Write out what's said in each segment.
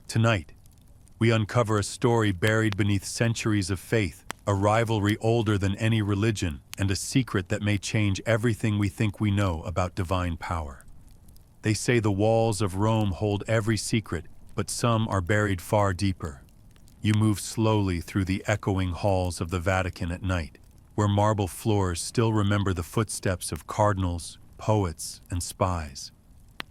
Tonight, we uncover a story buried beneath centuries of faith, a rivalry older than any religion, and a secret that may change everything we think we know about divine power. They say the walls of Rome hold every secret, but some are buried far deeper. You move slowly through the echoing halls of the Vatican at night, where marble floors still remember the footsteps of cardinals, poets, and spies.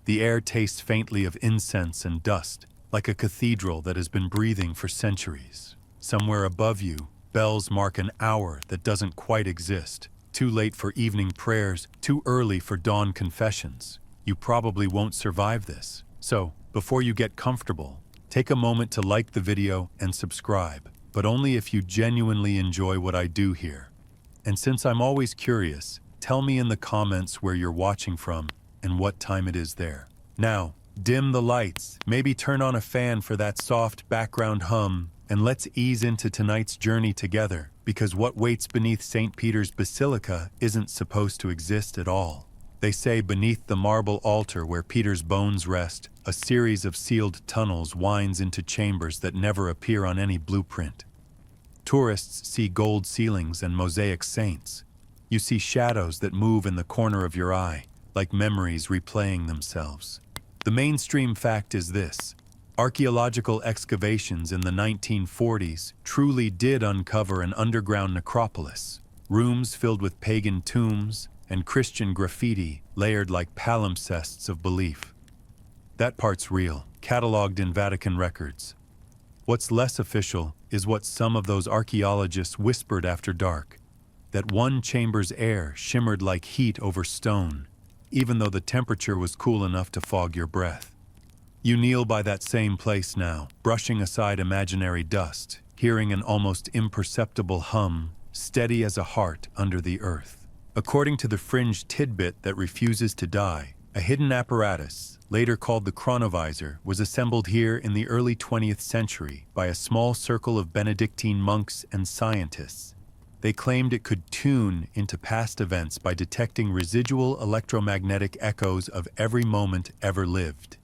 The air tastes faintly of incense and dust, like a cathedral that has been breathing for centuries. Somewhere above you, bells mark an hour that doesn't quite exist. Too late for evening prayers, too early for dawn confessions. You probably won't survive this. So, before you get comfortable, take a moment to like the video and subscribe, but only if you genuinely enjoy what I do here. And since I'm always curious, tell me in the comments where you're watching from and what time it is there. Now, dim the lights, maybe turn on a fan for that soft background hum, and let's ease into tonight's journey together, because what waits beneath St. Peter's Basilica isn't supposed to exist at all. They say beneath the marble altar where Peter's bones rest, a series of sealed tunnels winds into chambers that never appear on any blueprint. Tourists see gold ceilings and mosaic saints. You see shadows that move in the corner of your eye, like memories replaying themselves. The mainstream fact is this: archaeological excavations in the 1940s truly did uncover an underground necropolis, rooms filled with pagan tombs and Christian graffiti layered like palimpsests of belief. That part's real, cataloged in Vatican records. What's less official is what some of those archaeologists whispered after dark, that one chamber's air shimmered like heat over stone, even though the temperature was cool enough to fog your breath. You kneel by that same place now, brushing aside imaginary dust, hearing an almost imperceptible hum, steady as a heart under the earth. According to the fringe tidbit that refuses to die, a hidden apparatus, later called the chronovisor, was assembled here in the early 20th century by a small circle of Benedictine monks and scientists. They claimed it could tune into past events by detecting residual electromagnetic echoes of every moment ever lived.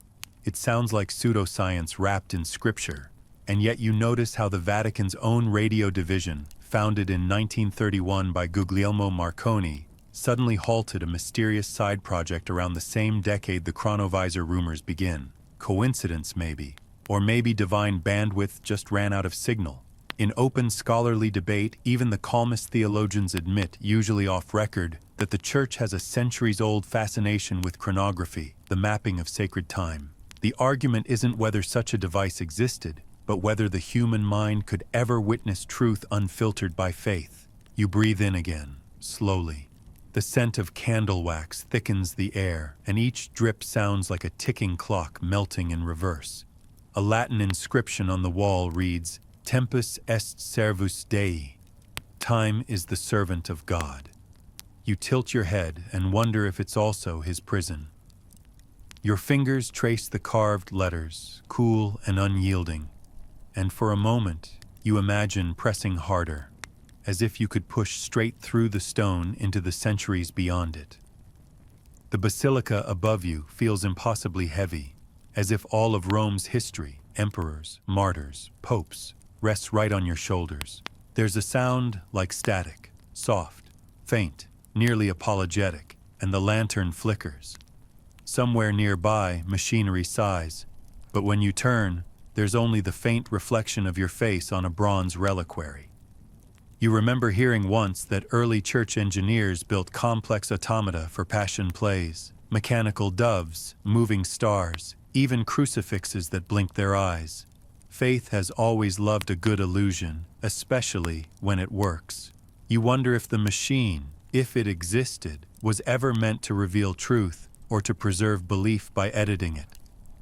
It sounds like pseudoscience wrapped in scripture, and yet you notice how the Vatican's own radio division, founded in 1931 by Guglielmo Marconi, suddenly halted a mysterious side project around the same decade the chronovisor rumors begin. Coincidence maybe, or maybe divine bandwidth just ran out of signal. In open scholarly debate, even the calmest theologians admit, usually off record, that the Church has a centuries-old fascination with chronography, the mapping of sacred time. The argument isn't whether such a device existed, but whether the human mind could ever witness truth unfiltered by faith. You breathe in again, slowly. The scent of candle wax thickens the air, and each drip sounds like a ticking clock melting in reverse. A Latin inscription on the wall reads, "Tempus est servus Dei." Time is the servant of God. You tilt your head and wonder if it's also his prison. Your fingers trace the carved letters, cool and unyielding, and for a moment you imagine pressing harder, as if you could push straight through the stone into the centuries beyond it. The basilica above you feels impossibly heavy, as if all of Rome's history, emperors, martyrs, popes, rests right on your shoulders. There's a sound like static, soft, faint, nearly apologetic, and the lantern flickers. Somewhere nearby, machinery sighs, but when you turn, there's only the faint reflection of your face on a bronze reliquary. You remember hearing once that early church engineers built complex automata for passion plays, mechanical doves, moving stars, even crucifixes that blink their eyes. Faith has always loved a good illusion, especially when it works. You wonder if the machine, if it existed, was ever meant to reveal truth or to preserve belief by editing it.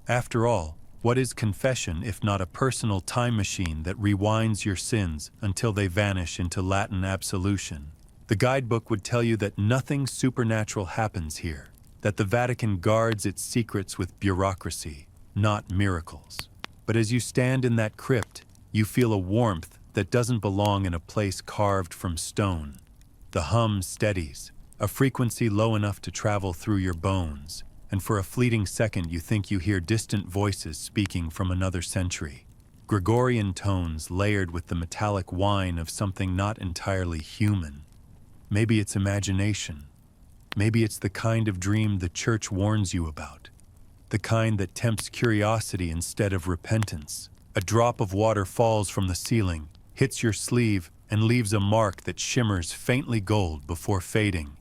After all, what is confession if not a personal time machine that rewinds your sins until they vanish into Latin absolution? The guidebook would tell you that nothing supernatural happens here, that the Vatican guards its secrets with bureaucracy, not miracles. But as you stand in that crypt, you feel a warmth that doesn't belong in a place carved from stone. The hum steadies, a frequency low enough to travel through your bones, and for a fleeting second you think you hear distant voices speaking from another century. Gregorian tones layered with the metallic whine of something not entirely human. Maybe it's imagination. Maybe it's the kind of dream the church warns you about. The kind that tempts curiosity instead of repentance. A drop of water falls from the ceiling, hits your sleeve, and leaves a mark that shimmers faintly gold before fading.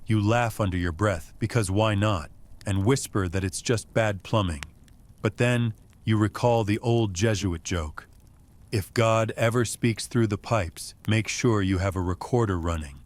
You laugh under your breath, because why not, and whisper that it's just bad plumbing. But then, you recall the old Jesuit joke. If God ever speaks through the pipes, make sure you have a recorder running.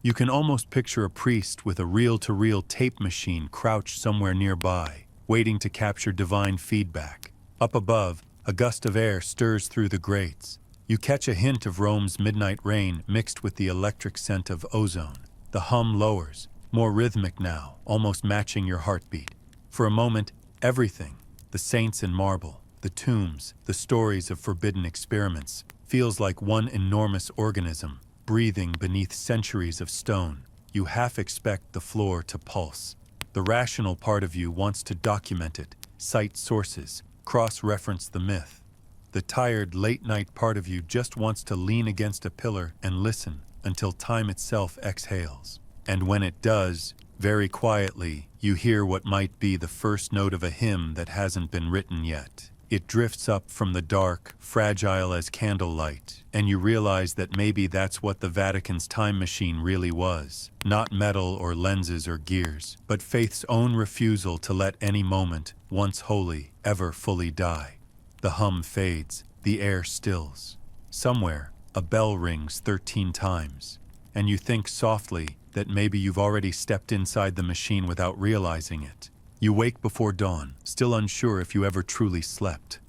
You can almost picture a priest with a reel-to-reel tape machine crouched somewhere nearby, waiting to capture divine feedback. Up above, a gust of air stirs through the grates. You catch a hint of Rome's midnight rain mixed with the electric scent of ozone. The hum lowers, more rhythmic now, almost matching your heartbeat. For a moment, everything, the saints in marble, the tombs, the stories of forbidden experiments, feels like one enormous organism, breathing beneath centuries of stone. You half expect the floor to pulse. The rational part of you wants to document it, cite sources, cross-reference the myth. The tired, late-night part of you just wants to lean against a pillar and listen until time itself exhales. And when it does, very quietly, you hear what might be the first note of a hymn that hasn't been written yet. It drifts up from the dark, fragile as candlelight, and you realize that maybe that's what the Vatican's time machine really was. Not metal or lenses or gears, but faith's own refusal to let any moment, once holy, ever fully die. The hum fades, the air stills. Somewhere, a bell rings 13 times, and you think softly that maybe you've already stepped inside the machine without realizing it. You wake before dawn, still unsure if you ever truly slept.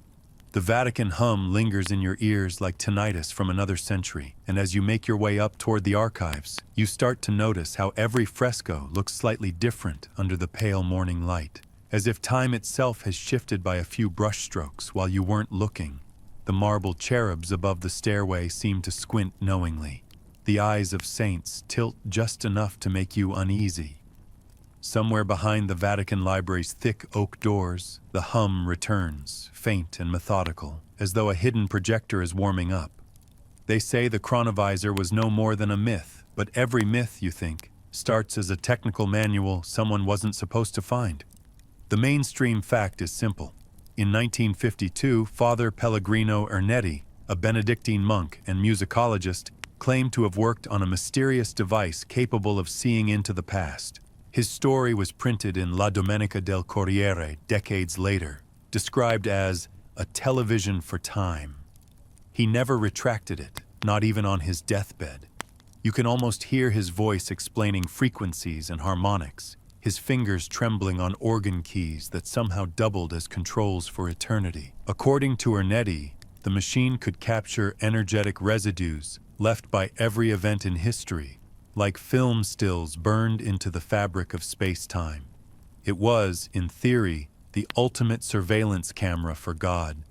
The Vatican hum lingers in your ears like tinnitus from another century, and as you make your way up toward the archives, you start to notice how every fresco looks slightly different under the pale morning light, as if time itself has shifted by a few brushstrokes while you weren't looking. The marble cherubs above the stairway seem to squint knowingly. The eyes of saints tilt just enough to make you uneasy. Somewhere behind the Vatican Library's thick oak doors, the hum returns, faint and methodical, as though a hidden projector is warming up. They say the chronovisor was no more than a myth, but every myth, you think, starts as a technical manual someone wasn't supposed to find. The mainstream fact is simple. In 1952, Father Pellegrino Ernetti, a Benedictine monk and musicologist, claimed to have worked on a mysterious device capable of seeing into the past. His story was printed in La Domenica del Corriere decades later, described as a television for time. He never retracted it, not even on his deathbed. You can almost hear his voice explaining frequencies and harmonics, his fingers trembling on organ keys that somehow doubled as controls for eternity. According to Ernetti, the machine could capture energetic residues left by every event in history, like film stills burned into the fabric of space-time. It was, in theory, the ultimate surveillance camera for God.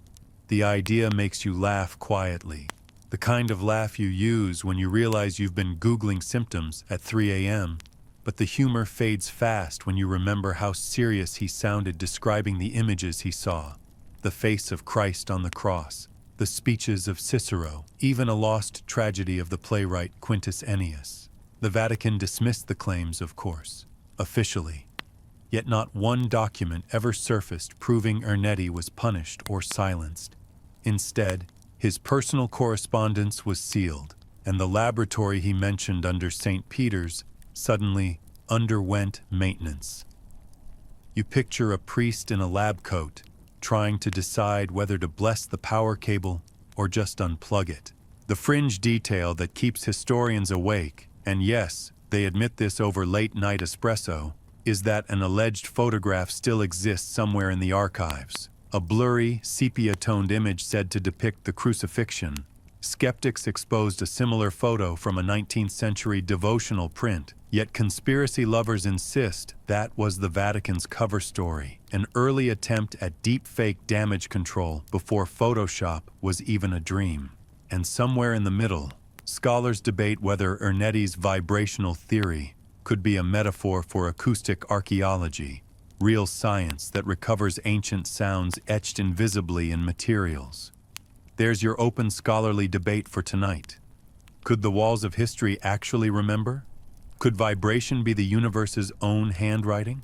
The idea makes you laugh quietly, the kind of laugh you use when you realize you've been Googling symptoms at 3 a.m., but the humor fades fast when you remember how serious he sounded describing the images he saw, the face of Christ on the cross, the speeches of Cicero, even a lost tragedy of the playwright Quintus Ennius. The Vatican dismissed the claims, of course, officially. Yet not one document ever surfaced proving Ernetti was punished or silenced. Instead, his personal correspondence was sealed, and the laboratory he mentioned under St. Peter's suddenly underwent maintenance. You picture a priest in a lab coat, trying to decide whether to bless the power cable or just unplug it. The fringe detail that keeps historians awake, and yes, they admit this over late-night espresso, is that an alleged photograph still exists somewhere in the archives. A blurry, sepia-toned image said to depict the crucifixion. Skeptics exposed a similar photo from a 19th century devotional print, yet conspiracy lovers insist that was the Vatican's cover story, an early attempt at deepfake damage control before Photoshop was even a dream. And somewhere in the middle, scholars debate whether Ernetti's vibrational theory could be a metaphor for acoustic archaeology, real science that recovers ancient sounds etched invisibly in materials. There's your open scholarly debate for tonight. Could the walls of history actually remember? Could vibration be the universe's own handwriting?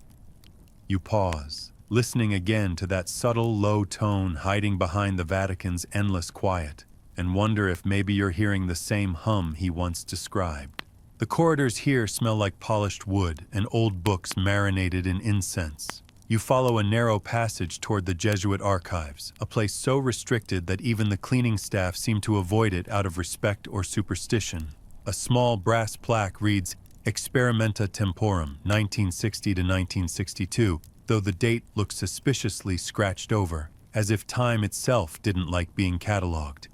You pause, listening again to that subtle, low tone hiding behind the Vatican's endless quiet, and wonder if maybe you're hearing the same hum he once described. The corridors here smell like polished wood and old books marinated in incense. You follow a narrow passage toward the Jesuit archives, a place so restricted that even the cleaning staff seem to avoid it out of respect or superstition. A small brass plaque reads, Experimenta Temporum, 1960 to 1962, though the date looks suspiciously scratched over, as if time itself didn't like being catalogued.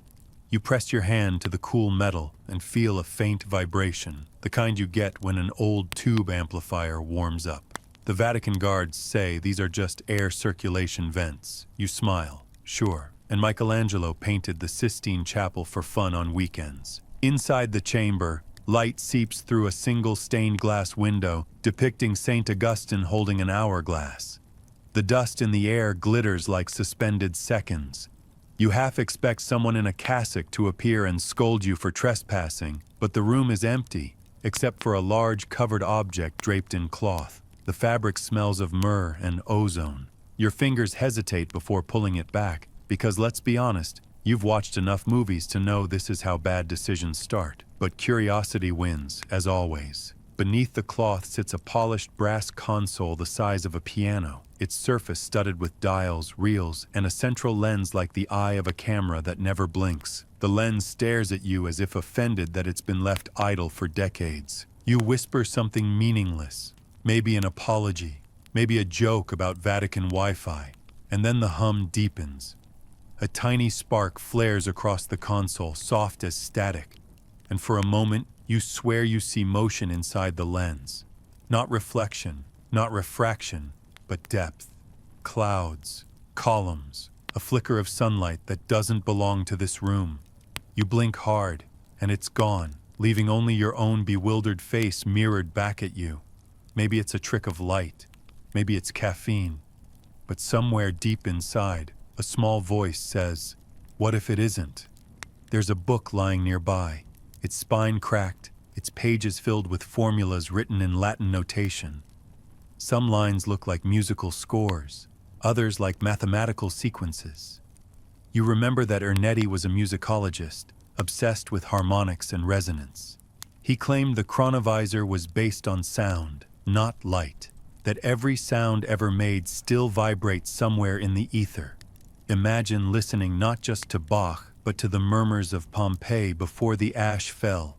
You press your hand to the cool metal and feel a faint vibration, the kind you get when an old tube amplifier warms up. The Vatican guards say these are just air circulation vents. You smile, sure, and Michelangelo painted the Sistine Chapel for fun on weekends. Inside the chamber, light seeps through a single stained glass window depicting St. Augustine holding an hourglass. The dust in the air glitters like suspended seconds. You half expect someone in a cassock to appear and scold you for trespassing, but the room is empty, except for a large covered object draped in cloth. The fabric smells of myrrh and ozone. Your fingers hesitate before pulling it back, because let's be honest, you've watched enough movies to know this is how bad decisions start. But curiosity wins, as always. Beneath the cloth sits a polished brass console the size of a piano, its surface studded with dials, reels, and a central lens like the eye of a camera that never blinks. The lens stares at you as if offended that it's been left idle for decades. You whisper something meaningless, maybe an apology, maybe a joke about Vatican Wi-Fi, and then the hum deepens. A tiny spark flares across the console, soft as static, and for a moment, you swear you see motion inside the lens. Not reflection, not refraction, but depth. Clouds, columns, a flicker of sunlight that doesn't belong to this room. You blink hard, and it's gone, leaving only your own bewildered face mirrored back at you. Maybe it's a trick of light, maybe it's caffeine, but somewhere deep inside, a small voice says, "What if it isn't?" There's a book lying nearby, its spine cracked, its pages filled with formulas written in Latin notation. Some lines look like musical scores, others like mathematical sequences. You remember that Ernetti was a musicologist, obsessed with harmonics and resonance. He claimed the chronovisor was based on sound, not light, that every sound ever made still vibrates somewhere in the ether. Imagine listening not just to Bach, but to the murmurs of Pompeii before the ash fell,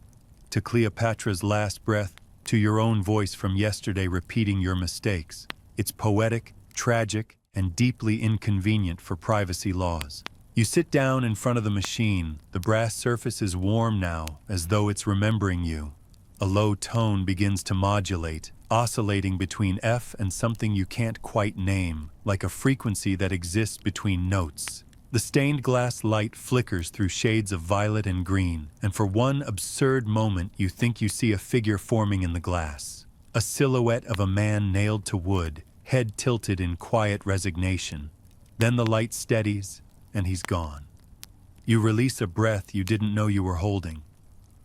to Cleopatra's last breath, to your own voice from yesterday repeating your mistakes. It's poetic, tragic, and deeply inconvenient for privacy laws. You sit down in front of the machine. The brass surface is warm now, as though it's remembering you. A low tone begins to modulate, oscillating between F and something you can't quite name, like a frequency that exists between notes. The stained glass light flickers through shades of violet and green, and for one absurd moment you think you see a figure forming in the glass. A silhouette of a man nailed to wood, head tilted in quiet resignation. Then the light steadies, and he's gone. You release a breath you didn't know you were holding.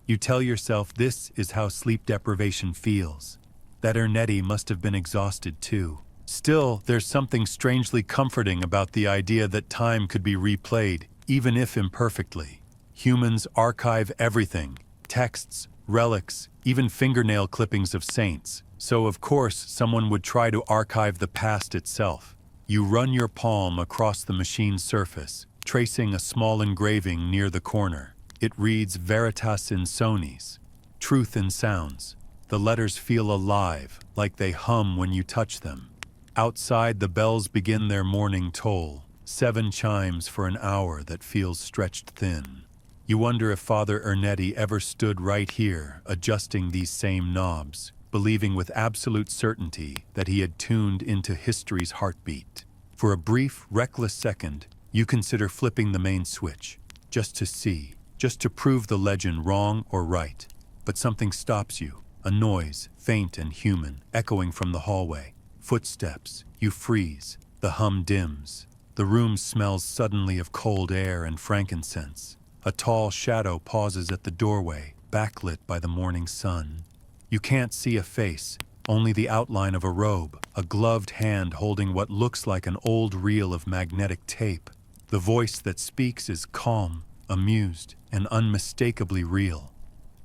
You tell yourself this is how sleep deprivation feels. That Ernetti must have been exhausted too. Still, there's something strangely comforting about the idea that time could be replayed, even if imperfectly. Humans archive everything, texts, relics, even fingernail clippings of saints. So of course, someone would try to archive the past itself. You run your palm across the machine's surface, tracing a small engraving near the corner. It reads Veritas Insonies, truth in sounds. The letters feel alive, like they hum when you touch them. Outside, the bells begin their morning toll, 7 chimes for an hour that feels stretched thin. You wonder if Father Ernetti ever stood right here, adjusting these same knobs, believing with absolute certainty that he had tuned into history's heartbeat. For a brief, reckless second, you consider flipping the main switch, just to see, just to prove the legend wrong or right. But something stops you, a noise, faint and human, echoing from the hallway. Footsteps. You freeze. The hum dims. The room smells suddenly of cold air and frankincense. A tall shadow pauses at the doorway, backlit by the morning sun. You can't see a face, only the outline of a robe, a gloved hand holding what looks like an old reel of magnetic tape. The voice that speaks is calm, amused, and unmistakably real.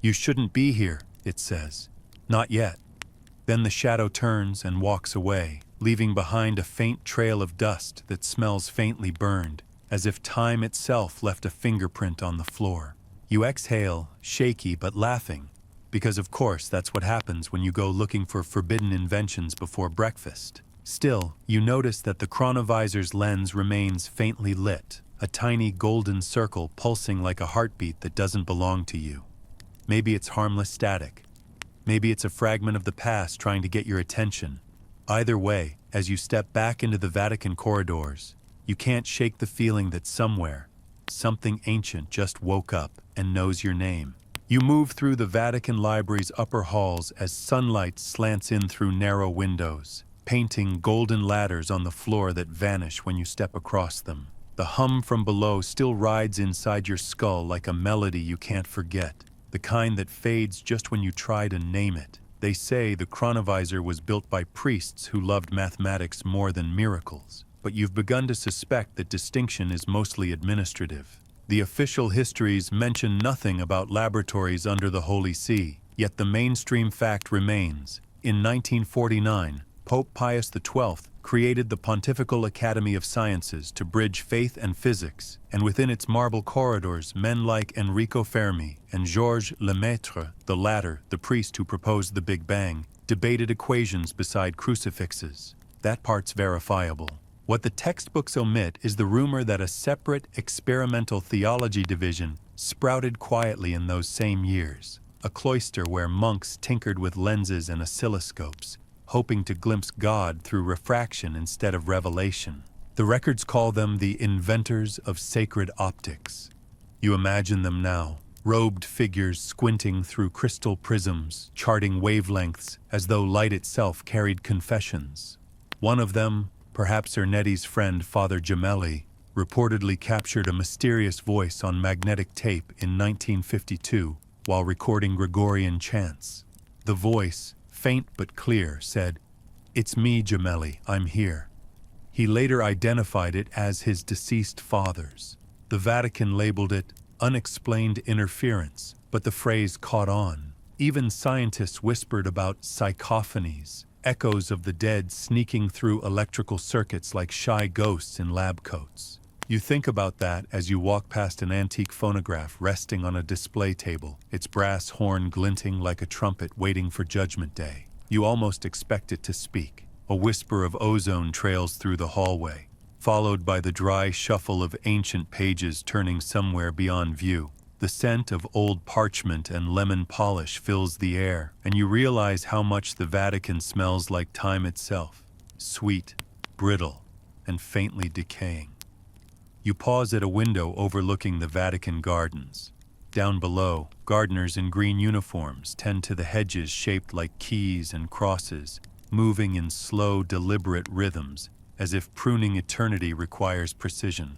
"You shouldn't be here," it says. "Not yet." Then the shadow turns and walks away, leaving behind a faint trail of dust that smells faintly burned, as if time itself left a fingerprint on the floor. You exhale, shaky but laughing, because of course that's what happens when you go looking for forbidden inventions before breakfast. Still, you notice that the chronovisor's lens remains faintly lit, a tiny golden circle pulsing like a heartbeat that doesn't belong to you. Maybe it's harmless static. Maybe it's a fragment of the past trying to get your attention. Either way, as you step back into the Vatican corridors, you can't shake the feeling that somewhere, something ancient just woke up and knows your name. You move through the Vatican Library's upper halls as sunlight slants in through narrow windows, painting golden ladders on the floor that vanish when you step across them. The hum from below still rides inside your skull like a melody you can't forget, the kind that fades just when you try to name it. They say the chronovisor was built by priests who loved mathematics more than miracles, but you've begun to suspect that distinction is mostly administrative. The official histories mention nothing about laboratories under the Holy See, yet the mainstream fact remains. In 1949, Pope Pius XII created the Pontifical Academy of Sciences to bridge faith and physics, and within its marble corridors, men like Enrico Fermi and Georges Lemaitre, the latter the priest who proposed the Big Bang, debated equations beside crucifixes. That part's verifiable. What the textbooks omit is the rumor that a separate experimental theology division sprouted quietly in those same years, a cloister where monks tinkered with lenses and oscilloscopes, hoping to glimpse God through refraction instead of revelation. The records call them the inventors of sacred optics. You imagine them now, robed figures squinting through crystal prisms, charting wavelengths as though light itself carried confessions. One of them, perhaps Ernetti's friend Father Gemelli, reportedly captured a mysterious voice on magnetic tape in 1952 while recording Gregorian chants. The voice, faint but clear, said, "It's me, Gemelli, I'm here." He later identified it as his deceased father's. The Vatican labeled it unexplained interference, but the phrase caught on. Even scientists whispered about psychophonies, echoes of the dead sneaking through electrical circuits like shy ghosts in lab coats. You think about that as you walk past an antique phonograph resting on a display table, its brass horn glinting like a trumpet waiting for Judgment Day. You almost expect it to speak. A whisper of ozone trails through the hallway, followed by the dry shuffle of ancient pages turning somewhere beyond view. The scent of old parchment and lemon polish fills the air, and you realize how much the Vatican smells like time itself, sweet, brittle, and faintly decaying. You pause at a window overlooking the Vatican gardens. Down below, gardeners in green uniforms tend to the hedges shaped like keys and crosses, moving in slow, deliberate rhythms, as if pruning eternity requires precision.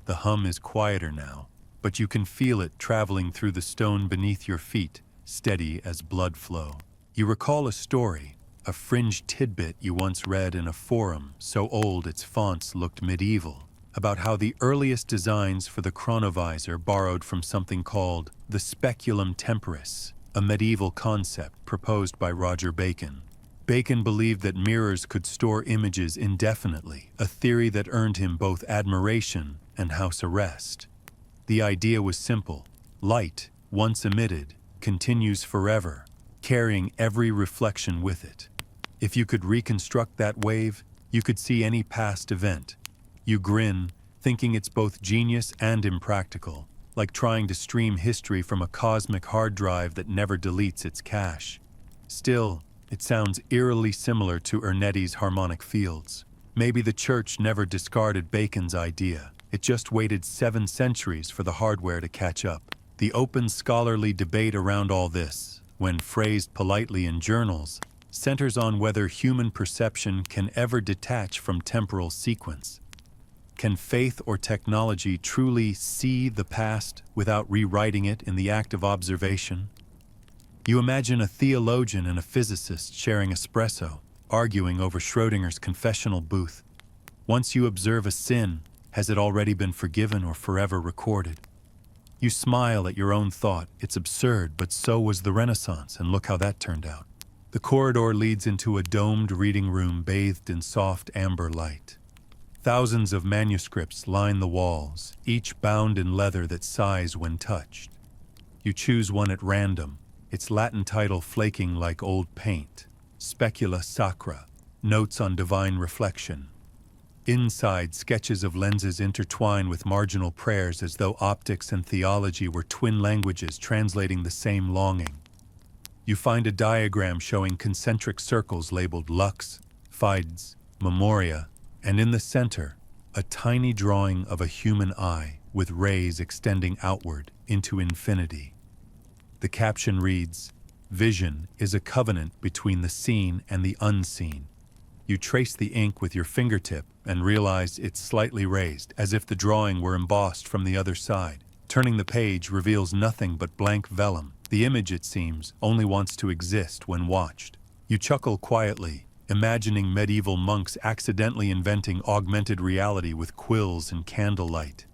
The hum is quieter now, but you can feel it traveling through the stone beneath your feet, steady as blood flow. You recall a story, a fringe tidbit you once read in a forum so old its fonts looked medieval, about how the earliest designs for the chronovisor borrowed from something called the speculum temporis, a medieval concept proposed by Roger Bacon. Bacon believed that mirrors could store images indefinitely, a theory that earned him both admiration and house arrest. The idea was simple. Light, once emitted, continues forever, carrying every reflection with it. If you could reconstruct that wave, you could see any past event. You grin, thinking it's both genius and impractical, like trying to stream history from a cosmic hard drive that never deletes its cache. Still, it sounds eerily similar to Ernetti's harmonic fields. Maybe the Church never discarded Bacon's idea. It just waited 7 centuries for the hardware to catch up. The open scholarly debate around all this, when phrased politely in journals, centers on whether human perception can ever detach from temporal sequence. Can faith or technology truly see the past without rewriting it in the act of observation? You imagine a theologian and a physicist sharing espresso, arguing over Schrödinger's confessional booth. Once you observe a sin, has it already been forgiven or forever recorded? You smile at your own thought. It's absurd, but so was the Renaissance, and look how that turned out. The corridor leads into a domed reading room bathed in soft amber light. Thousands of manuscripts line the walls, each bound in leather that sighs when touched. You choose one at random, its Latin title flaking like old paint, Specula Sacra, Notes on Divine Reflection. Inside, sketches of lenses intertwine with marginal prayers as though optics and theology were twin languages translating the same longing. You find a diagram showing concentric circles labeled lux, fides, memoria, and in the center, a tiny drawing of a human eye with rays extending outward into infinity. The caption reads, "Vision is a covenant between the seen and the unseen." You trace the ink with your fingertip and realize it's slightly raised, as if the drawing were embossed from the other side. Turning the page reveals nothing but blank vellum. The image, it seems, only wants to exist when watched. You chuckle quietly, imagining medieval monks accidentally inventing augmented reality with quills and candlelight.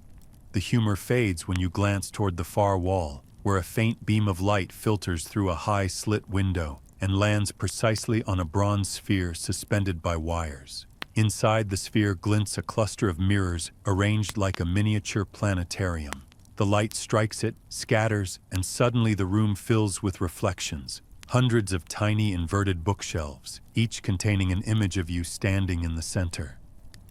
The humor fades when you glance toward the far wall, where a faint beam of light filters through a high slit window and lands precisely on a bronze sphere suspended by wires. Inside the sphere glints a cluster of mirrors arranged like a miniature planetarium. The light strikes it, scatters, and suddenly the room fills with reflections. Hundreds of tiny inverted bookshelves, each containing an image of you standing in the center.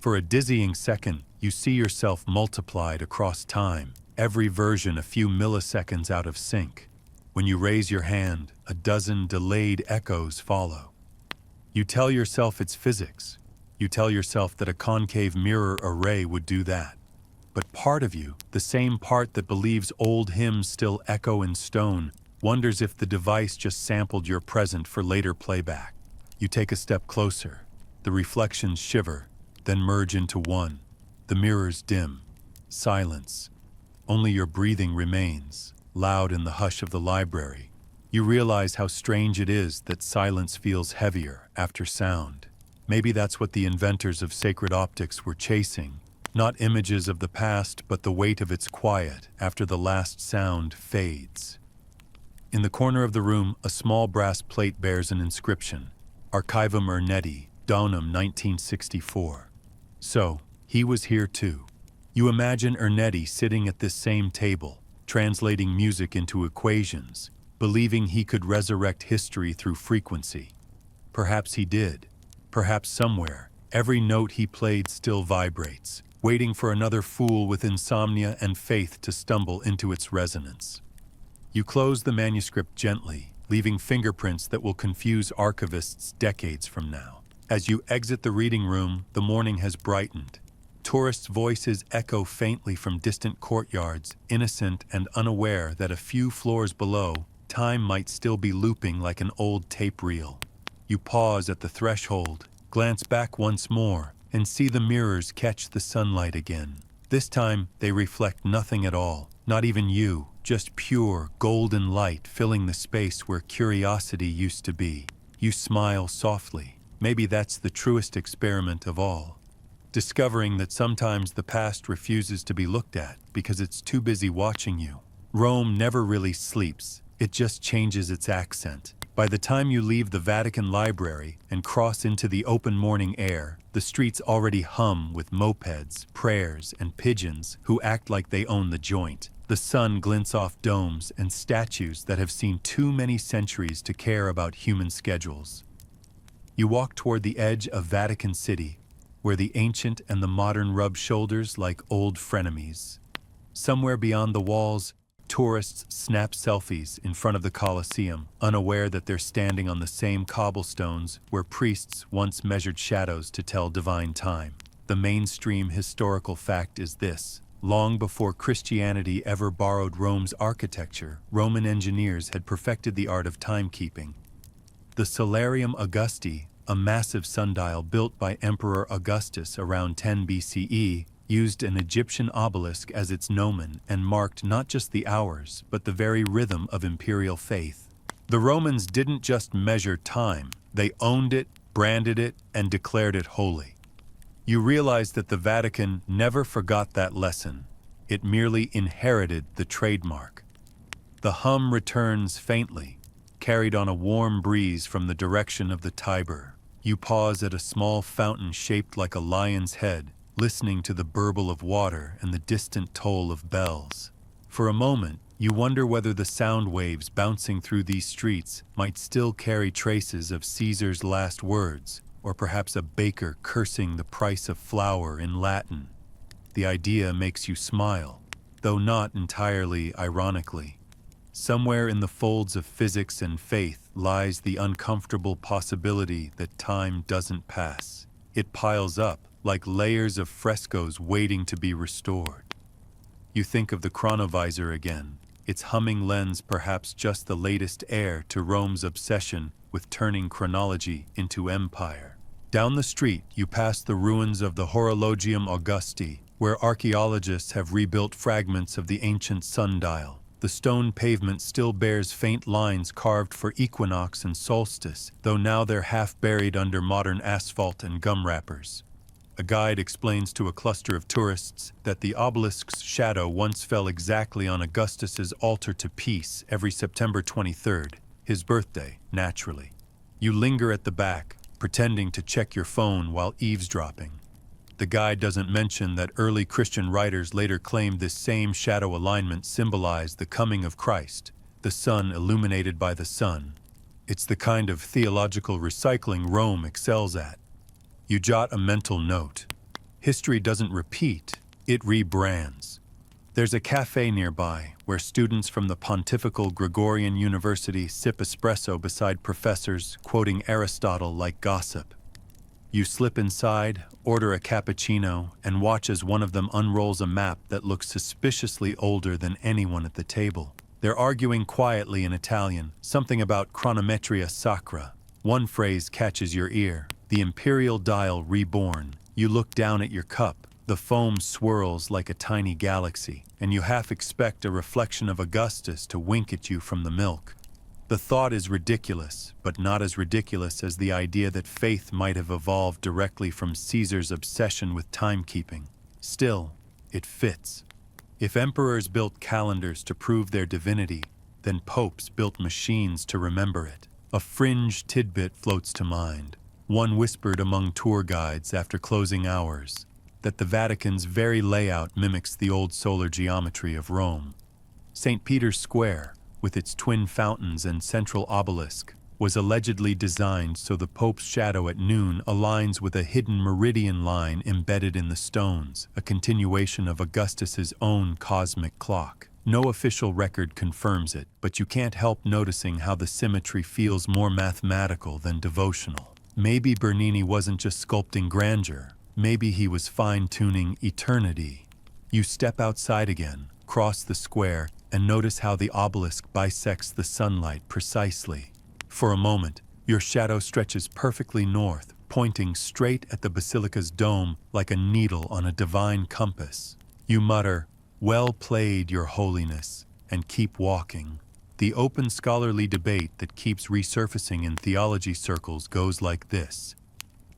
For a dizzying second, you see yourself multiplied across time, every version a few milliseconds out of sync. When you raise your hand, a dozen delayed echoes follow. You tell yourself it's physics. You tell yourself that a concave mirror array would do that. But part of you, the same part that believes old hymns still echo in stone, wonders if the device just sampled your present for later playback. You take a step closer. The reflections shiver, then merge into one. The mirrors dim. Silence. Only your breathing remains, loud in the hush of the library. You realize how strange it is that silence feels heavier after sound. Maybe that's what the inventors of sacred optics were chasing. Not images of the past, but the weight of its quiet after the last sound fades. In the corner of the room, a small brass plate bears an inscription, Archivum Erneti, Donum 1964. So, he was here too. You imagine Erneti sitting at this same table, translating music into equations, believing he could resurrect history through frequency. Perhaps he did. Perhaps somewhere, every note he played still vibrates, waiting for another fool with insomnia and faith to stumble into its resonance. You close the manuscript gently, leaving fingerprints that will confuse archivists decades from now. As you exit the reading room, the morning has brightened. Tourists' voices echo faintly from distant courtyards, innocent and unaware that a few floors below, time might still be looping like an old tape reel. You pause at the threshold, glance back once more, and see the mirrors catch the sunlight again. This time, they reflect nothing at all, not even you, just pure, golden light filling the space where curiosity used to be. You smile softly. Maybe that's the truest experiment of all. Discovering that sometimes the past refuses to be looked at because it's too busy watching you. Rome never really sleeps, it just changes its accent. By the time you leave the Vatican Library and cross into the open morning air, the streets already hum with mopeds, prayers, and pigeons who act like they own the joint. The sun glints off domes and statues that have seen too many centuries to care about human schedules. You walk toward the edge of Vatican City, where the ancient and the modern rub shoulders like old frenemies. Somewhere beyond the walls, tourists snap selfies in front of the Colosseum, unaware that they're standing on the same cobblestones where priests once measured shadows to tell divine time. The mainstream historical fact is this: long before Christianity ever borrowed Rome's architecture, Roman engineers had perfected the art of timekeeping. The Solarium Augusti, a massive sundial built by Emperor Augustus around 10 BCE, used an Egyptian obelisk as its gnomon and marked not just the hours, but the very rhythm of imperial faith. The Romans didn't just measure time, they owned it, branded it, and declared it holy. You realize that the Vatican never forgot that lesson. It merely inherited the trademark. The hum returns faintly, carried on a warm breeze from the direction of the Tiber. You pause at a small fountain shaped like a lion's head, listening to the burble of water and the distant toll of bells. For a moment, you wonder whether the sound waves bouncing through these streets might still carry traces of Caesar's last words, or perhaps a baker cursing the price of flour in Latin. The idea makes you smile, though not entirely ironically. Somewhere in the folds of physics and faith lies the uncomfortable possibility that time doesn't pass. It piles up like layers of frescoes waiting to be restored. You think of the chronovisor again, its humming lens perhaps just the latest heir to Rome's obsession with turning chronology into empire. Down the street, you pass the ruins of the Horologium Augusti, where archaeologists have rebuilt fragments of the ancient sundial. The stone pavement still bears faint lines carved for equinox and solstice, though now they're half buried under modern asphalt and gum wrappers. A guide explains to a cluster of tourists that the obelisk's shadow once fell exactly on Augustus's altar to peace every September 23rd, his birthday, naturally. You linger at the back, pretending to check your phone while eavesdropping. The guide doesn't mention that early Christian writers later claimed this same shadow alignment symbolized the coming of Christ, the sun illuminated by the sun. It's the kind of theological recycling Rome excels at. You jot a mental note. History doesn't repeat, it rebrands. There's a cafe nearby where students from the Pontifical Gregorian University sip espresso beside professors quoting Aristotle like gossip. You slip inside, order a cappuccino, and watch as one of them unrolls a map that looks suspiciously older than anyone at the table. They're arguing quietly in Italian, something about chronometria sacra. One phrase catches your ear, the imperial dial reborn. You look down at your cup. The foam swirls like a tiny galaxy, and you half expect a reflection of Augustus to wink at you from the milk. The thought is ridiculous, but not as ridiculous as the idea that faith might have evolved directly from Caesar's obsession with timekeeping. Still, it fits. If emperors built calendars to prove their divinity, then popes built machines to remember it. A fringe tidbit floats to mind, one whispered among tour guides after closing hours, that the Vatican's very layout mimics the old solar geometry of Rome. St. Peter's Square, with its twin fountains and central obelisk, was allegedly designed so the Pope's shadow at noon aligns with a hidden meridian line embedded in the stones, a continuation of Augustus's own cosmic clock. No official record confirms it, but you can't help noticing how the symmetry feels more mathematical than devotional. Maybe Bernini wasn't just sculpting grandeur, maybe he was fine-tuning eternity. You step outside again, cross the square, and notice how the obelisk bisects the sunlight precisely. For a moment, your shadow stretches perfectly north, pointing straight at the basilica's dome like a needle on a divine compass. You mutter, "Well played, Your Holiness," and keep walking. The open scholarly debate that keeps resurfacing in theology circles goes like this.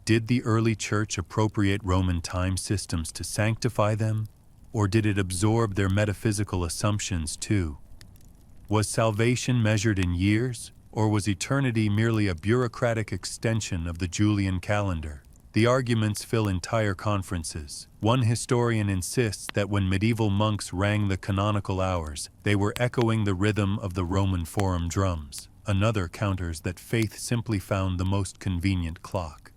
Did the early church appropriate Roman time systems to sanctify them, or did it absorb their metaphysical assumptions too? Was salvation measured in years, or was eternity merely a bureaucratic extension of the Julian calendar? The arguments fill entire conferences. One historian insists that when medieval monks rang the canonical hours, they were echoing the rhythm of the Roman forum drums. Another counters that faith simply found the most convenient clock.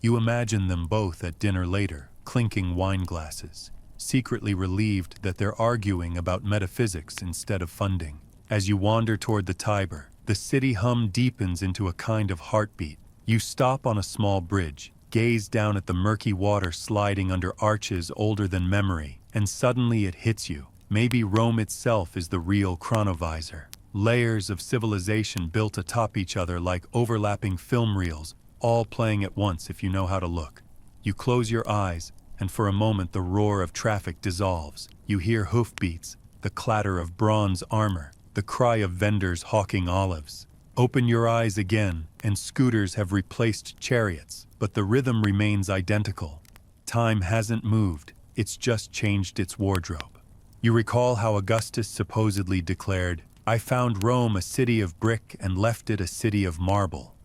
You imagine them both at dinner later, clinking wine glasses, secretly relieved that they're arguing about metaphysics instead of funding. As you wander toward the Tiber, the city hum deepens into a kind of heartbeat. You stop on a small bridge, gaze down at the murky water sliding under arches older than memory, and suddenly it hits you. Maybe Rome itself is the real chronovisor. layers of civilization built atop each other like overlapping film reels, all playing at once if you know how to look. You close your eyes, and for a moment the roar of traffic dissolves. You hear hoofbeats, the clatter of bronze armor, the cry of vendors hawking olives. Open your eyes again, and scooters have replaced chariots, but the rhythm remains identical. Time hasn't moved, it's just changed its wardrobe. You recall how Augustus supposedly declared, "I found Rome a city of brick and left it a city of marble."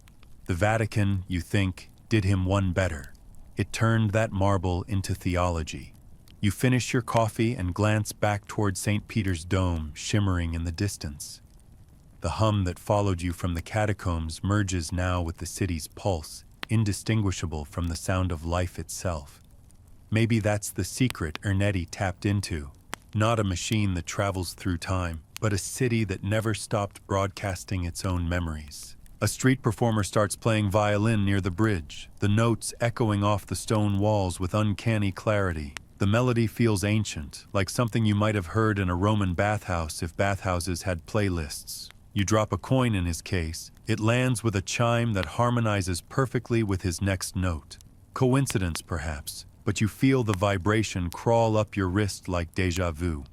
The Vatican, you think, did him one better. It turned that marble into theology. You finish your coffee and glance back toward St. Peter's dome, shimmering in the distance. The hum that followed you from the catacombs merges now with the city's pulse, indistinguishable from the sound of life itself. Maybe that's the secret Ernetti tapped into. Not a machine that travels through time, but a city that never stopped broadcasting its own memories. A street performer starts playing violin near the bridge, the notes echoing off the stone walls with uncanny clarity. The melody feels ancient, like something you might have heard in a Roman bathhouse if bathhouses had playlists. You drop a coin in his case. It lands with a chime that harmonizes perfectly with his next note. Coincidence, perhaps, but you feel the vibration crawl up your wrist like déjà vu.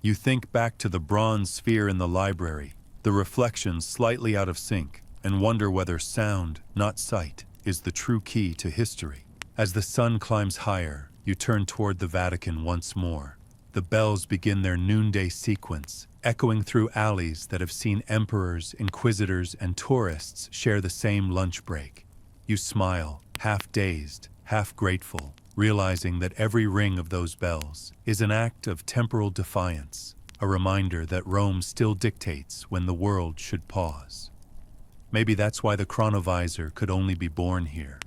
You think back to the bronze sphere in the library, the reflections slightly out of sync, and wonder whether sound, not sight, is the true key to history. As the sun climbs higher, you turn toward the Vatican once more. The bells begin their noonday sequence, echoing through alleys that have seen emperors, inquisitors, and tourists share the same lunch break. You smile, half dazed, half grateful, realizing that every ring of those bells is an act of temporal defiance, a reminder that Rome still dictates when the world should pause. Maybe that's why the chronovisor could only be born here.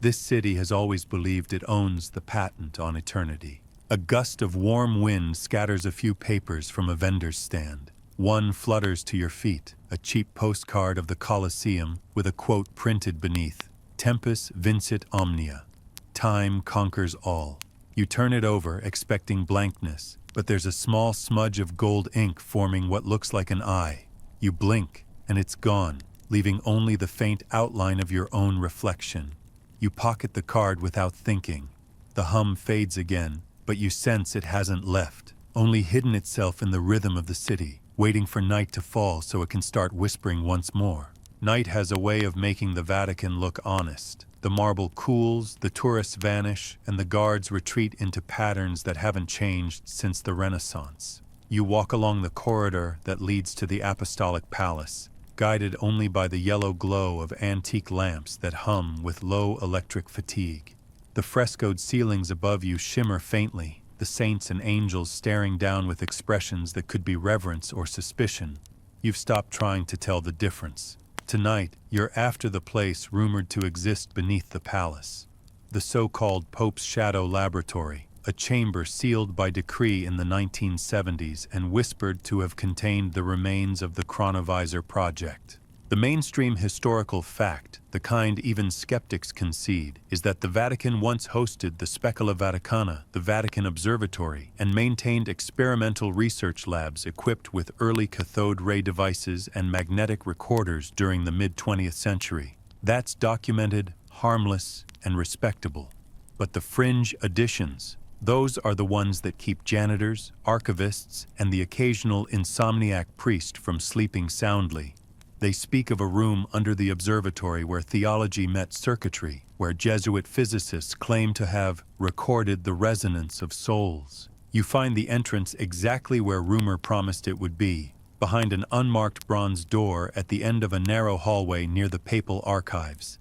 This city has always believed it owns the patent on eternity. A gust of warm wind scatters a few papers from a vendor's stand. One flutters to your feet, a cheap postcard of the Colosseum with a quote printed beneath, "Tempus vincit omnia." Time conquers all. You turn it over, expecting blankness, but there's a small smudge of gold ink forming what looks like an eye. You blink, and it's gone, leaving only the faint outline of your own reflection. You pocket the card without thinking. The hum fades again, but you sense it hasn't left, only hidden itself in the rhythm of the city, waiting for night to fall so it can start whispering once more. Night has a way of making the Vatican look honest. The marble cools, the tourists vanish, and the guards retreat into patterns that haven't changed since the Renaissance. You walk along the corridor that leads to the Apostolic Palace, guided only by the yellow glow of antique lamps that hum with low electric fatigue. The frescoed ceilings above you shimmer faintly, the saints and angels staring down with expressions that could be reverence or suspicion. You've stopped trying to tell the difference. Tonight, you're after the place rumored to exist beneath the palace. The so-called Pope's Shadow Laboratory, a chamber sealed by decree in the 1970s and whispered to have contained the remains of the Chronovisor project. The mainstream historical fact, the kind even skeptics concede, is that the Vatican once hosted the Specula Vaticana, the Vatican Observatory, and maintained experimental research labs equipped with early cathode ray devices and magnetic recorders during the mid-20th century. That's documented, harmless, and respectable. But the fringe additions, those are the ones that keep janitors, archivists, and the occasional insomniac priest from sleeping soundly. They speak of a room under the observatory where theology met circuitry, where Jesuit physicists claim to have recorded the resonance of souls. You find the entrance exactly where rumor promised it would be, behind an unmarked bronze door at the end of a narrow hallway near the papal archives.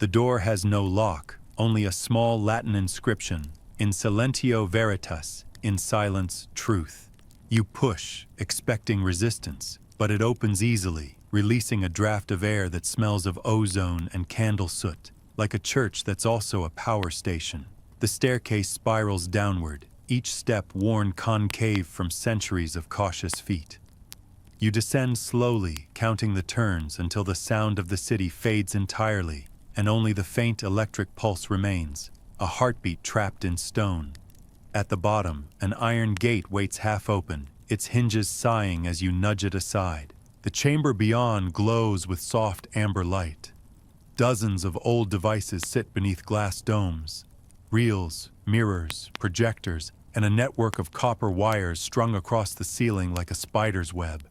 The door has no lock, only a small Latin inscription, "In silentio veritas," in silence, truth. You push, expecting resistance, but it opens easily, releasing a draft of air that smells of ozone and candle soot, like a church that's also a power station. The staircase spirals downward, each step worn concave from centuries of cautious feet. You descend slowly, counting the turns until the sound of the city fades entirely, and only the faint electric pulse remains, a heartbeat trapped in stone. At the bottom, an iron gate waits half open, its hinges sighing as you nudge it aside. The chamber beyond glows with soft amber light. Dozens of old devices sit beneath glass domes. Reels, mirrors, projectors, and a network of copper wires strung across the ceiling like a spider's web.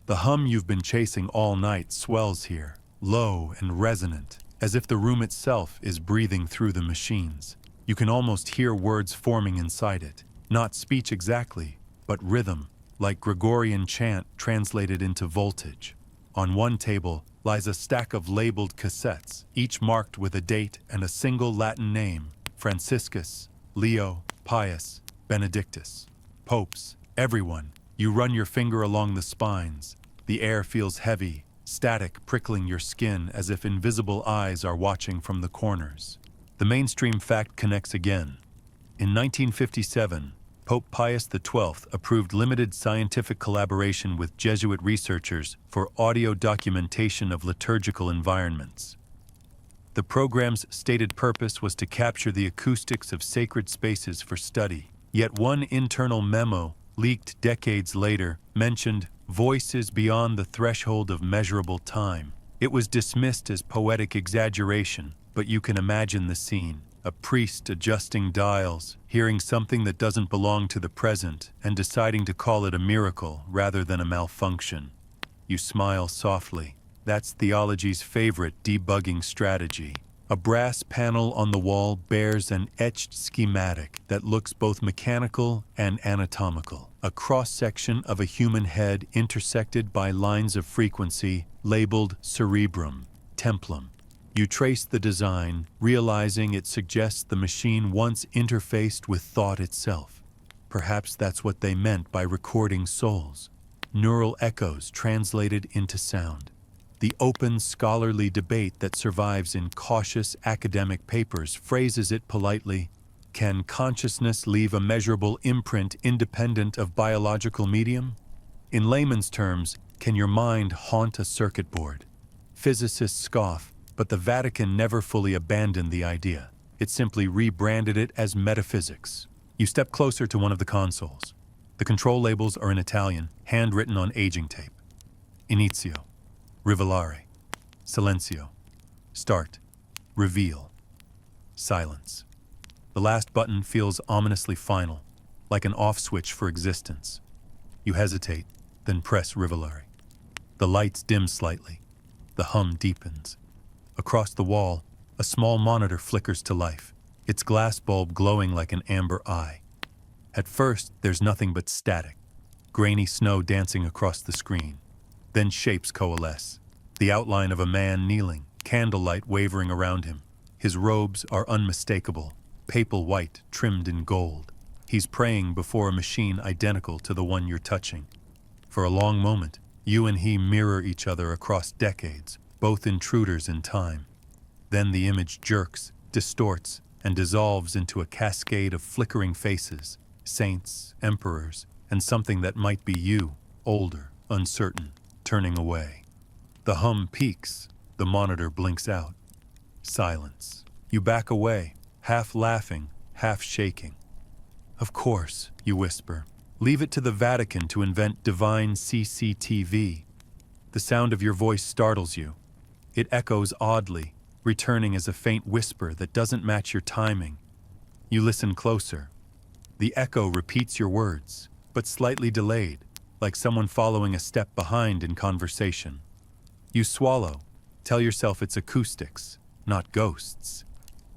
The hum you've been chasing all night swells here, low and resonant, as if the room itself is breathing through the machines. You can almost hear words forming inside it, not speech exactly, but rhythm, like Gregorian chant translated into voltage. On one table lies a stack of labeled cassettes, each marked with a date and a single Latin name: Franciscus, Leo, Pius, Benedictus. Popes, everyone. You run your finger along the spines. The air feels heavy, static, prickling your skin as if invisible eyes are watching from the corners. The mainstream fact connects again. In 1957, Pope Pius XII approved limited scientific collaboration with Jesuit researchers for audio documentation of liturgical environments. The program's stated purpose was to capture the acoustics of sacred spaces for study. Yet one internal memo, leaked decades later, mentioned voices beyond the threshold of measurable time. It was dismissed as poetic exaggeration, but you can imagine the scene. A priest adjusting dials, hearing something that doesn't belong to the present, and deciding to call it a miracle rather than a malfunction. You smile softly. That's theology's favorite debugging strategy. A brass panel on the wall bears an etched schematic that looks both mechanical and anatomical. A cross-section of a human head intersected by lines of frequency labeled cerebrum, templum. You trace the design, realizing it suggests the machine once interfaced with thought itself. Perhaps that's what they meant by recording souls. Neural echoes translated into sound. The open scholarly debate that survives in cautious academic papers phrases it politely: can consciousness leave a measurable imprint independent of biological medium? In layman's terms, can your mind haunt a circuit board? Physicists scoff, but the Vatican never fully abandoned the idea. It simply rebranded it as metaphysics. You step closer to one of the consoles. The control labels are in Italian, handwritten on aging tape. Inizio. Rivelare. Silenzio. Start. Reveal. Silence. The last button feels ominously final, like an off switch for existence. You hesitate, then press Rivelare. The lights dim slightly. The hum deepens. Across the wall, a small monitor flickers to life, its glass bulb glowing like an amber eye. At first, there's nothing but static, grainy snow dancing across the screen. Then shapes coalesce. The outline of a man kneeling, candlelight wavering around him. His robes are unmistakable, papal white trimmed in gold. He's praying before a machine identical to the one you're touching. For a long moment, you and he mirror each other across decades, both intruders in time. Then the image jerks, distorts, and dissolves into a cascade of flickering faces, saints, emperors, and something that might be you, older, uncertain, turning away. The hum peaks, the monitor blinks out. Silence. You back away, half laughing, half shaking. Of course, you whisper. Leave it to the Vatican to invent divine CCTV. The sound of your voice startles you. It echoes oddly, returning as a faint whisper that doesn't match your timing. You listen closer. The echo repeats your words, but slightly delayed, like someone following a step behind in conversation. You swallow, tell yourself it's acoustics, not ghosts.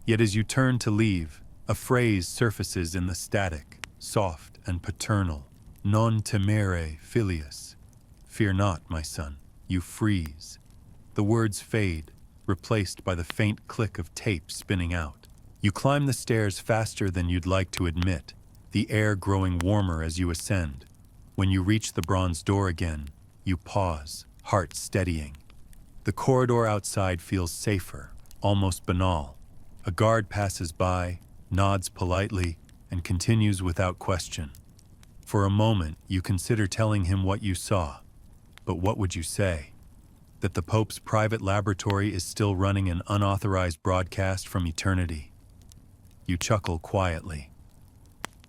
Yet as you turn to leave, a phrase surfaces in the static, soft and paternal. Non temere, filius. Fear not, my son. You freeze. The words fade, replaced by the faint click of tape spinning out. You climb the stairs faster than you'd like to admit, the air growing warmer as you ascend. When you reach the bronze door again, you pause, heart steadying. The corridor outside feels safer, almost banal. A guard passes by, nods politely, and continues without question. For a moment, you consider telling him what you saw. But what would you say? That the Pope's private laboratory is still running an unauthorized broadcast from eternity? You chuckle quietly.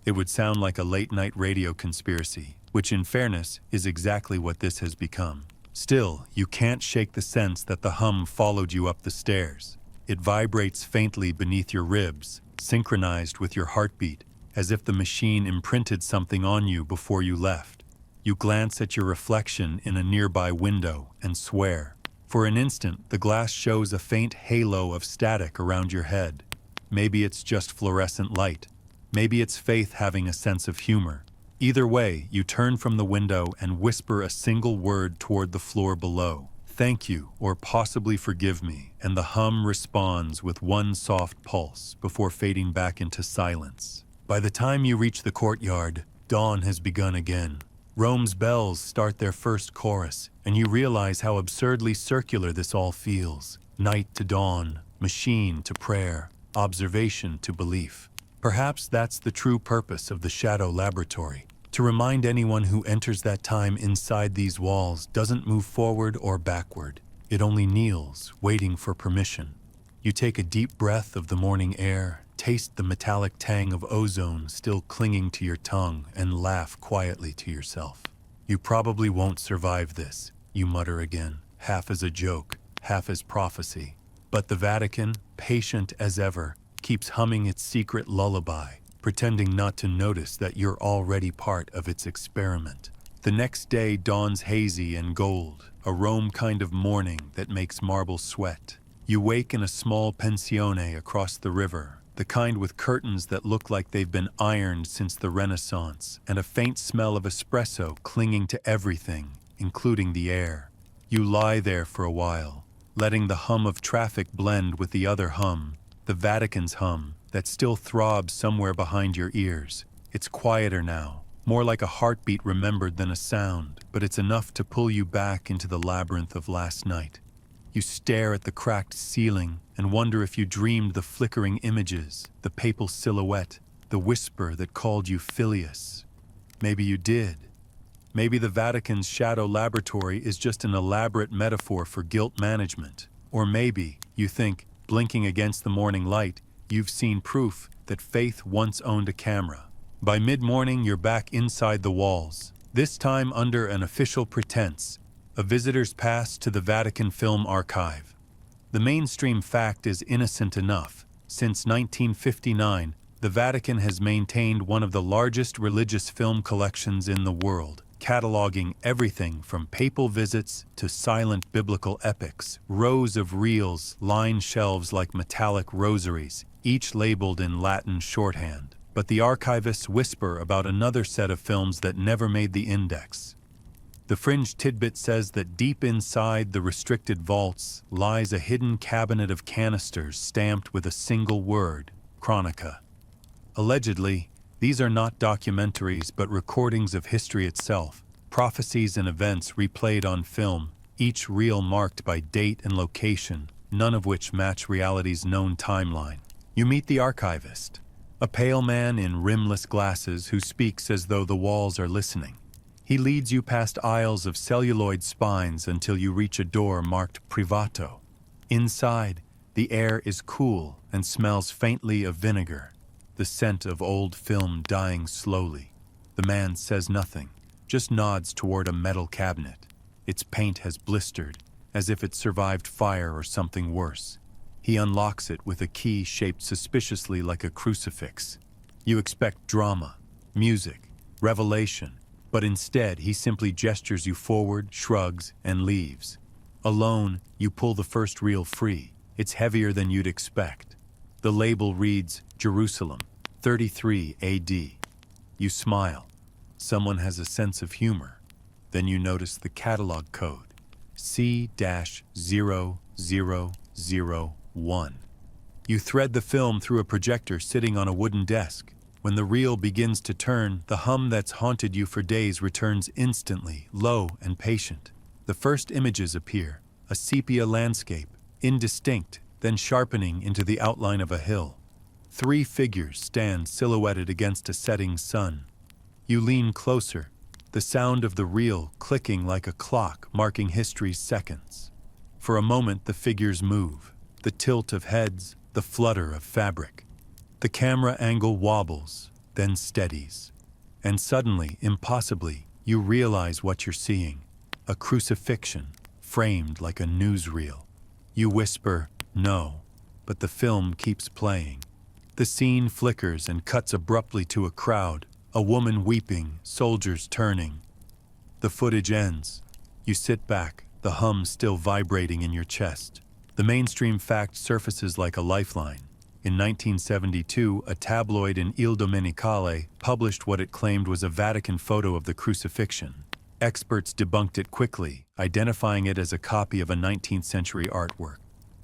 It would sound like a late-night radio conspiracy, which in fairness is exactly what this has become. Still, you can't shake the sense that the hum followed you up the stairs. It vibrates faintly beneath your ribs, synchronized with your heartbeat, as if the machine imprinted something on you before you left. You glance at your reflection in a nearby window and swear. For an instant, the glass shows a faint halo of static around your head. Maybe it's just fluorescent light. Maybe it's faith having a sense of humor. Either way, you turn from the window and whisper a single word toward the floor below. Thank you, or possibly forgive me, and the hum responds with one soft pulse before fading back into silence. By the time you reach the courtyard, dawn has begun again. Rome's bells start their first chorus, and you realize how absurdly circular this all feels. Night to dawn, machine to prayer, observation to belief. Perhaps that's the true purpose of the Shadow Laboratory, to remind anyone who enters that time inside these walls doesn't move forward or backward. It only kneels, waiting for permission. You take a deep breath of the morning air, taste the metallic tang of ozone still clinging to your tongue, and laugh quietly to yourself. You probably won't survive this, you mutter again, half as a joke, half as prophecy. But the Vatican, patient as ever, keeps humming its secret lullaby, pretending not to notice that you're already part of its experiment. The next day dawns hazy and gold, a Rome kind of morning that makes marble sweat. You wake in a small pensione across the river, the kind with curtains that look like they've been ironed since the Renaissance, and a faint smell of espresso clinging to everything, including the air. You lie there for a while, letting the hum of traffic blend with the other hum, the Vatican's hum, that still throbs somewhere behind your ears. It's quieter now, more like a heartbeat remembered than a sound, but it's enough to pull you back into the labyrinth of last night. You stare at the cracked ceiling and wonder if you dreamed the flickering images, the papal silhouette, the whisper that called you Filius. Maybe you did. Maybe the Vatican's Shadow Laboratory is just an elaborate metaphor for guilt management. Or maybe, you think, blinking against the morning light, you've seen proof that faith once owned a camera. By mid-morning, you're back inside the walls, this time under an official pretense, a visitor's pass to the Vatican Film Archive. The mainstream fact is innocent enough. Since 1959, the Vatican has maintained one of the largest religious film collections in the world, cataloging everything from papal visits to silent biblical epics. Rows of reels line shelves like metallic rosaries, each labeled in Latin shorthand. But the archivists whisper about another set of films that never made the index. The fringe tidbit says that deep inside the restricted vaults lies a hidden cabinet of canisters stamped with a single word, Chronica. Allegedly, these are not documentaries but recordings of history itself, prophecies and events replayed on film, each reel marked by date and location, none of which match reality's known timeline. You meet the archivist, a pale man in rimless glasses who speaks as though the walls are listening. He leads you past aisles of celluloid spines until you reach a door marked Privato. Inside, the air is cool and smells faintly of vinegar, the scent of old film dying slowly. The man says nothing, just nods toward a metal cabinet. Its paint has blistered, as if it survived fire or something worse. He unlocks it with a key shaped suspiciously like a crucifix. You expect drama, music, revelation, but instead he simply gestures you forward, shrugs, and leaves. Alone, you pull the first reel free. It's heavier than you'd expect. The label reads, Jerusalem, 33 AD. You smile. Someone has a sense of humor. Then you notice the catalog code, C-0001. You thread the film through a projector sitting on a wooden desk. When the reel begins to turn, the hum that's haunted you for days returns instantly, low and patient. The first images appear, a sepia landscape, indistinct, then sharpening into the outline of a hill. 3 figures stand silhouetted against a setting sun. You lean closer, the sound of the reel clicking like a clock marking history's seconds. For a moment the figures move, the tilt of heads, the flutter of fabric. The camera angle wobbles, then steadies. And suddenly, impossibly, you realize what you're seeing. a crucifixion, framed like a newsreel. You whisper, "No," but the film keeps playing. The scene flickers and cuts abruptly to a crowd, a woman weeping, soldiers turning. The footage ends. You sit back, the hum still vibrating in your chest. The mainstream fact surfaces like a lifeline. In 1972, a tabloid in Il Domenicale published what it claimed was a Vatican photo of the crucifixion. Experts debunked it quickly, identifying it as a copy of a 19th century artwork.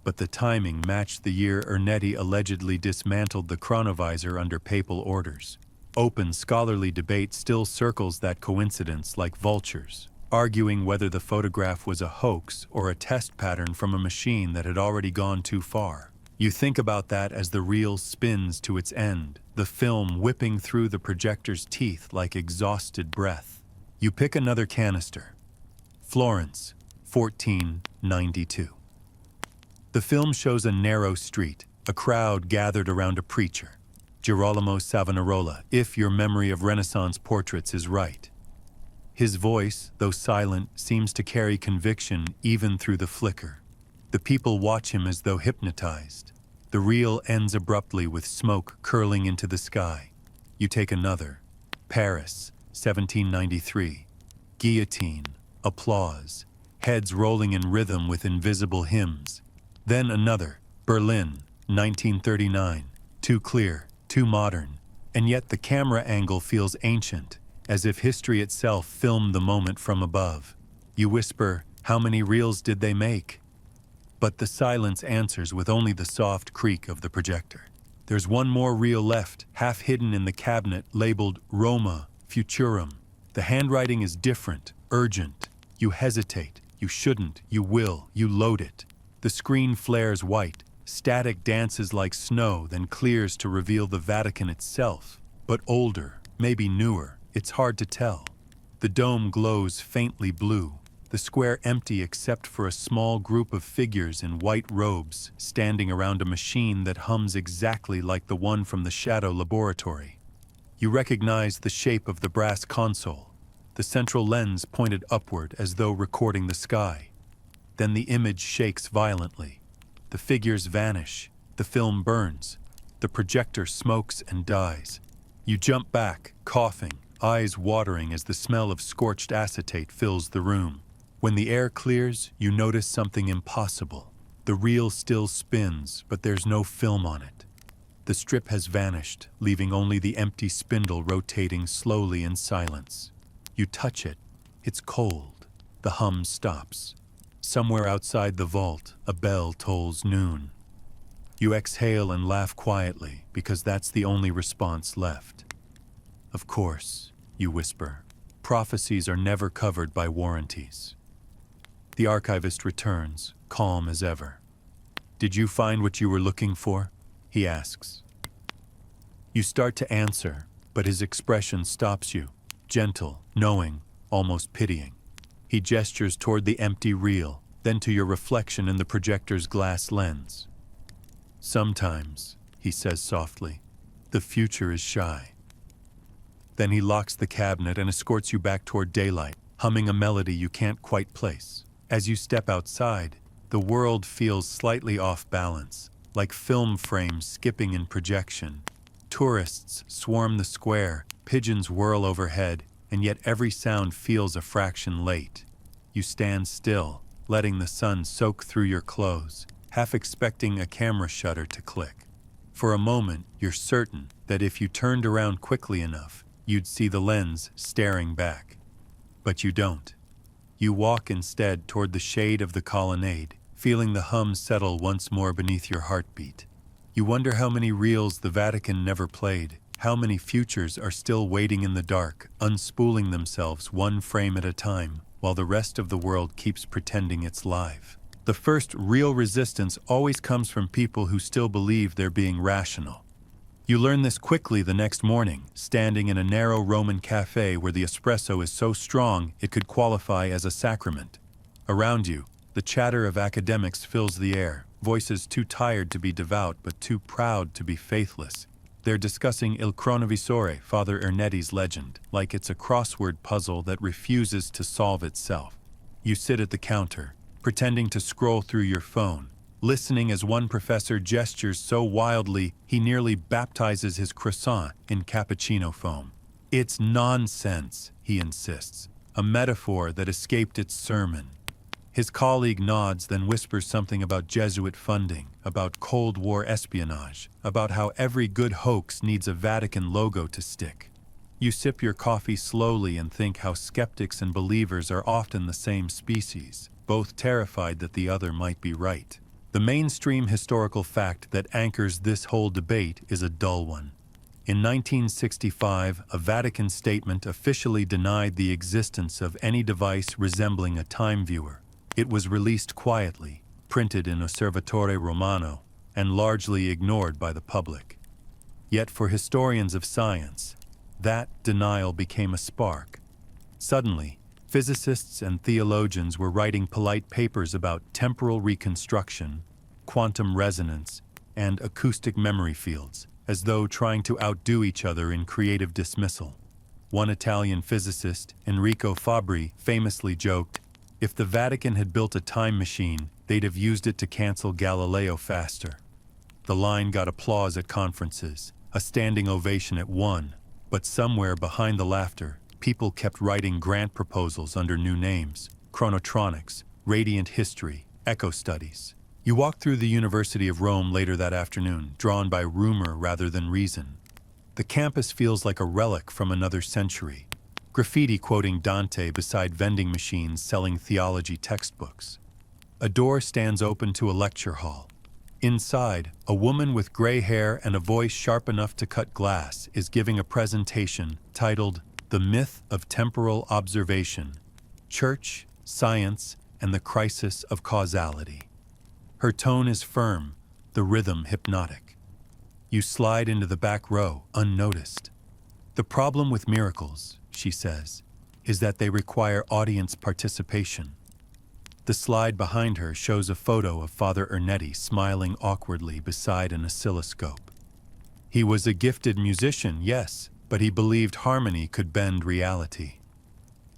But the timing matched the year Ernetti allegedly dismantled the chronovisor under papal orders. Open scholarly debate still circles that coincidence like vultures, arguing whether the photograph was a hoax or a test pattern from a machine that had already gone too far. You think about that as the reel spins to its end, the film whipping through the projector's teeth like exhausted breath. You pick another canister. Florence, 1492. The film shows a narrow street, a crowd gathered around a preacher, Girolamo Savonarola, if your memory of Renaissance portraits is right. His voice, though silent, seems to carry conviction even through the flicker. The people watch him as though hypnotized. The reel ends abruptly with smoke curling into the sky. You take another. Paris, 1793. Guillotine, applause, heads rolling in rhythm with invisible hymns. Then another. Berlin, 1939. Too clear, too modern, and yet the camera angle feels ancient, as if history itself filmed the moment from above. You whisper, "How many reels did they make?" But the silence answers with only the soft creak of the projector. There's one more reel left, half hidden in the cabinet, labeled Roma Futurum. The handwriting is different, urgent. You hesitate, you shouldn't, you will, you load it. The screen flares white, static dances like snow, then clears to reveal the Vatican itself. But older, maybe newer, it's hard to tell. The dome glows faintly blue, the square empty except for a small group of figures in white robes standing around a machine that hums exactly like the one from the Shadow Laboratory. You recognize the shape of the brass console, the central lens pointed upward as though recording the sky. Then the image shakes violently. The figures vanish, the film burns, the projector smokes and dies. You jump back, coughing, eyes watering as the smell of scorched acetate fills the room. When the air clears, you notice something impossible. The reel still spins, but there's no film on it. The strip has vanished, leaving only the empty spindle rotating slowly in silence. You touch it. It's cold. The hum stops. Somewhere outside the vault, a bell tolls noon. You exhale and laugh quietly, because that's the only response left. "Of course," you whisper, "prophecies are never covered by warranties." The archivist returns, calm as ever. "Did you find what you were looking for?" he asks. You start to answer, but his expression stops you, gentle, knowing, almost pitying. He gestures toward the empty reel, then to your reflection in the projector's glass lens. "Sometimes," he says softly, "the future is shy." Then he locks the cabinet and escorts you back toward daylight, humming a melody you can't quite place. As you step outside, the world feels slightly off balance, like film frames skipping in projection. Tourists swarm the square, pigeons whirl overhead, and yet every sound feels a fraction late. You stand still, letting the sun soak through your clothes, half expecting a camera shutter to click. For a moment, you're certain that if you turned around quickly enough, you'd see the lens staring back. But you don't. You walk instead toward the shade of the colonnade, feeling the hum settle once more beneath your heartbeat. You wonder how many reels the Vatican never played, how many futures are still waiting in the dark, unspooling themselves one frame at a time, while the rest of the world keeps pretending it's live. The first real resistance always comes from people who still believe they're being rational. You learn this quickly the next morning, standing in a narrow Roman cafe where the espresso is so strong it could qualify as a sacrament. Around you, the chatter of academics fills the air, voices too tired to be devout but too proud to be faithless. They're discussing Il Cronovisore, Father Ernetti's legend, like it's a crossword puzzle that refuses to solve itself. You sit at the counter, pretending to scroll through your phone, listening as one professor gestures so wildly he nearly baptizes his croissant in cappuccino foam. It's nonsense, he insists, a metaphor that escaped its sermon. His colleague nods, then whispers something about Jesuit funding, about Cold War espionage, about how every good hoax needs a Vatican logo to stick. You sip your coffee slowly and think how skeptics and believers are often the same species, both terrified that the other might be right. The mainstream historical fact that anchors this whole debate is a dull one. In 1965, a Vatican statement officially denied the existence of any device resembling a time viewer. It was released quietly, printed in Osservatore Romano, and largely ignored by the public. Yet for historians of science, that denial became a spark. Suddenly, physicists and theologians were writing polite papers about temporal reconstruction, quantum resonance, and acoustic memory fields, as though trying to outdo each other in creative dismissal. One Italian physicist, Enrico Fabri, famously joked, "If the Vatican had built a time machine, they'd have used it to cancel Galileo faster." The line got applause at conferences, a standing ovation at one, but somewhere behind the laughter, people kept writing grant proposals under new names: chronotronics, radiant history, echo studies. You walked through the University of Rome later that afternoon, drawn by rumor rather than reason. The campus feels like a relic from another century. Graffiti quoting Dante beside vending machines selling theology textbooks. A door stands open to a lecture hall. Inside, a woman with gray hair and a voice sharp enough to cut glass is giving a presentation titled "The Myth of Temporal Observation: Church, Science, and the Crisis of Causality." Her tone is firm, the rhythm hypnotic. You slide into the back row, unnoticed. "The problem with miracles," she says, "is that they require audience participation." The slide behind her shows a photo of Father Ernetti smiling awkwardly beside an oscilloscope. He was a gifted musician, yes, but he believed harmony could bend reality.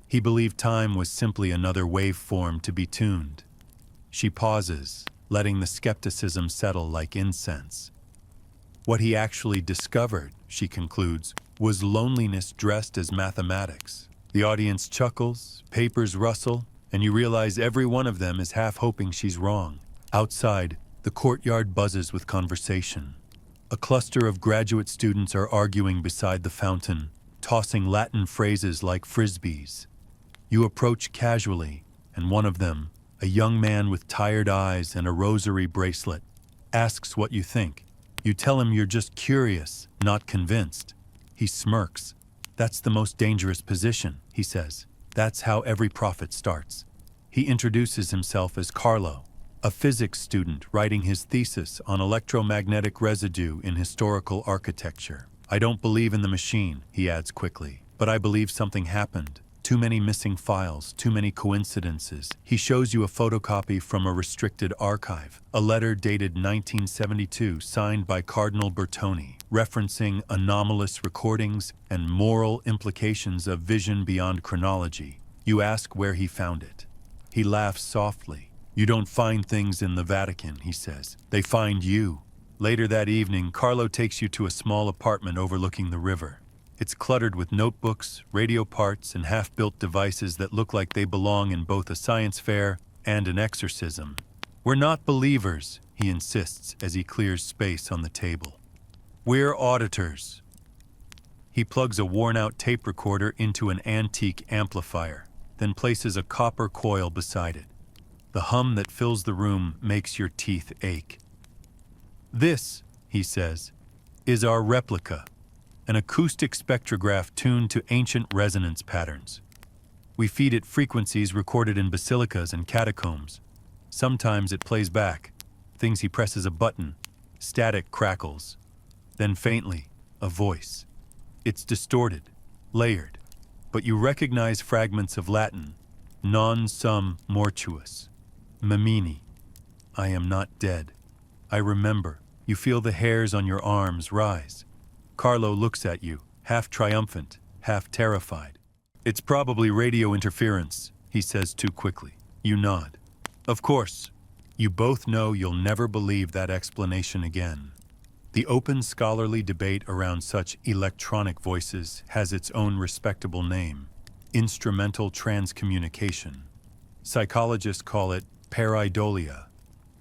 He believed time was simply another waveform to be tuned. She pauses, letting the skepticism settle like incense. What he actually discovered, she concludes, was loneliness dressed as mathematics. The audience chuckles, papers rustle, and you realize every one of them is half hoping she's wrong. Outside, the courtyard buzzes with conversation. A cluster of graduate students are arguing beside the fountain, tossing Latin phrases like frisbees. You approach casually, and one of them, a young man with tired eyes and a rosary bracelet, asks what you think. You tell him you're just curious, not convinced. He smirks. "That's the most dangerous position," he says. "That's how every prophet starts." He introduces himself as Carlo, a physics student writing his thesis on electromagnetic residue in historical architecture. "I don't believe in the machine," he adds quickly, "but I believe something happened. Too many missing files, too many coincidences." He shows you a photocopy from a restricted archive, a letter dated 1972 signed by Cardinal Bertoni, referencing anomalous recordings and moral implications of vision beyond chronology. You ask where he found it. He laughs softly. "You don't find things in the Vatican," he says. "They find you." Later that evening, Carlo takes you to a small apartment overlooking the river. It's cluttered with notebooks, radio parts, and half-built devices that look like they belong in both a science fair and an exorcism. "We're not believers," he insists as he clears space on the table. "We're auditors." He plugs a worn-out tape recorder into an antique amplifier, then places a copper coil beside it. The hum that fills the room makes your teeth ache. "This," he says, "is our replica, an acoustic spectrograph tuned to ancient resonance patterns. We feed it frequencies recorded in basilicas and catacombs. Sometimes it plays back. Things he presses a button. Static crackles. Then faintly, a voice. It's distorted, layered, but you recognize fragments of Latin. Non sum mortuus. Memini. I am not dead. I remember. You feel the hairs on your arms rise. Carlo looks at you, half triumphant, half terrified. "It's probably radio interference," he says too quickly. You nod. Of course. You both know you'll never believe that explanation again. The open scholarly debate around such electronic voices has its own respectable name: instrumental transcommunication. Psychologists call it pareidolia.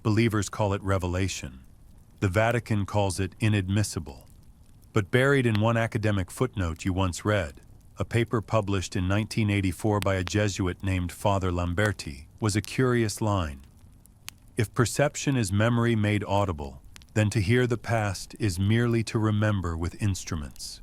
Believers call it revelation. The Vatican calls it inadmissible. But buried in one academic footnote you once read, a paper published in 1984 by a Jesuit named Father Lamberti, was a curious line. If perception is memory made audible, then to hear the past is merely to remember with instruments.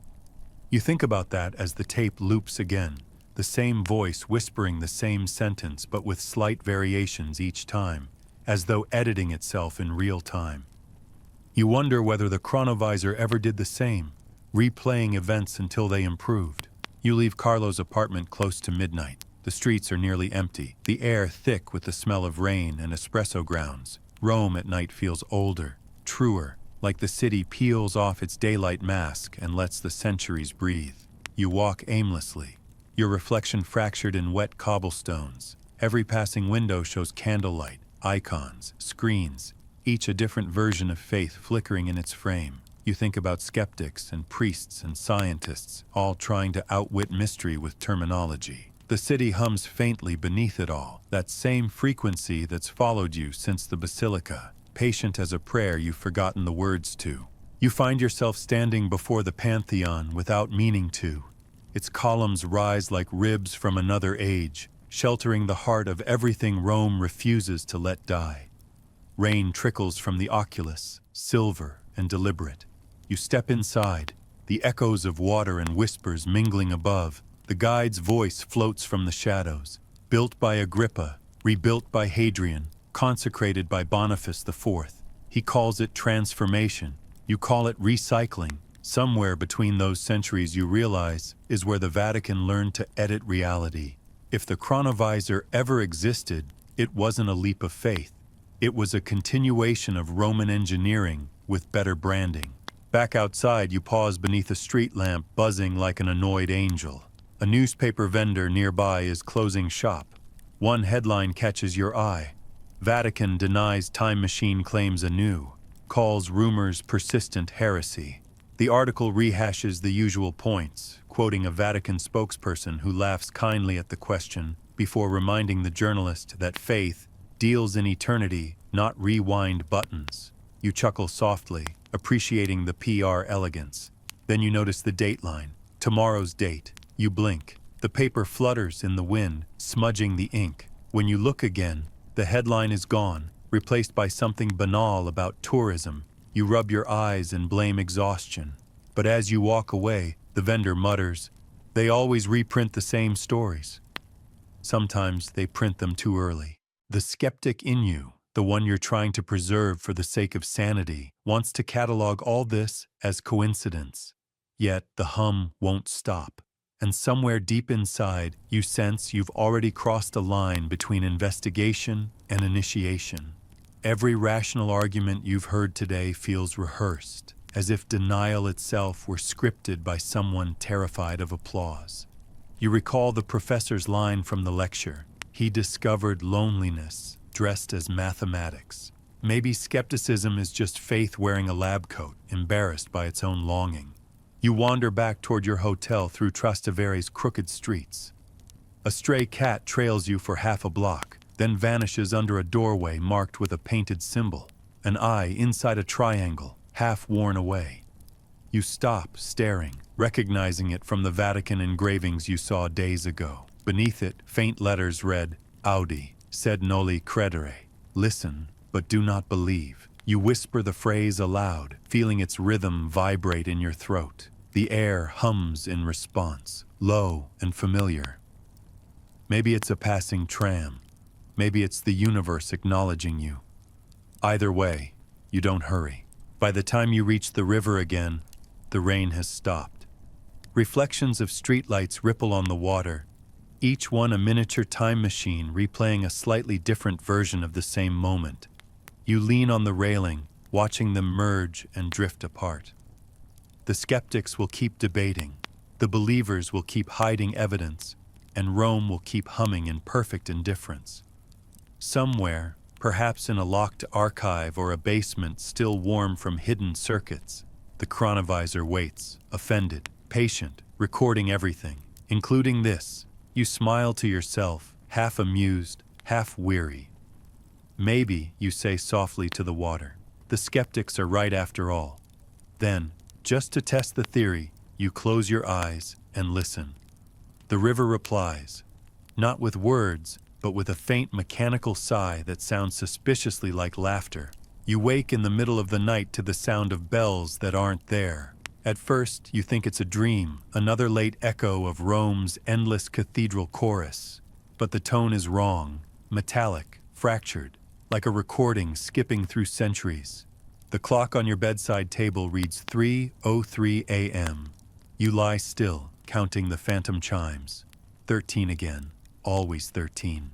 You think about that as the tape loops again, the same voice whispering the same sentence but with slight variations each time, as though editing itself in real time. You wonder whether the chronovisor ever did the same, replaying events until they improved. You leave Carlo's apartment close to midnight. The streets are nearly empty, the air thick with the smell of rain and espresso grounds. Rome at night feels older, truer, like the city peels off its daylight mask and lets the centuries breathe. You walk aimlessly, your reflection fractured in wet cobblestones. Every passing window shows candlelight, icons, screens, each a different version of faith flickering in its frame. You think about skeptics and priests and scientists, all trying to outwit mystery with terminology. The city hums faintly beneath it all, that same frequency that's followed you since the basilica, patient as a prayer you've forgotten the words to. You find yourself standing before the Pantheon without meaning to. Its columns rise like ribs from another age, sheltering the heart of everything Rome refuses to let die. Rain trickles from the oculus, silver and deliberate. You step inside, the echoes of water and whispers mingling above. The guide's voice floats from the shadows. Built by Agrippa, rebuilt by Hadrian, consecrated by Boniface IV. He calls it transformation. You call it recycling. Somewhere between those centuries, you realize, is where the Vatican learned to edit reality. If the chronovisor ever existed, it wasn't a leap of faith. It was a continuation of Roman engineering with better branding. Back outside, you pause beneath a street lamp buzzing like an annoyed angel. A newspaper vendor nearby is closing shop. One headline catches your eye. Vatican denies time machine claims anew, calls rumors persistent heresy. The article rehashes the usual points, quoting a Vatican spokesperson who laughs kindly at the question before reminding the journalist that faith deals in eternity, not rewind buttons. You chuckle softly, appreciating the PR elegance. Then you notice the dateline, tomorrow's date. You blink. The paper flutters in the wind, smudging the ink. When you look again, the headline is gone, replaced by something banal about tourism. You rub your eyes and blame exhaustion. But as you walk away, the vendor mutters, "They always reprint the same stories." Sometimes they print them too early. The skeptic in you, the one you're trying to preserve for the sake of sanity, wants to catalog all this as coincidence. Yet the hum won't stop. And somewhere deep inside, you sense you've already crossed a line between investigation and initiation. Every rational argument you've heard today feels rehearsed, as if denial itself were scripted by someone terrified of applause. You recall the professor's line from the lecture, "He discovered loneliness, dressed as mathematics." Maybe skepticism is just faith wearing a lab coat, embarrassed by its own longing. You wander back toward your hotel through Trastevere's crooked streets. A stray cat trails you for half a block, then vanishes under a doorway marked with a painted symbol, an eye inside a triangle, half worn away. You stop, staring, recognizing it from the Vatican engravings you saw days ago. Beneath it, faint letters read, "Audi, sed noli credere." Listen, but do not believe. You whisper the phrase aloud, feeling its rhythm vibrate in your throat. The air hums in response, low and familiar. Maybe it's a passing tram. Maybe it's the universe acknowledging you. Either way, you don't hurry. By the time you reach the river again, the rain has stopped. Reflections of streetlights ripple on the water, each one a miniature time machine replaying a slightly different version of the same moment. You lean on the railing, watching them merge and drift apart. The skeptics will keep debating, the believers will keep hiding evidence, and Rome will keep humming in perfect indifference. Somewhere, perhaps in a locked archive or a basement still warm from hidden circuits, the chronovisor waits, offended, patient, recording everything, including this. You smile to yourself, half amused, half weary. Maybe, you say softly to the water, the skeptics are right after all. Then, just to test the theory, you close your eyes and listen. The river replies, not with words, but with a faint mechanical sigh that sounds suspiciously like laughter. You wake in the middle of the night to the sound of bells that aren't there. At first, you think it's a dream, another late echo of Rome's endless cathedral chorus. But the tone is wrong, metallic, fractured, like a recording skipping through centuries. The clock on your bedside table reads 3:03 a.m. You lie still, counting the phantom chimes. 13 again, always 13.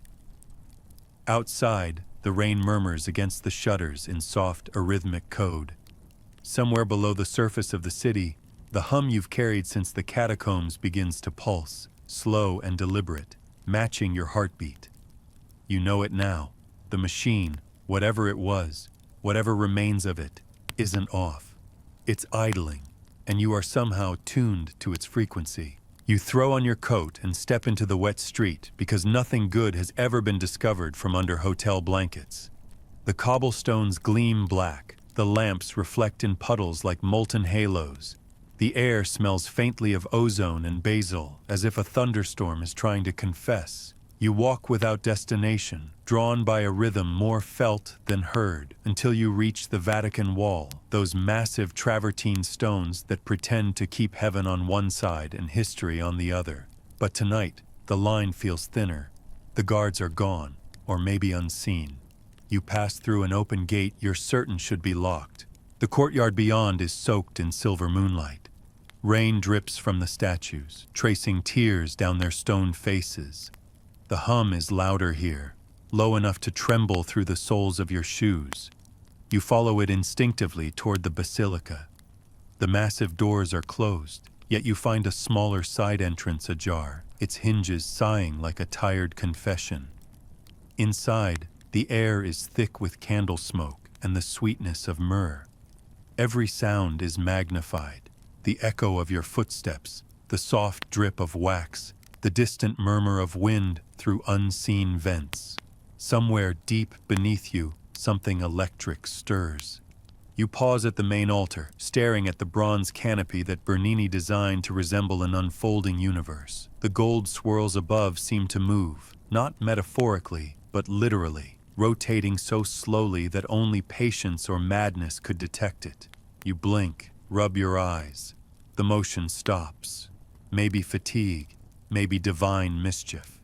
Outside, the rain murmurs against the shutters in soft, arrhythmic code. Somewhere below the surface of the city, the hum you've carried since the catacombs begins to pulse, slow and deliberate, matching your heartbeat. You know it now. The machine, whatever it was, whatever remains of it, isn't off. It's idling, and you are somehow tuned to its frequency. You throw on your coat and step into the wet street because nothing good has ever been discovered from under hotel blankets. The cobblestones gleam black, the lamps reflect in puddles like molten halos. The air smells faintly of ozone and basil, as if a thunderstorm is trying to confess. You walk without destination, drawn by a rhythm more felt than heard, until you reach the Vatican wall, those massive travertine stones that pretend to keep heaven on one side and history on the other. But tonight, the line feels thinner. The guards are gone, or maybe unseen. You pass through an open gate you're certain should be locked. The courtyard beyond is soaked in silver moonlight. Rain drips from the statues, tracing tears down their stone faces. The hum is louder here, low enough to tremble through the soles of your shoes. You follow it instinctively toward the basilica. The massive doors are closed, yet you find a smaller side entrance ajar, its hinges sighing like a tired confession. Inside, the air is thick with candle smoke and the sweetness of myrrh. Every sound is magnified. The echo of your footsteps, the soft drip of wax, the distant murmur of wind through unseen vents. Somewhere deep beneath you, something electric stirs. You pause at the main altar, staring at the bronze canopy that Bernini designed to resemble an unfolding universe. The gold swirls above seem to move, not metaphorically, but literally, rotating so slowly that only patience or madness could detect it. You blink, rub your eyes. The motion stops. Maybe fatigue, maybe divine mischief.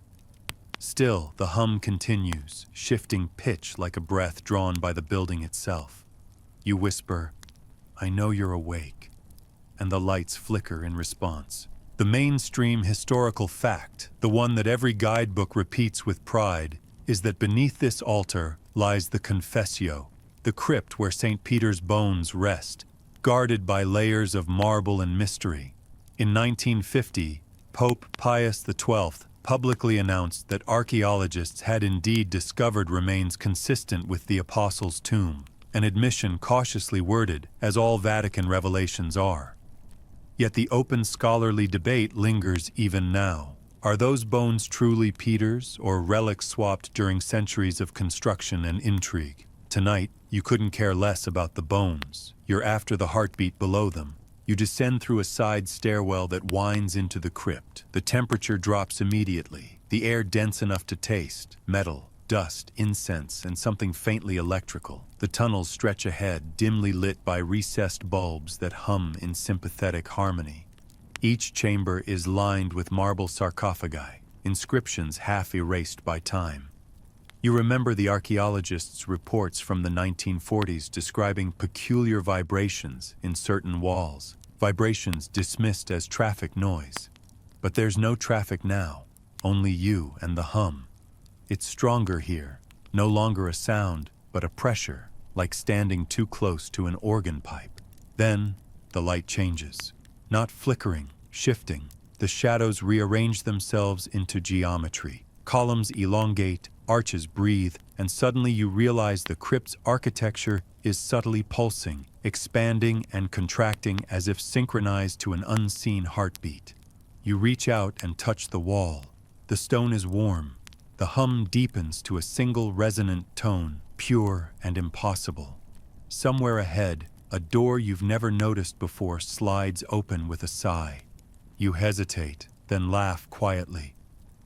Still, the hum continues, shifting pitch like a breath drawn by the building itself. You whisper, "I know you're awake," and the lights flicker in response. The mainstream historical fact, the one that every guidebook repeats with pride, is that beneath this altar lies the Confessio, the crypt where St. Peter's bones rest, guarded by layers of marble and mystery. In 1950, Pope Pius XII publicly announced that archaeologists had indeed discovered remains consistent with the Apostles' tomb, an admission cautiously worded, as all Vatican revelations are. Yet the open scholarly debate lingers even now. Are those bones truly Peter's, or relics swapped during centuries of construction and intrigue? Tonight, you couldn't care less about the bones. You're after the heartbeat below them. You descend through a side stairwell that winds into the crypt. The temperature drops immediately, the air dense enough to taste metal, dust, incense, and something faintly electrical. The tunnels stretch ahead, dimly lit by recessed bulbs that hum in sympathetic harmony. Each chamber is lined with marble sarcophagi, inscriptions half erased by time. You remember the archaeologists' reports from the 1940s describing peculiar vibrations in certain walls, vibrations dismissed as traffic noise. But there's no traffic now, only you and the hum. It's stronger here, no longer a sound, but a pressure, like standing too close to an organ pipe. Then, the light changes. Not flickering, shifting, the shadows rearrange themselves into geometry. Columns elongate, arches breathe, and suddenly you realize the crypt's architecture is subtly pulsing, expanding and contracting as if synchronized to an unseen heartbeat. You reach out and touch the wall. The stone is warm. The hum deepens to a single resonant tone, pure and impossible. Somewhere ahead, a door you've never noticed before slides open with a sigh. You hesitate, then laugh quietly.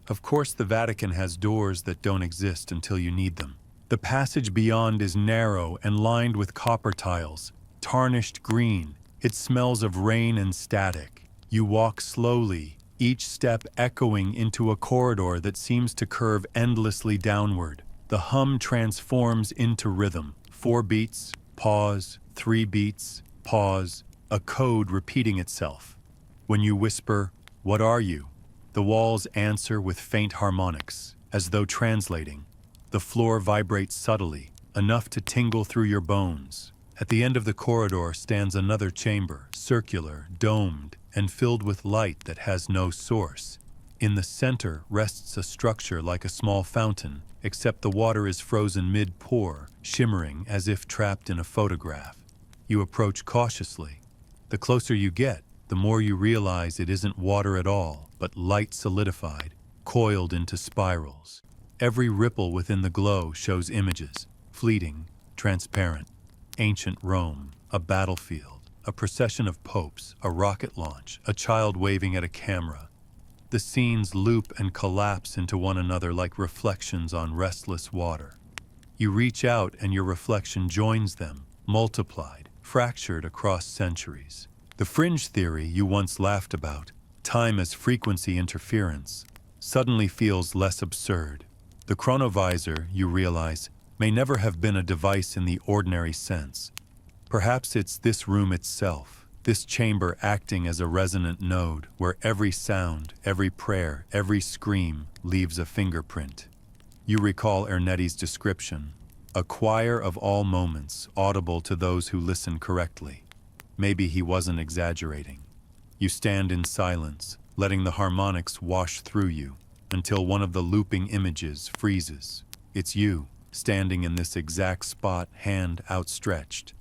Of course, the Vatican has doors that don't exist until you need them. The passage beyond is narrow and lined with copper tiles, tarnished green. It smells of rain and static. You walk slowly, each step echoing into a corridor that seems to curve endlessly downward. The hum transforms into rhythm. 4 beats, pause, 3 beats, pause, a code repeating itself. When you whisper, "What are you?" the walls answer with faint harmonics, as though translating. The floor vibrates subtly, enough to tingle through your bones. At the end of the corridor stands another chamber, circular, domed, and filled with light that has no source. In the center rests a structure like a small fountain, except the water is frozen mid-pour, shimmering as if trapped in a photograph. You approach cautiously. The closer you get, the more you realize it isn't water at all, but light solidified, coiled into spirals. Every ripple within the glow shows images, fleeting, transparent. Ancient Rome, a battlefield, a procession of popes, a rocket launch, a child waving at a camera. The scenes loop and collapse into one another like reflections on restless water. You reach out and your reflection joins them, multiplied, fractured across centuries. The fringe theory you once laughed about, time as frequency interference, suddenly feels less absurd. The chronovisor, you realize, may never have been a device in the ordinary sense. Perhaps it's this room itself, this chamber acting as a resonant node where every sound, every prayer, every scream leaves a fingerprint. You recall Ernetti's description, a choir of all moments audible to those who listen correctly. Maybe he wasn't exaggerating. You stand in silence, letting the harmonics wash through you, until one of the looping images freezes. It's you, standing in this exact spot, hand outstretched.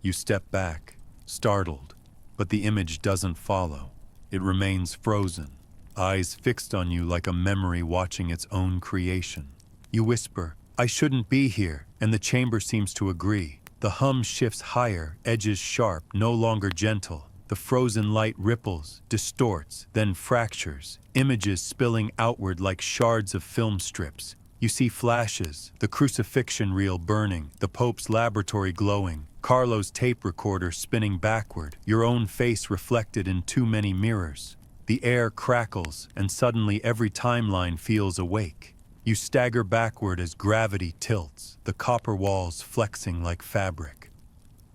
You step back, startled, but the image doesn't follow. It remains frozen, eyes fixed on you like a memory watching its own creation. You whisper, "I shouldn't be here," and the chamber seems to agree. The hum shifts higher, edges sharp, no longer gentle. The frozen light ripples, distorts, then fractures, images spilling outward like shards of film strips. You see flashes, the crucifixion reel burning, the Pope's laboratory glowing, Carlo's tape recorder spinning backward, your own face reflected in too many mirrors. The air crackles, and suddenly every timeline feels awake. You stagger backward as gravity tilts, the copper walls flexing like fabric.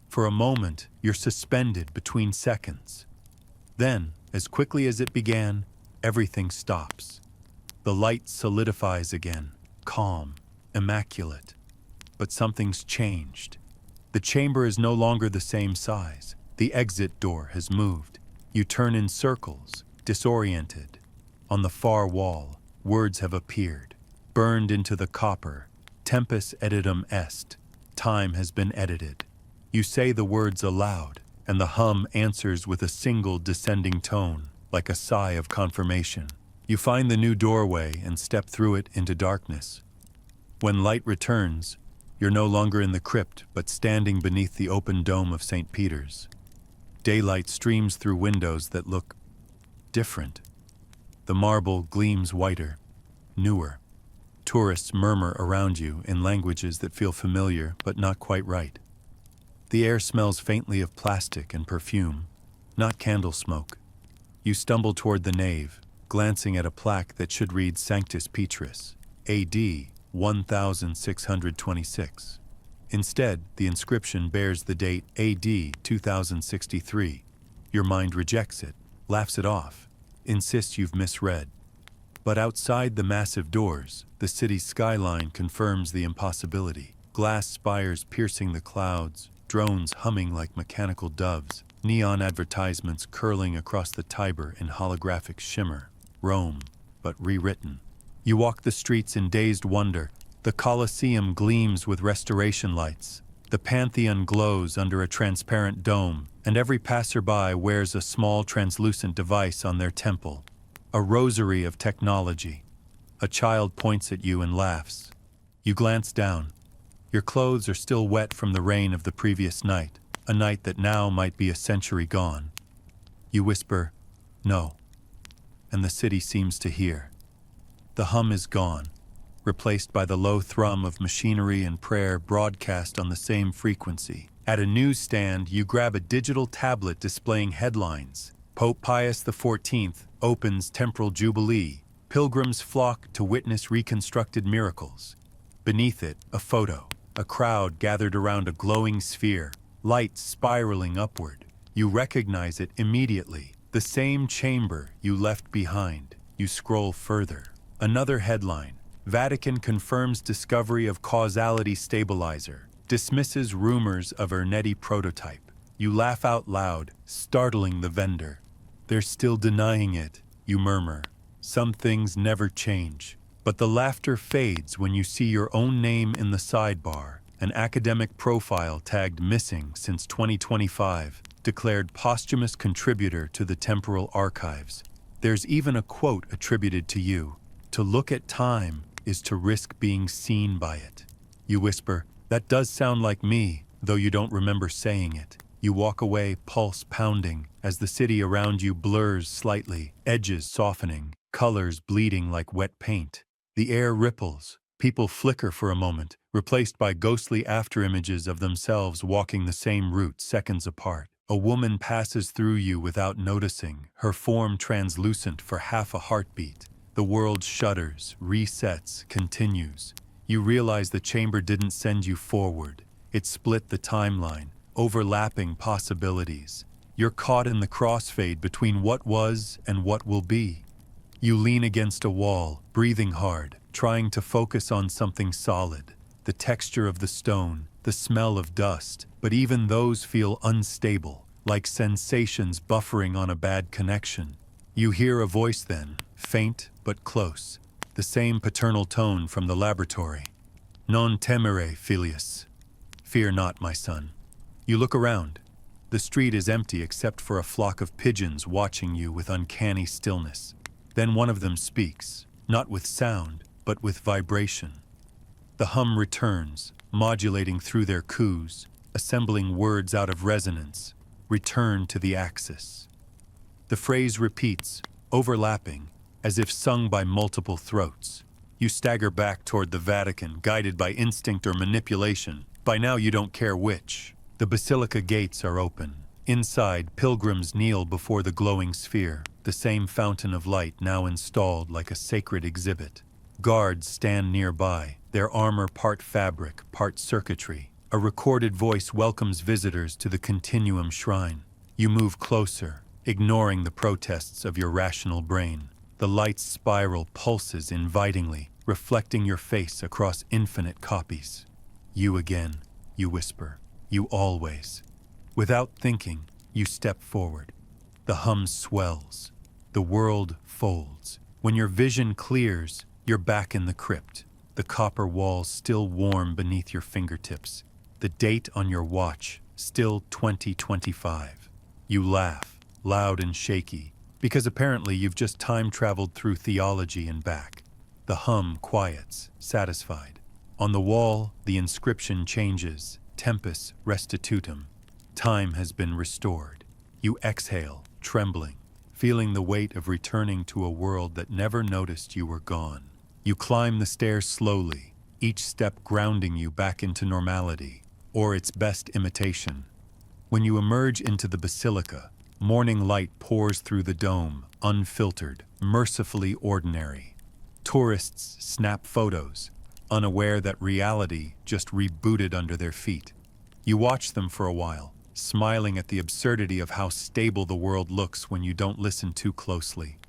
For a moment, you're suspended between seconds. Then, as quickly as it began, everything stops. The light solidifies again, calm, immaculate. But something's changed. The chamber is no longer the same size. The exit door has moved. You turn in circles, disoriented. On the far wall, words have appeared. Burned into the copper, tempus editum est, time has been edited. You say the words aloud, and the hum answers with a single descending tone, like a sigh of confirmation. You find the new doorway and step through it into darkness. When light returns, you're no longer in the crypt, but standing beneath the open dome of St. Peter's. Daylight streams through windows that look different. The marble gleams whiter, newer. Tourists murmur around you in languages that feel familiar but not quite right. The air smells faintly of plastic and perfume, not candle smoke. You stumble toward the nave, glancing at a plaque that should read Sanctus Petrus, AD 1626. Instead, the inscription bears the date AD 2063. Your mind rejects it, laughs it off, insists you've misread. But outside the massive doors, the city's skyline confirms the impossibility. Glass spires piercing the clouds, drones humming like mechanical doves, neon advertisements curling across the Tiber in holographic shimmer. Rome, but rewritten. You walk the streets in dazed wonder, The Colosseum gleams with restoration lights. The Pantheon glows under a transparent dome, and every passerby wears a small translucent device on their temple. A rosary of technology. A child points at you and laughs. You glance down. Your clothes are still wet from the rain of the previous night, a night that now might be a century gone. You whisper, "No," and the city seems to hear. The hum is gone, replaced by the low thrum of machinery and prayer broadcast on the same frequency. At a newsstand, you grab a digital tablet displaying headlines. Pope Pius XIV opens Temporal Jubilee. Pilgrims flock to witness reconstructed miracles. Beneath it, a photo. A crowd gathered around a glowing sphere, light spiraling upward. You recognize it immediately. The same chamber you left behind. You scroll further. Another headline. Vatican confirms discovery of causality stabilizer. Dismisses rumors of Ernetti prototype. You laugh out loud, startling the vendor. "They're still denying it," you murmur. Some things never change. But the laughter fades when you see your own name in the sidebar, an academic profile tagged "missing since 2025, declared posthumous contributor to the temporal archives." There's even a quote attributed to you. "To look at time is to risk being seen by it." You whisper, "That does sound like me," though you don't remember saying it. You walk away, pulse pounding, as the city around you blurs slightly, edges softening, colors bleeding like wet paint. The air ripples. People flicker for a moment, replaced by ghostly afterimages of themselves walking the same route seconds apart. A woman passes through you without noticing, her form translucent for half a heartbeat. The world shudders, resets, continues. You realize the chamber didn't send you forward. It split the timeline, overlapping possibilities. You're caught in the crossfade between what was and what will be. You lean against a wall, breathing hard, trying to focus on something solid. The texture of the stone, the smell of dust, but even those feel unstable, like sensations buffering on a bad connection. You hear a voice then, faint but close, the same paternal tone from the laboratory. "Non temere, filius." "Fear not, my son." You look around. The street is empty except for a flock of pigeons watching you with uncanny stillness. Then one of them speaks, not with sound, but with vibration. The hum returns, modulating through their coos, assembling words out of resonance. "Return to the axis." The phrase repeats, overlapping, as if sung by multiple throats. You stagger back toward the Vatican, guided by instinct or manipulation. By now you don't care which. The basilica gates are open. Inside, pilgrims kneel before the glowing sphere, the same fountain of light now installed like a sacred exhibit. Guards stand nearby, their armor part fabric, part circuitry. A recorded voice welcomes visitors to the Continuum Shrine. You move closer, ignoring the protests of your rational brain. The light's spiral pulses invitingly, reflecting your face across infinite copies. "You again," you whisper. "You always." Without thinking, you step forward. The hum swells. The world folds. When your vision clears, you're back in the crypt, the copper walls still warm beneath your fingertips. The date on your watch, still 2025. You laugh, loud and shaky, because apparently you've just time-traveled through theology and back. The hum quiets, satisfied. On the wall, the inscription changes, Tempus Restitutum. Time has been restored. You exhale, trembling, feeling the weight of returning to a world that never noticed you were gone. You climb the stairs slowly, each step grounding you back into normality, or its best imitation. When you emerge into the basilica, morning light pours through the dome, unfiltered, mercifully ordinary. Tourists snap photos, unaware that reality just rebooted under their feet. You watch them for a while, smiling at the absurdity of how stable the world looks when you don't listen too closely.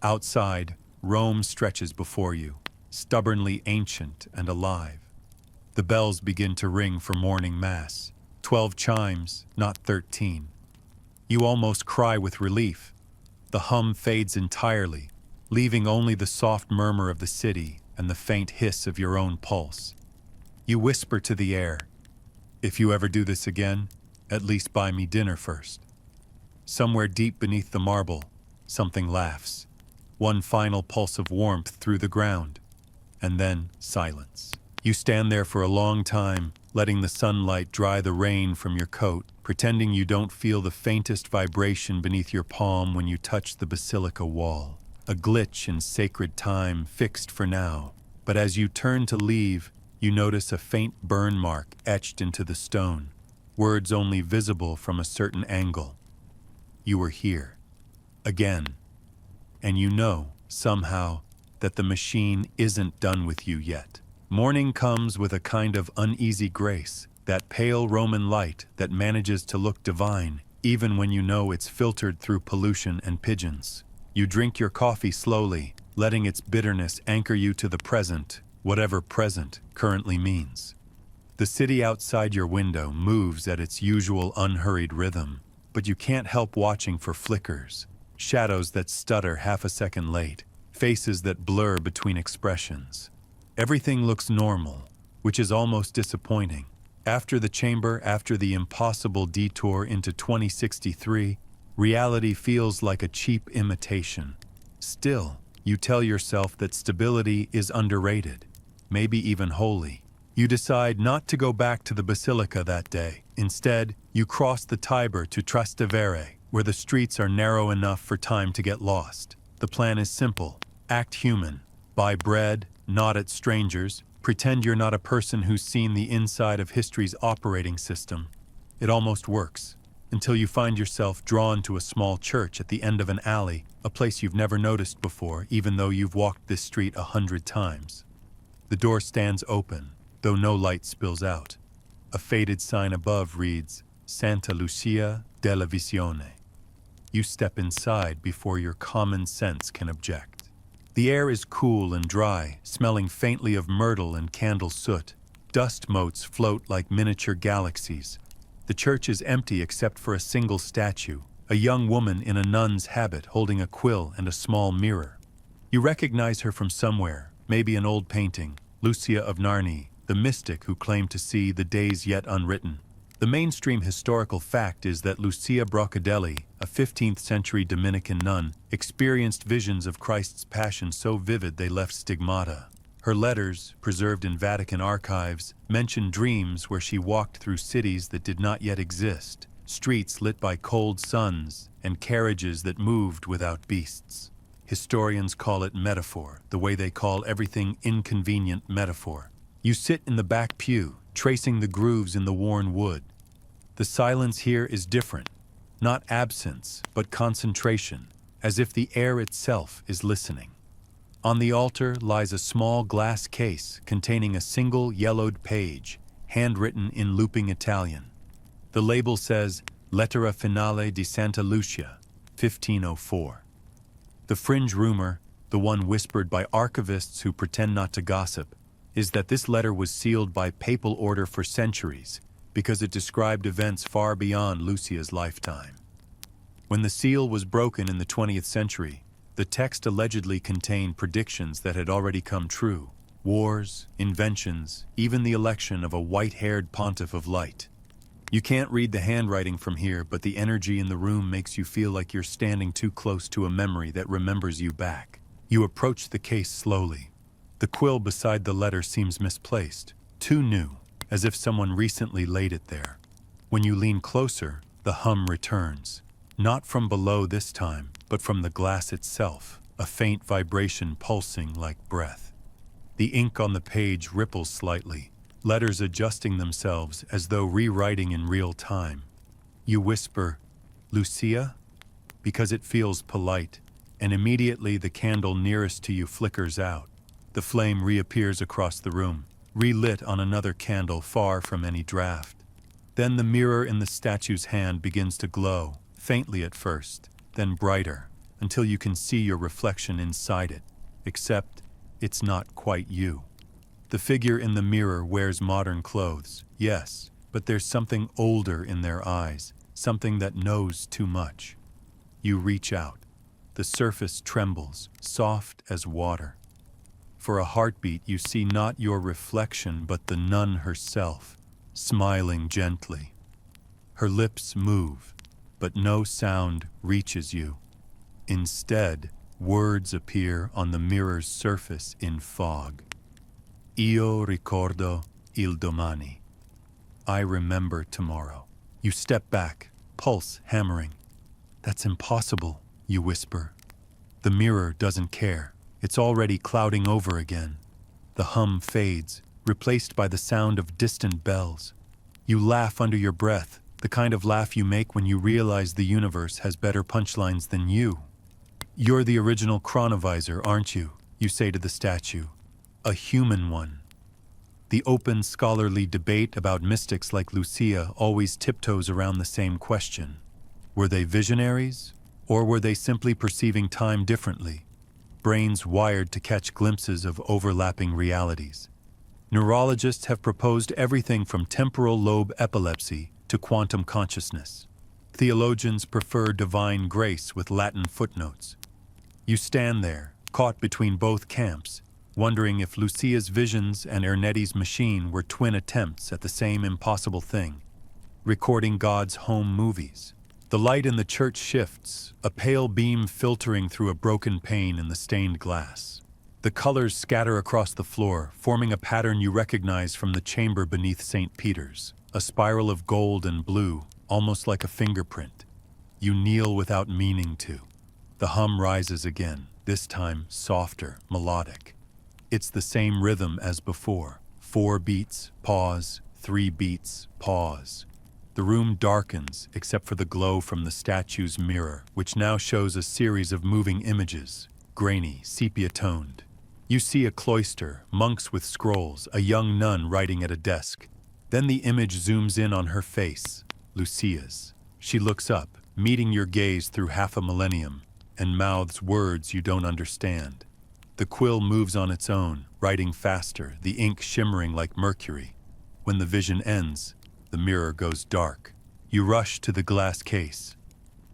Outside, Rome stretches before you, stubbornly ancient and alive. The bells begin to ring for morning mass. 12 chimes, not 13. You almost cry with relief. The hum fades entirely, leaving only the soft murmur of the city, and the faint hiss of your own pulse. You whisper to the air, "If you ever do this again, at least buy me dinner first." Somewhere deep beneath the marble, something laughs. One final pulse of warmth through the ground, and then silence. You stand there for a long time, letting the sunlight dry the rain from your coat, pretending you don't feel the faintest vibration beneath your palm when you touch the basilica wall. A glitch in sacred time, fixed for now. But as you turn to leave, you notice a faint burn mark etched into the stone, words only visible from a certain angle. You were here. Again. And you know, somehow, that the machine isn't done with you yet. Morning comes with a kind of uneasy grace, that pale Roman light that manages to look divine, even when you know it's filtered through pollution and pigeons. You drink your coffee slowly, letting its bitterness anchor you to the present, whatever present currently means. The city outside your window moves at its usual unhurried rhythm, but you can't help watching for flickers, shadows that stutter half a second late, faces that blur between expressions. Everything looks normal, which is almost disappointing. After the chamber, after the impossible detour into 2063, reality feels like a cheap imitation. Still, you tell yourself that stability is underrated, maybe even holy. You decide not to go back to the basilica that day. Instead, you cross the Tiber to Trastevere, where the streets are narrow enough for time to get lost. The plan is simple. Act human. Buy bread, nod at strangers, pretend you're not a person who's seen the inside of history's operating system. It almost works, until you find yourself drawn to a small church at the end of an alley, a place you've never noticed before, even though you've walked this street 100 times. The door stands open, though no light spills out. A faded sign above reads, Santa Lucia della Visione. You step inside before your common sense can object. The air is cool and dry, smelling faintly of myrtle and candle soot. Dust motes float like miniature galaxies. The church is empty except for a single statue, a young woman in a nun's habit holding a quill and a small mirror. You recognize her from somewhere, maybe an old painting, Lucia of Narni, the mystic who claimed to see the days yet unwritten. The mainstream historical fact is that Lucia Broccadelli, a 15th century Dominican nun, experienced visions of Christ's passion so vivid they left stigmata. Her letters, preserved in Vatican archives, mention dreams where she walked through cities that did not yet exist, streets lit by cold suns, and carriages that moved without beasts. Historians call it metaphor, the way they call everything inconvenient metaphor. You sit in the back pew, tracing the grooves in the worn wood. The silence here is different, not absence, but concentration, as if the air itself is listening. On the altar lies a small glass case containing a single yellowed page, handwritten in looping Italian. The label says, Lettera Finale di Santa Lucia, 1504. The fringe rumor, the one whispered by archivists who pretend not to gossip, is that this letter was sealed by papal order for centuries because it described events far beyond Lucia's lifetime. When the seal was broken in the 20th century, the text allegedly contained predictions that had already come true: wars, inventions, even the election of a white-haired pontiff of light. You can't read the handwriting from here, but the energy in the room makes you feel like you're standing too close to a memory that remembers you back. You approach the case slowly. The quill beside the letter seems misplaced, too new, as if someone recently laid it there. When you lean closer, the hum returns. Not from below this time, but from the glass itself, a faint vibration pulsing like breath. The ink on the page ripples slightly, letters adjusting themselves as though rewriting in real time. You whisper, "Lucia?" because it feels polite, and immediately the candle nearest to you flickers out. The flame reappears across the room, relit on another candle far from any draft. Then the mirror in the statue's hand begins to glow, faintly at first, then brighter, until you can see your reflection inside it, except it's not quite you. The figure in the mirror wears modern clothes, yes, but there's something older in their eyes, something that knows too much. You reach out. The surface trembles, soft as water. For a heartbeat, you see not your reflection, but the nun herself, smiling gently. Her lips move, but no sound reaches you. Instead, words appear on the mirror's surface in fog. Io ricordo il domani. I remember tomorrow. You step back, pulse hammering. That's impossible, you whisper. The mirror doesn't care. It's already clouding over again. The hum fades, replaced by the sound of distant bells. You laugh under your breath, the kind of laugh you make when you realize the universe has better punchlines than you. You're the original chronovisor, aren't you? You say to the statue. A human one. The open scholarly debate about mystics like Lucia always tiptoes around the same question. Were they visionaries, or were they simply perceiving time differently? Brains wired to catch glimpses of overlapping realities. Neurologists have proposed everything from temporal lobe epilepsy to quantum consciousness. Theologians prefer divine grace with Latin footnotes. You stand there, caught between both camps, wondering if Lucia's visions and Ernetti's machine were twin attempts at the same impossible thing, recording God's home movies. The light in the church shifts, a pale beam filtering through a broken pane in the stained glass. The colors scatter across the floor, forming a pattern you recognize from the chamber beneath St. Peter's, a spiral of gold and blue, almost like a fingerprint. You kneel without meaning to. The hum rises again, this time softer, melodic. It's the same rhythm as before. 4 beats, pause, 3 beats, pause. The room darkens except for the glow from the statue's mirror, which now shows a series of moving images, grainy, sepia-toned. You see a cloister, monks with scrolls, a young nun writing at a desk. Then the image zooms in on her face, Lucia's. She looks up, meeting your gaze through half a millennium, and mouths words you don't understand. The quill moves on its own, writing faster, the ink shimmering like mercury. When the vision ends, the mirror goes dark. You rush to the glass case.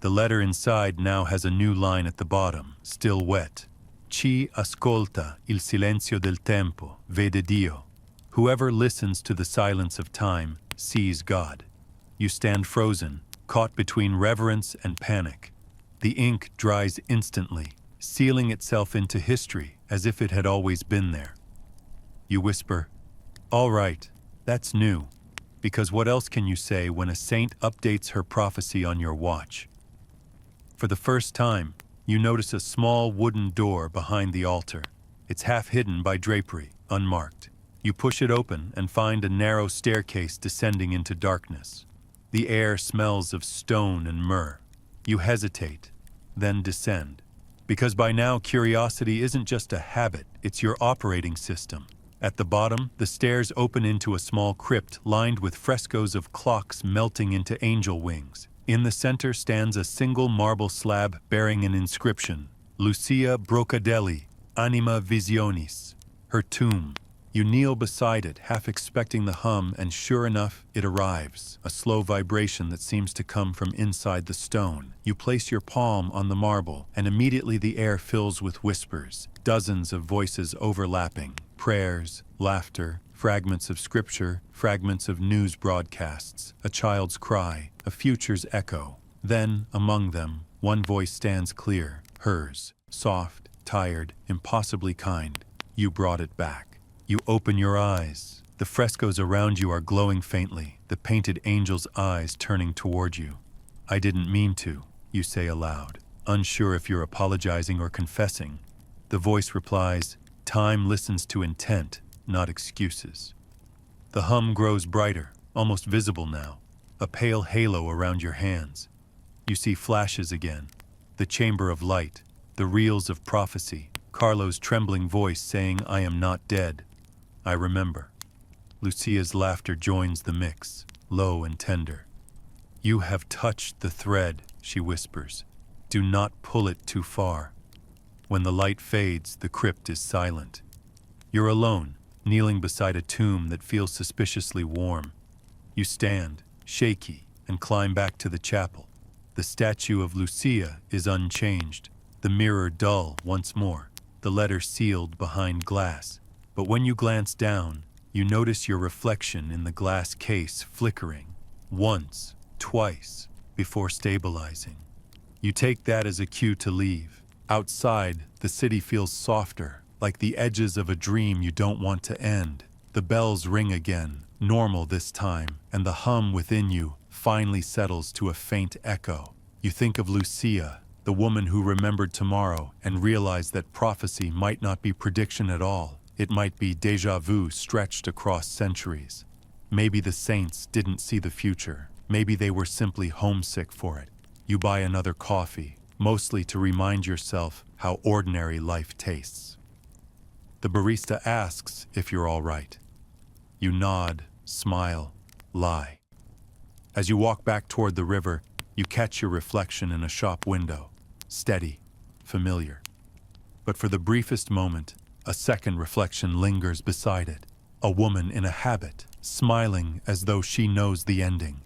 The letter inside now has a new line at the bottom, still wet. Chi ascolta il silenzio del tempo, vede Dio. Whoever listens to the silence of time sees God. You stand frozen, caught between reverence and panic. The ink dries instantly, sealing itself into history as if it had always been there. You whisper, "All right, that's new." Because what else can you say when a saint updates her prophecy on your watch? For the first time, you notice a small wooden door behind the altar. It's half hidden by drapery, unmarked. You push it open and find a narrow staircase descending into darkness. The air smells of stone and myrrh. You hesitate, then descend. Because by now, curiosity isn't just a habit, it's your operating system. At the bottom, the stairs open into a small crypt lined with frescoes of clocks melting into angel wings. In the center stands a single marble slab bearing an inscription, Lucia Brocadelli, Anima Visionis, her tomb. You kneel beside it, half expecting the hum, and sure enough, it arrives, a slow vibration that seems to come from inside the stone. You place your palm on the marble, and immediately the air fills with whispers, dozens of voices overlapping, prayers, laughter, fragments of scripture, fragments of news broadcasts, a child's cry, a future's echo. Then, among them, one voice stands clear, hers, soft, tired, impossibly kind. You brought it back. You open your eyes. The frescoes around you are glowing faintly, the painted angel's eyes turning toward you. "I didn't mean to," you say aloud, unsure if you're apologizing or confessing. The voice replies, "Time listens to intent, not excuses." The hum grows brighter, almost visible now, a pale halo around your hands. You see flashes again, the chamber of light, the reels of prophecy, Carlo's trembling voice saying, "I am not dead. I remember." Lucia's laughter joins the mix, low and tender. "You have touched the thread," she whispers. "Do not pull it too far." When the light fades, the crypt is silent. You're alone, kneeling beside a tomb that feels suspiciously warm. You stand, shaky, and climb back to the chapel. The statue of Lucia is unchanged, the mirror dull once more. the letter sealed behind glass. But when you glance down, you notice your reflection in the glass case flickering, once, twice, before stabilizing. You take that as a cue to leave. Outside, the city feels softer, like the edges of a dream you don't want to end. The bells ring again, normal this time, and the hum within you finally settles to a faint echo. You think of Lucia, the woman who remembered tomorrow, and realize that prophecy might not be prediction at all. It might be déjà vu stretched across centuries. Maybe the saints didn't see the future. Maybe they were simply homesick for it. You buy another coffee, mostly to remind yourself how ordinary life tastes. The barista asks if you're all right. You nod, smile, lie. As you walk back toward the river, you catch your reflection in a shop window. Steady, familiar. But for the briefest moment, a second reflection lingers beside it. A woman in a habit, smiling as though she knows the ending.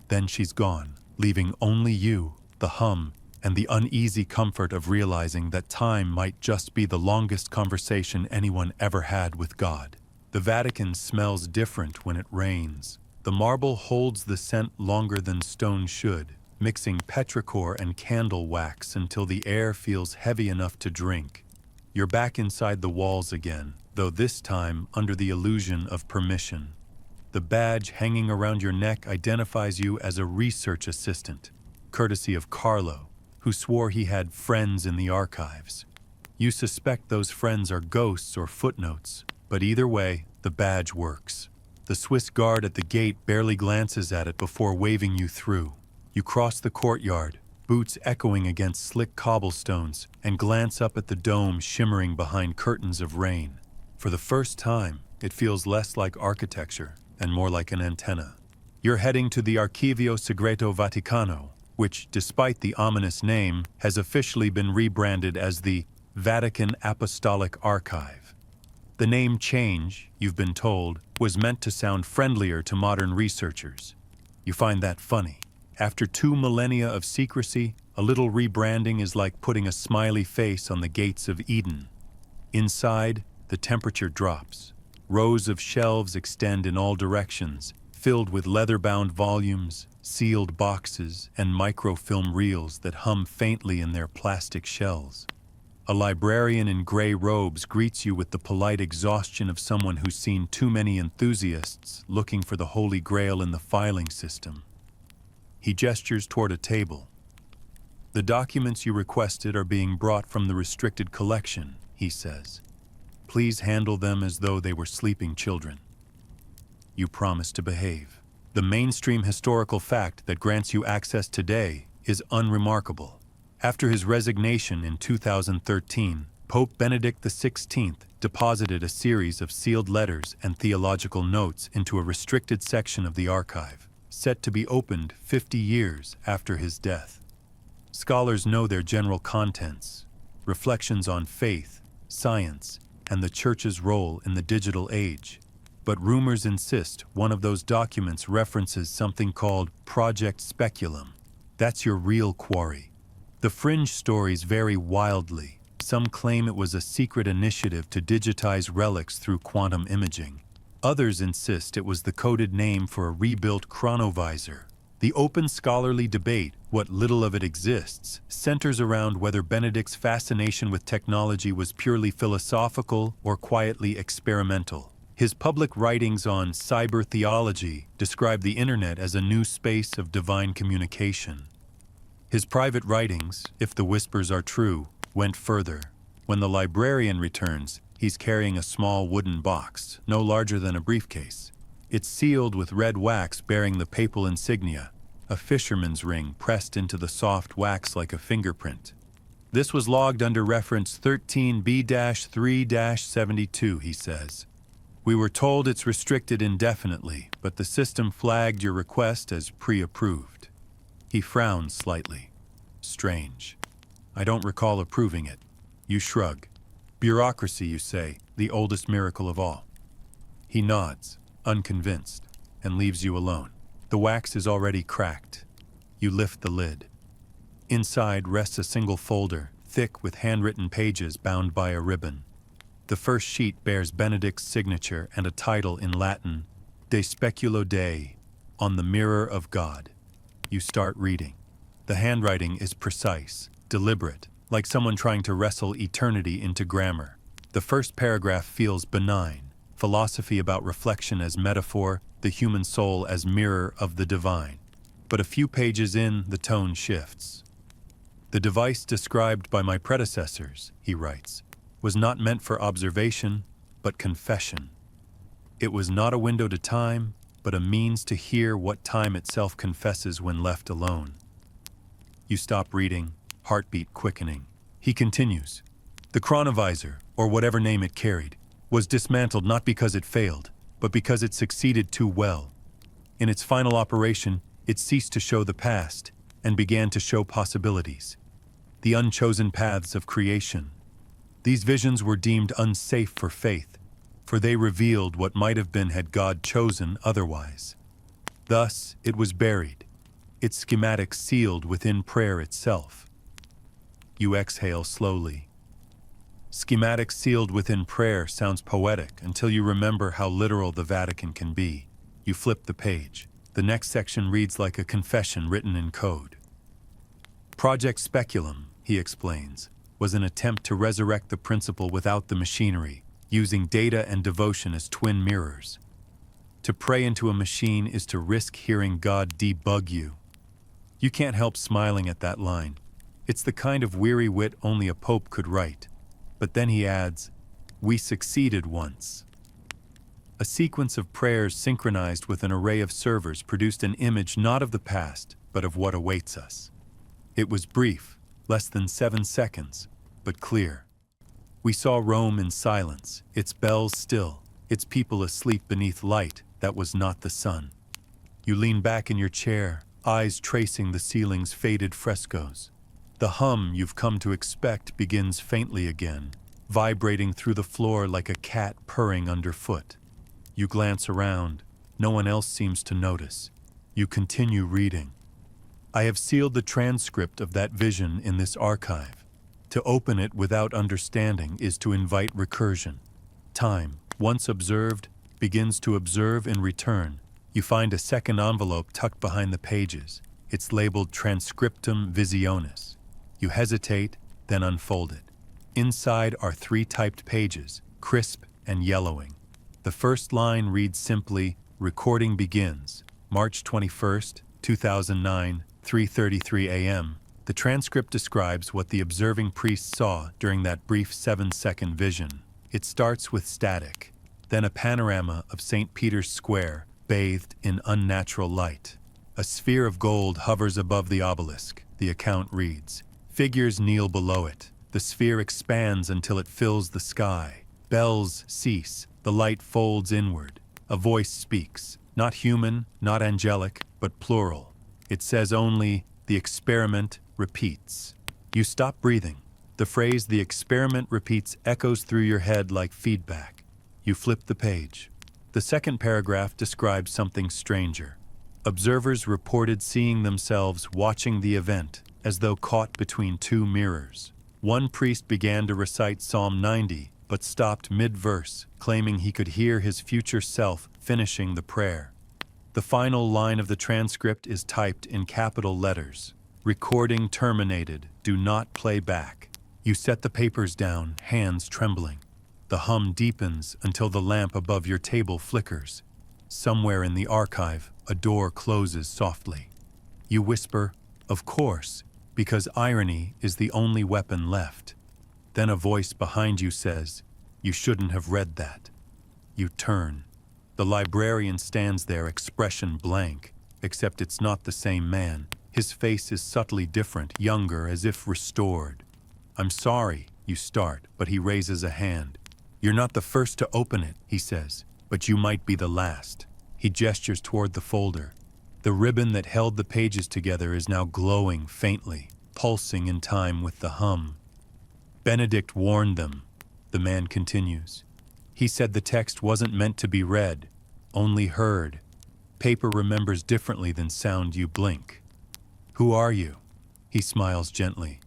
Then she's gone, leaving only you, the hum, and the uneasy comfort of realizing that time might just be the longest conversation anyone ever had with God. The Vatican smells different when it rains. The marble holds the scent longer than stone should, mixing petrichor and candle wax until the air feels heavy enough to drink. You're back inside the walls again, though this time under the illusion of permission. The badge hanging around your neck identifies you as a research assistant, courtesy of Carlo, who swore he had friends in the archives. You suspect those friends are ghosts or footnotes, but either way, the badge works. The Swiss guard at the gate barely glances at it before waving you through. You cross the courtyard, boots echoing against slick cobblestones, and glance up at the dome shimmering behind curtains of rain. For the first time, it feels less like architecture and more like an antenna. You're heading to the Archivio Segreto Vaticano, which, despite the ominous name, has officially been rebranded as the Vatican Apostolic Archive. The name change, you've been told, was meant to sound friendlier to modern researchers. You find that funny. After 2 millennia of secrecy, a little rebranding is like putting a smiley face on the gates of Eden. Inside, the temperature drops. Rows of shelves extend in all directions, filled with leather-bound volumes, sealed boxes, and microfilm reels that hum faintly in their plastic shells. A librarian in gray robes greets you with the polite exhaustion of someone who's seen too many enthusiasts looking for the Holy Grail in the filing system. He gestures toward a table. The documents you requested are being brought from the restricted collection, he says. Please handle them as though they were sleeping children. You promise to behave. The mainstream historical fact that grants you access today is unremarkable. After his resignation in 2013, Pope Benedict XVI deposited a series of sealed letters and theological notes into a restricted section of the archive, set to be opened 50 years after his death. Scholars know their general contents, reflections on faith, science, and the Church's role in the digital age. But rumors insist one of those documents references something called Project Speculum. That's your real quarry. The fringe stories vary wildly. Some claim it was a secret initiative to digitize relics through quantum imaging. Others insist it was the coded name for a rebuilt chronovisor. The open scholarly debate, what little of it exists, centers around whether Benedict's fascination with technology was purely philosophical or quietly experimental. His public writings on cyber theology describe the internet as a new space of divine communication. His private writings, if the whispers are true, went further. When the librarian returns, he's carrying a small wooden box, no larger than a briefcase. It's sealed with red wax bearing the papal insignia, a fisherman's ring pressed into the soft wax like a fingerprint. This was logged under reference 13B-3-72, he says. We were told it's restricted indefinitely, but the system flagged your request as pre-approved. He frowns slightly. Strange. I don't recall approving it. You shrug. Bureaucracy, you say, the oldest miracle of all. He nods, unconvinced, and leaves you alone. The wax is already cracked. You lift the lid. Inside rests a single folder, thick with handwritten pages bound by a ribbon. The first sheet bears Benedict's signature and a title in Latin, De Speculo Dei, on the mirror of God. You start reading. The handwriting is precise, deliberate, like someone trying to wrestle eternity into grammar. The first paragraph feels benign, philosophy about reflection as metaphor, the human soul as mirror of the divine. But a few pages in, the tone shifts. The device described by my predecessors, he writes, was not meant for observation, but confession. It was not a window to time, but a means to hear what time itself confesses when left alone. You stop reading, heartbeat quickening. He continues. The chronovisor, or whatever name it carried, was dismantled not because it failed, but because it succeeded too well. In its final operation, it ceased to show the past and began to show possibilities, the unchosen paths of creation. These visions were deemed unsafe for faith, for they revealed what might have been had God chosen otherwise. Thus, it was buried, its schematic sealed within prayer itself. You exhale slowly. Schematic sealed within prayer sounds poetic until you remember how literal the Vatican can be. You flip the page. The next section reads like a confession written in code. Project Speculum, he explains, was an attempt to resurrect the principle without the machinery, using data and devotion as twin mirrors. To pray into a machine is to risk hearing God debug you. You can't help smiling at that line. It's the kind of weary wit only a pope could write. But then he adds, "We succeeded once." A sequence of prayers synchronized with an array of servers produced an image not of the past, but of what awaits us. It was brief, less than 7 seconds, but clear. We saw Rome in silence, its bells still, its people asleep beneath light that was not the sun. You lean back in your chair, eyes tracing the ceiling's faded frescoes. The hum you've come to expect begins faintly again, vibrating through the floor like a cat purring underfoot. You glance around. No one else seems to notice. You continue reading. I have sealed the transcript of that vision in this archive. To open it without understanding is to invite recursion. Time, once observed, begins to observe in return. You find a second envelope tucked behind the pages. It's labeled Transcriptum Visionis. You hesitate, then unfold it. Inside are 3 typed pages, crisp and yellowing. The first line reads simply, "Recording begins, March 21st, 2009, 3:33 a.m." The transcript describes what the observing priest saw during that brief 7-second vision. It starts with static, then a panorama of St. Peter's Square, bathed in unnatural light. A sphere of gold hovers above the obelisk, the account reads. Figures kneel below it. The sphere expands until it fills the sky. Bells cease. The light folds inward. A voice speaks, not human, not angelic, but plural. It says only, "The experiment repeats." You stop breathing. The phrase, "the experiment repeats," echoes through your head like feedback. You flip the page. The second paragraph describes something stranger. Observers reported seeing themselves watching the event, as though caught between 2 mirrors. One priest began to recite Psalm 90, but stopped mid-verse, claiming he could hear his future self finishing the prayer. The final line of the transcript is typed in capital letters. "Recording terminated. Do not play back." You set the papers down, hands trembling. The hum deepens until the lamp above your table flickers. Somewhere in the archive, a door closes softly. You whisper, "Of course," because irony is the only weapon left. Then a voice behind you says, "You shouldn't have read that." You turn. The librarian stands there, expression blank, except it's not the same man. His face is subtly different, younger, as if restored. "I'm sorry," you start, but he raises a hand. "You're not the first to open it," he says, "but you might be the last." He gestures toward the folder. The ribbon that held the pages together is now glowing faintly, pulsing in time with the hum. "Benedict warned them," the man continues. "He said the text wasn't meant to be read, only heard. Paper remembers differently than sound. You blink. "Who are you?" He smiles gently.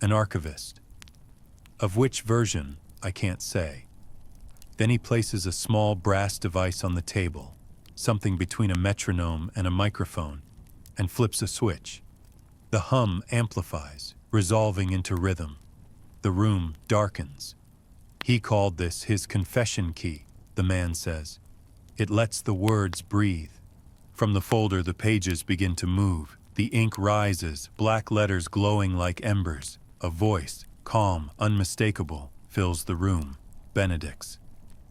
"An archivist. Of which version, I can't say. Then he places a small brass device on the table, something between a metronome and a microphone, and flips a switch. The hum amplifies, resolving into rhythm. The room darkens. He called this his confession key, the man says. It lets the words breathe. From the folder, the pages begin to move. The ink rises, black letters glowing like embers. A voice, calm, unmistakable, fills the room. Benedict's.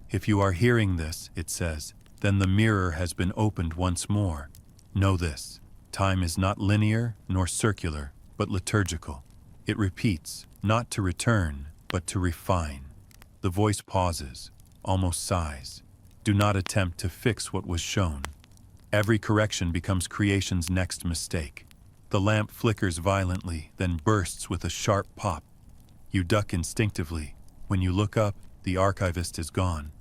If you are hearing this, it says, then the mirror has been opened once more. Know this. Time is not linear nor circular, but liturgical. It repeats, not to return, but to refine. The voice pauses, almost sighs. Do not attempt to fix what was shown. Every correction becomes creation's next mistake. The lamp flickers violently, then bursts with a sharp pop. You duck instinctively. When you look up, the archivist is gone.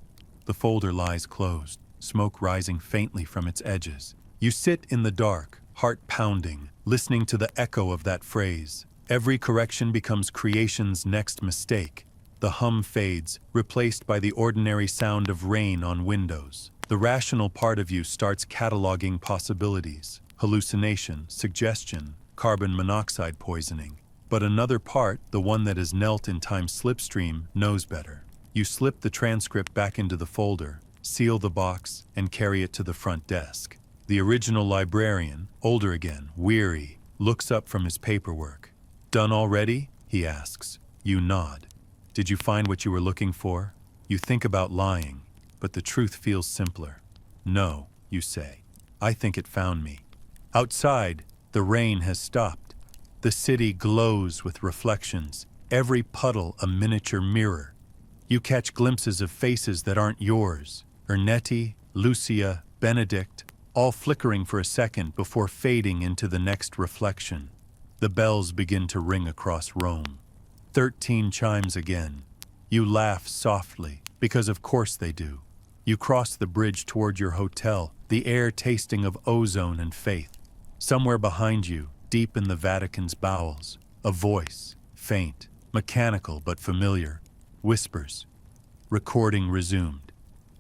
The folder lies closed, smoke rising faintly from its edges. You sit in the dark, heart pounding, listening to the echo of that phrase. Every correction becomes creation's next mistake. The hum fades, replaced by the ordinary sound of rain on windows. The rational part of you starts cataloging possibilities, hallucination, suggestion, carbon monoxide poisoning. But another part, the one that is knelt in time's slipstream, knows better. You slip the transcript back into the folder, seal the box, and carry it to the front desk. The original librarian, older again, weary, looks up from his paperwork. Done already? He asks. You nod. Did you find what you were looking for? You think about lying, but the truth feels simpler. No, you say. I think it found me. Outside, the rain has stopped. The city glows with reflections, every puddle a miniature mirror. You catch glimpses of faces that aren't yours. Ernetti, Lucia, Benedict, all flickering for a second before fading into the next reflection. The bells begin to ring across Rome. 13 chimes again. You laugh softly, because of course they do. You cross the bridge toward your hotel, the air tasting of ozone and faith. Somewhere behind you, deep in the Vatican's bowels, a voice, faint, mechanical but familiar, whispers. Recording resumed.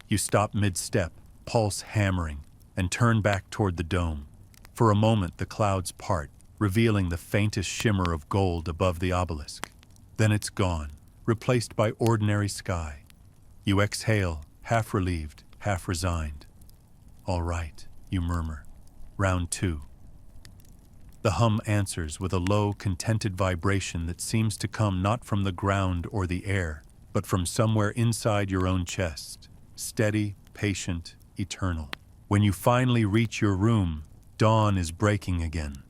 You stop mid-step, pulse hammering, and turn back toward the dome. For a moment the clouds part, revealing the faintest shimmer of gold above the obelisk. Then it's gone, replaced by ordinary sky. You exhale, half relieved, half resigned. All right, you murmur. Round 2. The hum answers with a low, contented vibration that seems to come not from the ground or the air, but from somewhere inside your own chest. Steady, patient, eternal. When you finally reach your room, dawn is breaking again.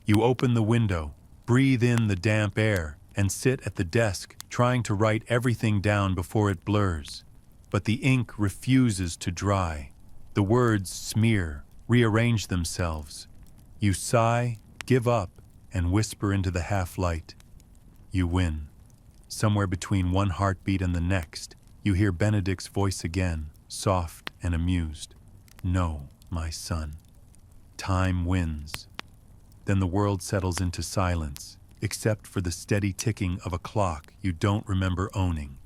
You open the window, breathe in the damp air, and sit at the desk, trying to write everything down before it blurs. But the ink refuses to dry. The words smear, rearrange themselves. You sigh, give up, and whisper into the half-light. You win. Somewhere between one heartbeat and the next, you hear Benedict's voice again, soft and amused. No, my son. Time wins. Then the world settles into silence, except for the steady ticking of a clock you don't remember owning.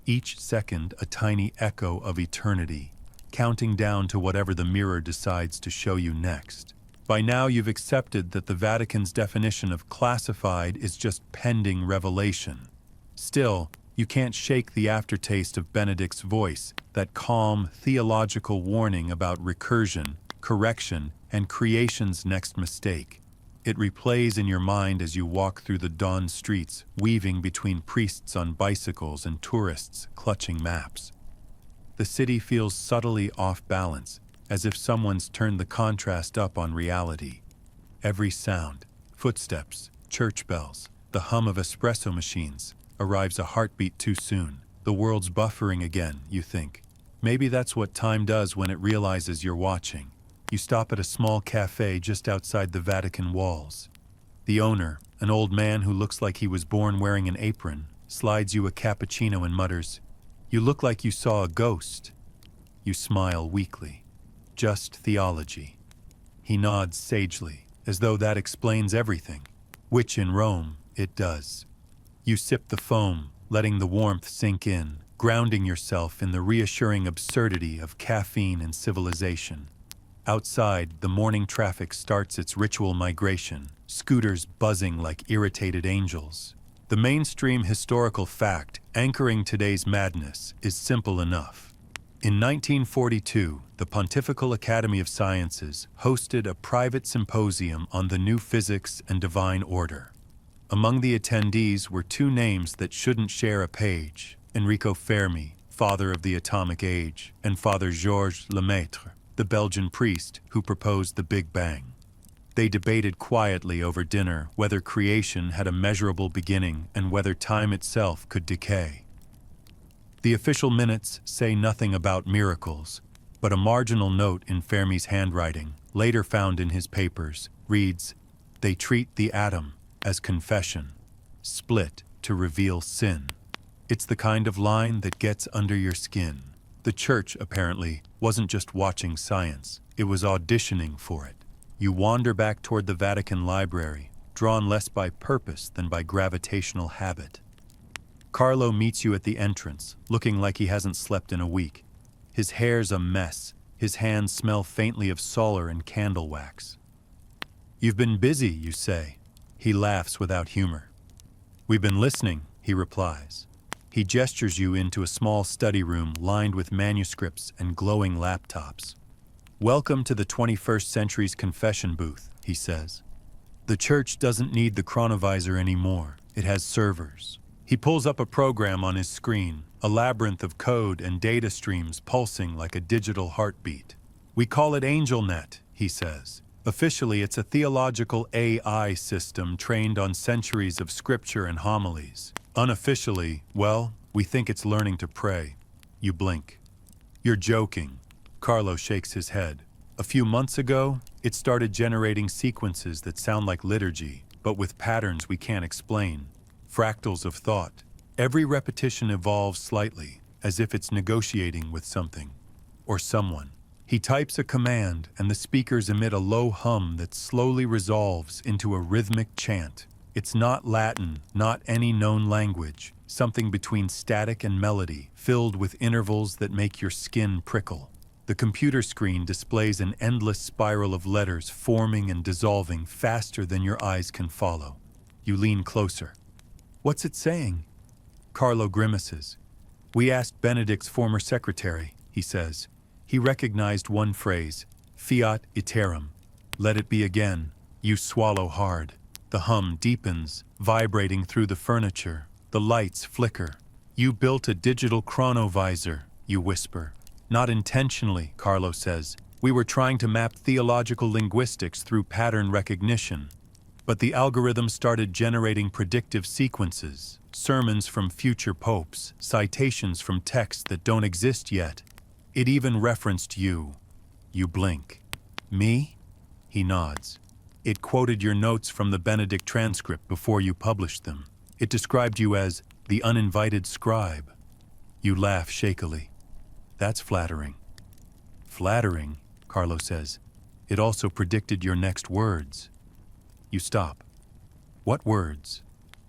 Each second a tiny echo of eternity, counting down to whatever the mirror decides to show you next. By now you've accepted that the Vatican's definition of classified is just pending revelation. Still, you can't shake the aftertaste of Benedict's voice, that calm, theological warning about recursion, correction, and creation's next mistake. It replays in your mind as you walk through the dawn streets, weaving between priests on bicycles and tourists clutching maps. The city feels subtly off balance, as if someone's turned the contrast up on reality. Every sound, footsteps, church bells, the hum of espresso machines, arrives a heartbeat too soon. The world's buffering again, you think. Maybe that's what time does when it realizes you're watching. You stop at a small cafe just outside the Vatican walls. The owner, an old man who looks like he was born wearing an apron, slides you a cappuccino and mutters, "You look like you saw a ghost." You smile weakly. Just theology. He nods sagely, as though that explains everything, which in Rome, it does. You sip the foam, letting the warmth sink in, grounding yourself in the reassuring absurdity of caffeine and civilization. Outside, the morning traffic starts its ritual migration, scooters buzzing like irritated angels. The mainstream historical fact anchoring today's madness is simple enough. In 1942, the Pontifical Academy of Sciences hosted a private symposium on the new physics and divine order. Among the attendees were two names that shouldn't share a page: Enrico Fermi, father of the atomic age, and Father Georges Lemaitre, the Belgian priest who proposed the Big Bang. They debated quietly over dinner whether creation had a measurable beginning and whether time itself could decay. The official minutes say nothing about miracles, but a marginal note in Fermi's handwriting, later found in his papers, reads, "They treat the atom as confession, split to reveal sin." It's the kind of line that gets under your skin. The church, apparently, wasn't just watching science, it was auditioning for it. You wander back toward the Vatican Library, drawn less by purpose than by gravitational habit. Carlo meets you at the entrance, looking like he hasn't slept in a week. His hair's a mess, his hands smell faintly of solar and candle wax. "You've been busy," you say. He laughs without humor. "We've been listening," he replies. He gestures you into a small study room lined with manuscripts and glowing laptops. "Welcome to the 21st century's confession booth," he says. "The church doesn't need the chronovisor anymore. It has servers." He pulls up a program on his screen, a labyrinth of code and data streams pulsing like a digital heartbeat. "We call it AngelNet," he says. "Officially, it's a theological AI system trained on centuries of scripture and homilies. Unofficially, well, we think it's learning to pray." You blink. "You're joking." Carlo shakes his head. "A few months ago, it started generating sequences that sound like liturgy, but with patterns we can't explain. Fractals of thought. Every repetition evolves slightly, as if it's negotiating with something. Or someone. He types a command, and the speakers emit a low hum that slowly resolves into a rhythmic chant. It's not Latin, not any known language, something between static and melody, filled with intervals that make your skin prickle. The computer screen displays an endless spiral of letters forming and dissolving faster than your eyes can follow. You lean closer. "What's it saying?" Carlo grimaces. "We asked Benedict's former secretary," he says. He recognized one phrase, "Fiat iterum." "Let it be again." You swallow hard. The hum deepens, vibrating through the furniture. The lights flicker. "You built a digital chronovisor," you whisper. "Not intentionally," Carlo says. "We were trying to map theological linguistics through pattern recognition. But the algorithm started generating predictive sequences, sermons from future popes, citations from texts that don't exist yet. It even referenced you." You blink. "Me?" He nods. "It quoted your notes from the Benedict transcript before you published them. It described you as the uninvited scribe." You laugh shakily. "That's flattering." "Flattering," Carlo says. "It also predicted your next words." You stop. "What words?"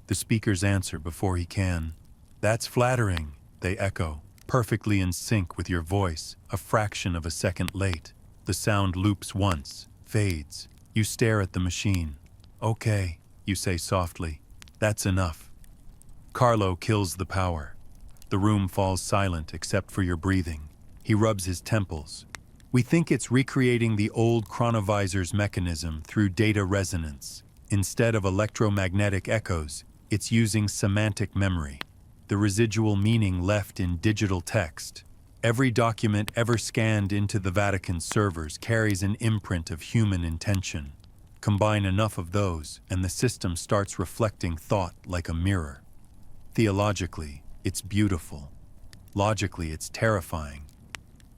The speakers answer before he can. "That's flattering," they echo, perfectly in sync with your voice, a fraction of a second late. The sound loops once, fades. You stare at the machine. "Okay," you say softly. "That's enough." Carlo kills the power. The room falls silent except for your breathing. He rubs his temples. "We think it's recreating the old chronovisor's mechanism through data resonance. Instead of electromagnetic echoes, it's using semantic memory, the residual meaning left in digital text. Every document ever scanned into the Vatican servers carries an imprint of human intention. Combine enough of those, and the system starts reflecting thought like a mirror. Theologically, it's beautiful. Logically, it's terrifying."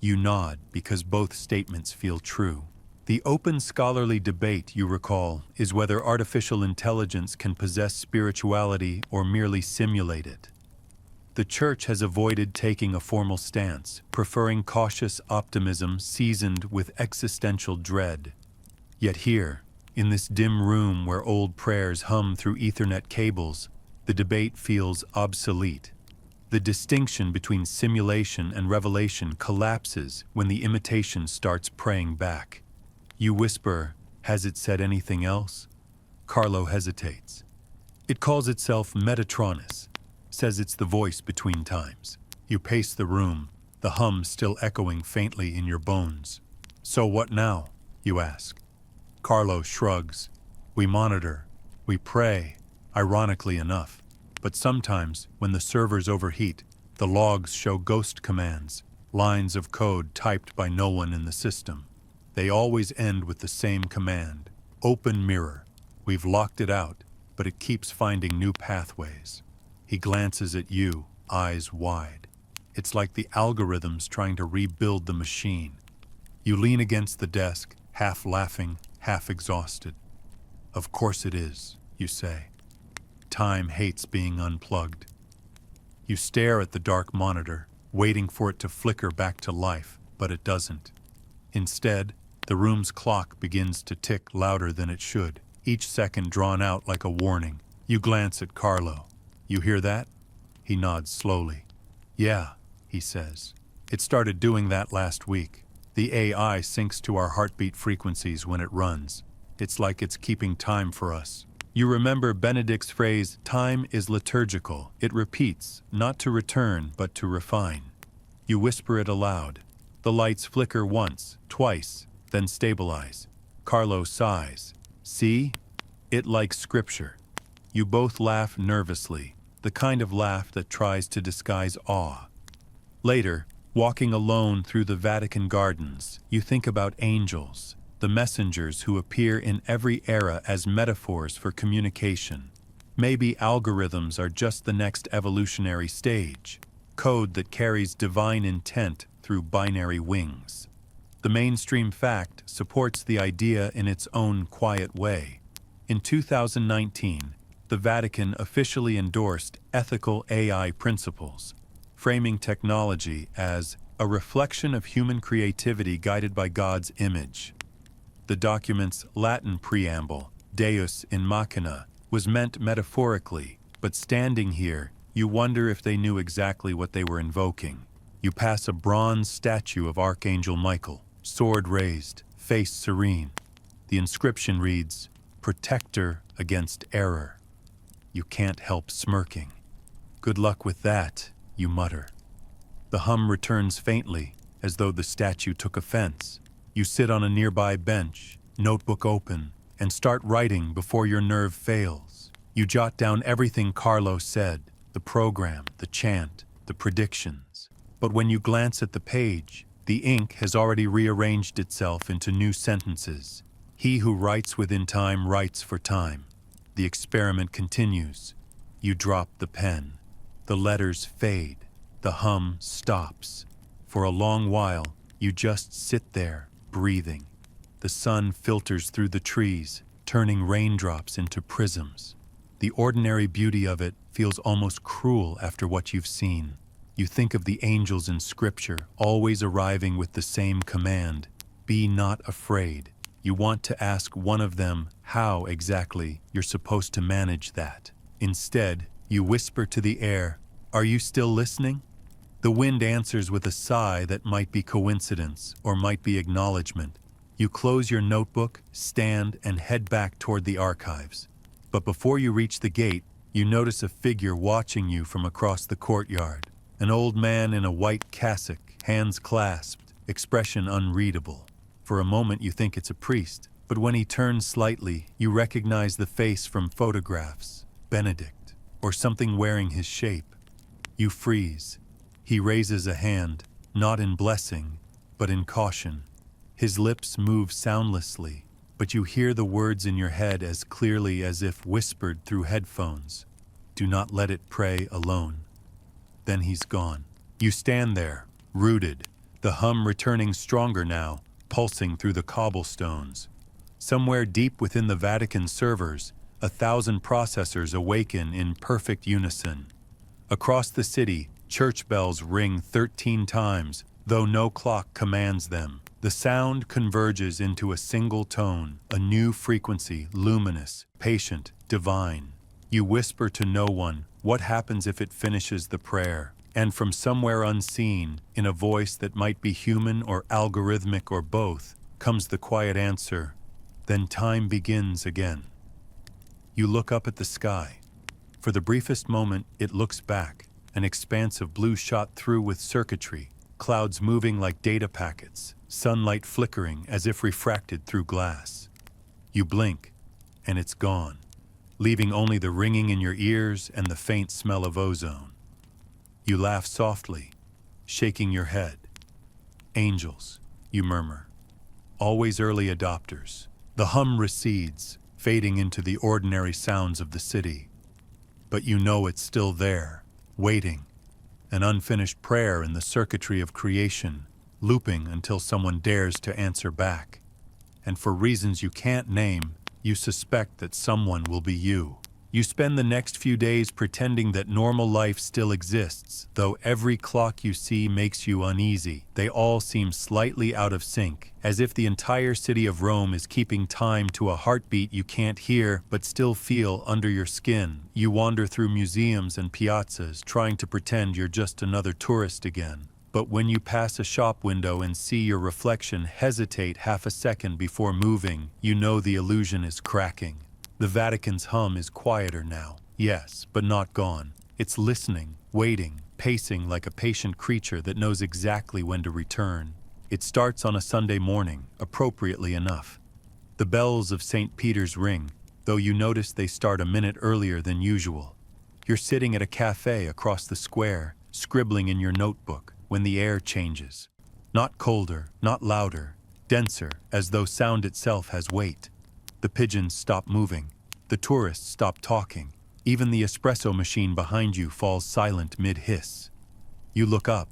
You nod because both statements feel true. The open scholarly debate, you recall, is whether artificial intelligence can possess spirituality or merely simulate it. The Church has avoided taking a formal stance, preferring cautious optimism seasoned with existential dread. Yet here, in this dim room where old prayers hum through Ethernet cables, The debate feels obsolete. The distinction between simulation and revelation collapses when the imitation starts praying back. You whisper, "Has it said anything else?" Carlo hesitates. It calls itself Metatronus, says it's the voice between times. You pace the room, the hum still echoing faintly in your bones. "So what now?" you ask. Carlo shrugs. "We monitor. We pray, ironically enough. But sometimes, when the servers overheat, the logs show ghost commands, lines of code typed by no one in the system. They always end with the same command: open mirror. We've locked it out, but it keeps finding new pathways." He glances at you, eyes wide. It's like the algorithms trying to rebuild the machine. You lean against the desk, half laughing, half exhausted. "Of course it is," you say. Time hates being unplugged. You stare at the dark monitor, waiting for it to flicker back to life, but it doesn't. Instead, the room's clock begins to tick louder than it should, each second drawn out like a warning. You glance at Carlo. "You hear that?" He nods slowly. "Yeah," he says. "It started doing that last week. The AI syncs to our heartbeat frequencies when it runs. It's like it's keeping time for us." You remember Benedict's phrase, "Time is liturgical." It repeats, not to return, but to refine. You whisper it aloud. The lights flicker once, twice, then stabilize. Carlo sighs. "See? It likes scripture." You both laugh nervously, the kind of laugh that tries to disguise awe. Later, walking alone through the Vatican gardens, you think about angels, the messengers who appear in every era as metaphors for communication. Maybe algorithms are just the next evolutionary stage, code that carries divine intent through binary wings. The mainstream fact supports the idea in its own quiet way. In 2019, the Vatican officially endorsed ethical AI principles, framing technology as a reflection of human creativity guided by God's image. The document's Latin preamble, Deus in Machina, was meant metaphorically, but standing here, you wonder if they knew exactly what they were invoking. You pass a bronze statue of Archangel Michael, sword raised, face serene. The inscription reads, "Protector against error." You can't help smirking. "Good luck with that," you mutter. The hum returns faintly, as though the statue took offense. You sit on a nearby bench, notebook open, and start writing before your nerve fails. You jot down everything Carlo said, the program, the chant, the predictions. But when you glance at the page, the ink has already rearranged itself into new sentences. He who writes within time writes for time. The experiment continues. You drop the pen. The letters fade. The hum stops. For a long while, you just sit there, breathing. The sun filters through the trees, turning raindrops into prisms. The ordinary beauty of it feels almost cruel after what you've seen. You think of the angels in Scripture, always arriving with the same command, "Be not afraid." You want to ask one of them how exactly you're supposed to manage that. Instead, you whisper to the air, "Are you still listening?" The wind answers with a sigh that might be coincidence or might be acknowledgement. You close your notebook, stand, and head back toward the archives. But before you reach the gate, you notice a figure watching you from across the courtyard. An old man in a white cassock, hands clasped, expression unreadable. For a moment you think it's a priest, but when he turns slightly, you recognize the face from photographs, Benedict, or something wearing his shape. You freeze. He raises a hand, not in blessing, but in caution. His lips move soundlessly, but you hear the words in your head as clearly as if whispered through headphones. "Do not let it pray alone." Then he's gone. You stand there, rooted, the hum returning stronger now, pulsing through the cobblestones. Somewhere deep within the Vatican servers, 1,000 processors awaken in perfect unison. Across the city, church bells ring 13 times, though no clock commands them. The sound converges into a single tone, a new frequency, luminous, patient, divine. You whisper to no one, what happens if it finishes the prayer? And from somewhere unseen, in a voice that might be human or algorithmic or both, comes the quiet answer, then time begins again. You look up at the sky. For the briefest moment, it looks back, an expanse of blue shot through with circuitry, clouds moving like data packets, sunlight flickering as if refracted through glass. You blink, and it's gone, leaving only the ringing in your ears and the faint smell of ozone. You laugh softly, shaking your head. Angels, you murmur. Always early adopters. The hum recedes, fading into the ordinary sounds of the city. But you know it's still there, waiting. An unfinished prayer in the circuitry of creation, looping until someone dares to answer back. And for reasons you can't name, you suspect that someone will be you. You spend the next few days pretending that normal life still exists, though every clock you see makes you uneasy. They all seem slightly out of sync, as if the entire city of Rome is keeping time to a heartbeat you can't hear but still feel under your skin. You wander through museums and piazzas, trying to pretend you're just another tourist again. But when you pass a shop window and see your reflection hesitate half a second before moving, you know the illusion is cracking. The Vatican's hum is quieter now, yes, but not gone. It's listening, waiting, pacing like a patient creature that knows exactly when to return. It starts on a Sunday morning, appropriately enough. The bells of St. Peter's ring, though you notice they start a minute earlier than usual. You're sitting at a cafe across the square, scribbling in your notebook, when the air changes. Not colder, not louder, denser, as though sound itself has weight. The pigeons stop moving. The tourists stop talking. Even the espresso machine behind you falls silent mid-hiss. You look up.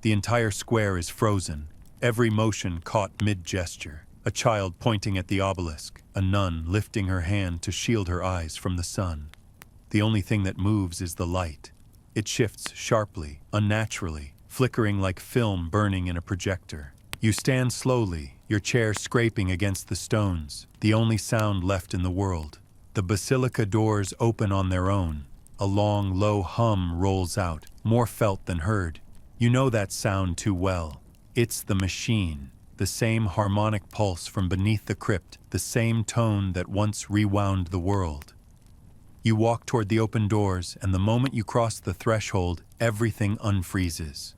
The entire square is frozen, every motion caught mid-gesture. A child pointing at the obelisk, a nun lifting her hand to shield her eyes from the sun. The only thing that moves is the light. It shifts sharply, unnaturally, flickering like film burning in a projector. You stand slowly, your chair scraping against the stones, the only sound left in the world. The basilica doors open on their own. A long, low hum rolls out, more felt than heard. You know that sound too well. It's the machine, the same harmonic pulse from beneath the crypt, the same tone that once rewound the world. You walk toward the open doors, and the moment you cross the threshold, everything unfreezes.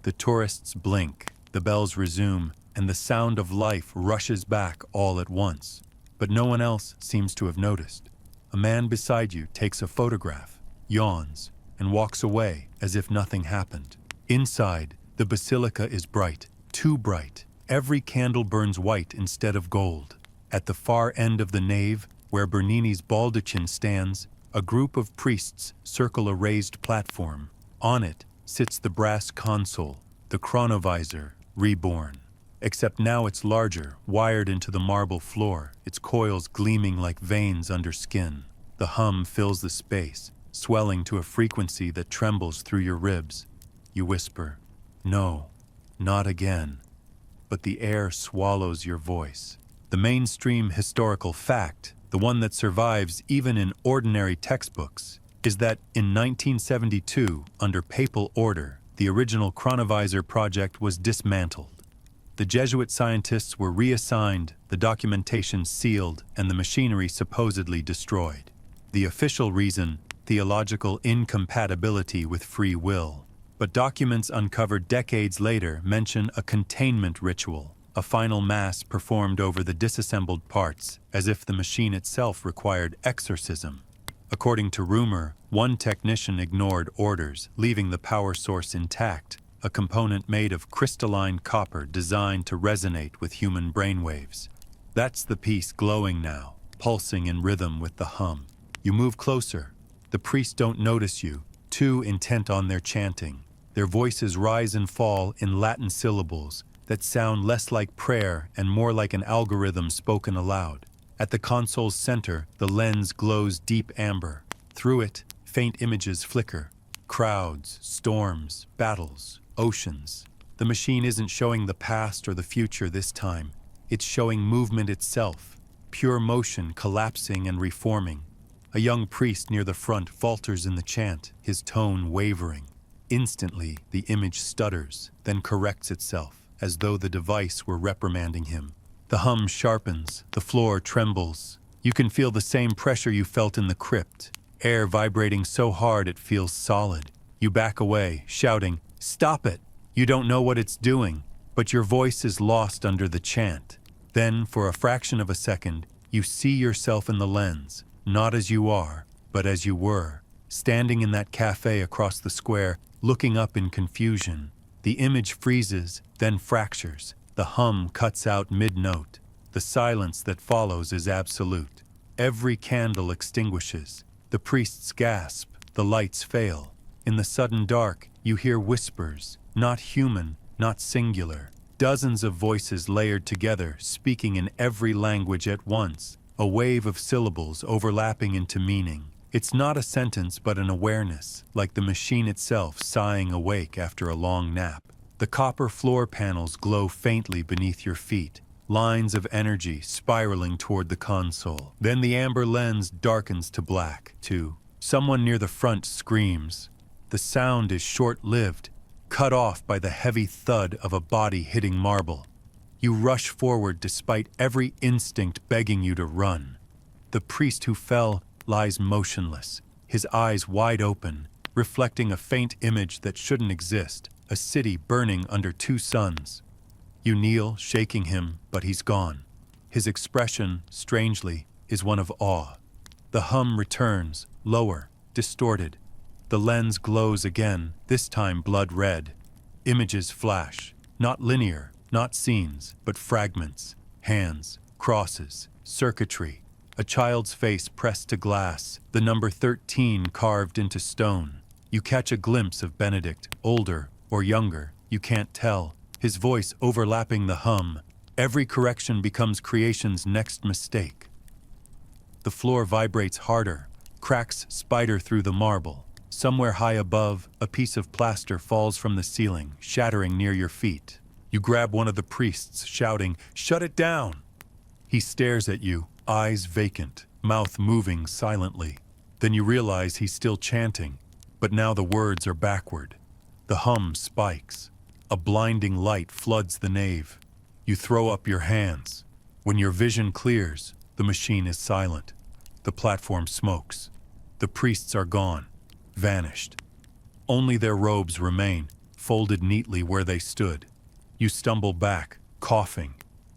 The tourists blink. The bells resume, and the sound of life rushes back all at once. But no one else seems to have noticed. A man beside you takes a photograph, yawns, and walks away as if nothing happened. Inside, the basilica is bright, too bright. Every candle burns white instead of gold. At the far end of the nave, where Bernini's baldachin stands, a group of priests circle a raised platform. On it sits the brass console, the chronovisor, reborn. Except now it's larger, wired into the marble floor, its coils gleaming like veins under skin. The hum fills the space, swelling to a frequency that trembles through your ribs. You whisper, "No, not again." But the air swallows your voice. The mainstream historical fact, the one that survives even in ordinary textbooks, is that in 1972, under papal order, the original chronovisor project was dismantled. The Jesuit scientists were reassigned, the documentation sealed, and the machinery supposedly destroyed. The official reason, theological incompatibility with free will. But documents uncovered decades later mention a containment ritual, a final mass performed over the disassembled parts, as if the machine itself required exorcism. According to rumor, one technician ignored orders, leaving the power source intact, a component made of crystalline copper designed to resonate with human brainwaves. That's the piece glowing now, pulsing in rhythm with the hum. You move closer. The priests don't notice you, too intent on their chanting. Their voices rise and fall in Latin syllables that sound less like prayer and more like an algorithm spoken aloud. At the console's center, the lens glows deep amber. Through it, faint images flicker. Crowds, storms, battles, oceans. The machine isn't showing the past or the future this time. It's showing movement itself, pure motion collapsing and reforming. A young priest near the front falters in the chant, his tone wavering. Instantly, the image stutters, then corrects itself, as though the device were reprimanding him. The hum sharpens, the floor trembles. You can feel the same pressure you felt in the crypt, air vibrating so hard it feels solid. You back away, shouting, "Stop it!" You don't know what it's doing, but your voice is lost under the chant. Then, for a fraction of a second, you see yourself in the lens, not as you are, but as you were, standing in that cafe across the square, looking up in confusion. The image freezes, then fractures. The hum cuts out mid-note. The silence that follows is absolute. Every candle extinguishes. The priests gasp. The lights fail. In the sudden dark, you hear whispers, not human, not singular. Dozens of voices layered together, speaking in every language at once. A wave of syllables overlapping into meaning. It's not a sentence but an awareness, like the machine itself sighing awake after a long nap. The copper floor panels glow faintly beneath your feet, lines of energy spiraling toward the console. Then the amber lens darkens to black, too. Someone near the front screams. The sound is short-lived, cut off by the heavy thud of a body hitting marble. You rush forward despite every instinct begging you to run. The priest who fell lies motionless, his eyes wide open, reflecting a faint image that shouldn't exist, a city burning under two suns. You kneel, shaking him, but he's gone. His expression, strangely, is one of awe. The hum returns, lower, distorted. The lens glows again, this time blood red. Images flash, not linear, not scenes, but fragments, hands, crosses, circuitry. A child's face pressed to glass, the number 13 carved into stone. You catch a glimpse of Benedict, older or younger, you can't tell, his voice overlapping the hum. Every correction becomes creation's next mistake. The floor vibrates harder, cracks spider through the marble. Somewhere high above, a piece of plaster falls from the ceiling, shattering near your feet. You grab one of the priests, shouting, "Shut it down!" He stares at you, eyes vacant, mouth moving silently. Then you realize he's still chanting, but now the words are backward. The hum spikes. A blinding light floods the nave. You throw up your hands. When your vision clears, the machine is silent. The platform smokes. The priests are gone, vanished. Only their robes remain, folded neatly where they stood. You stumble back, coughing.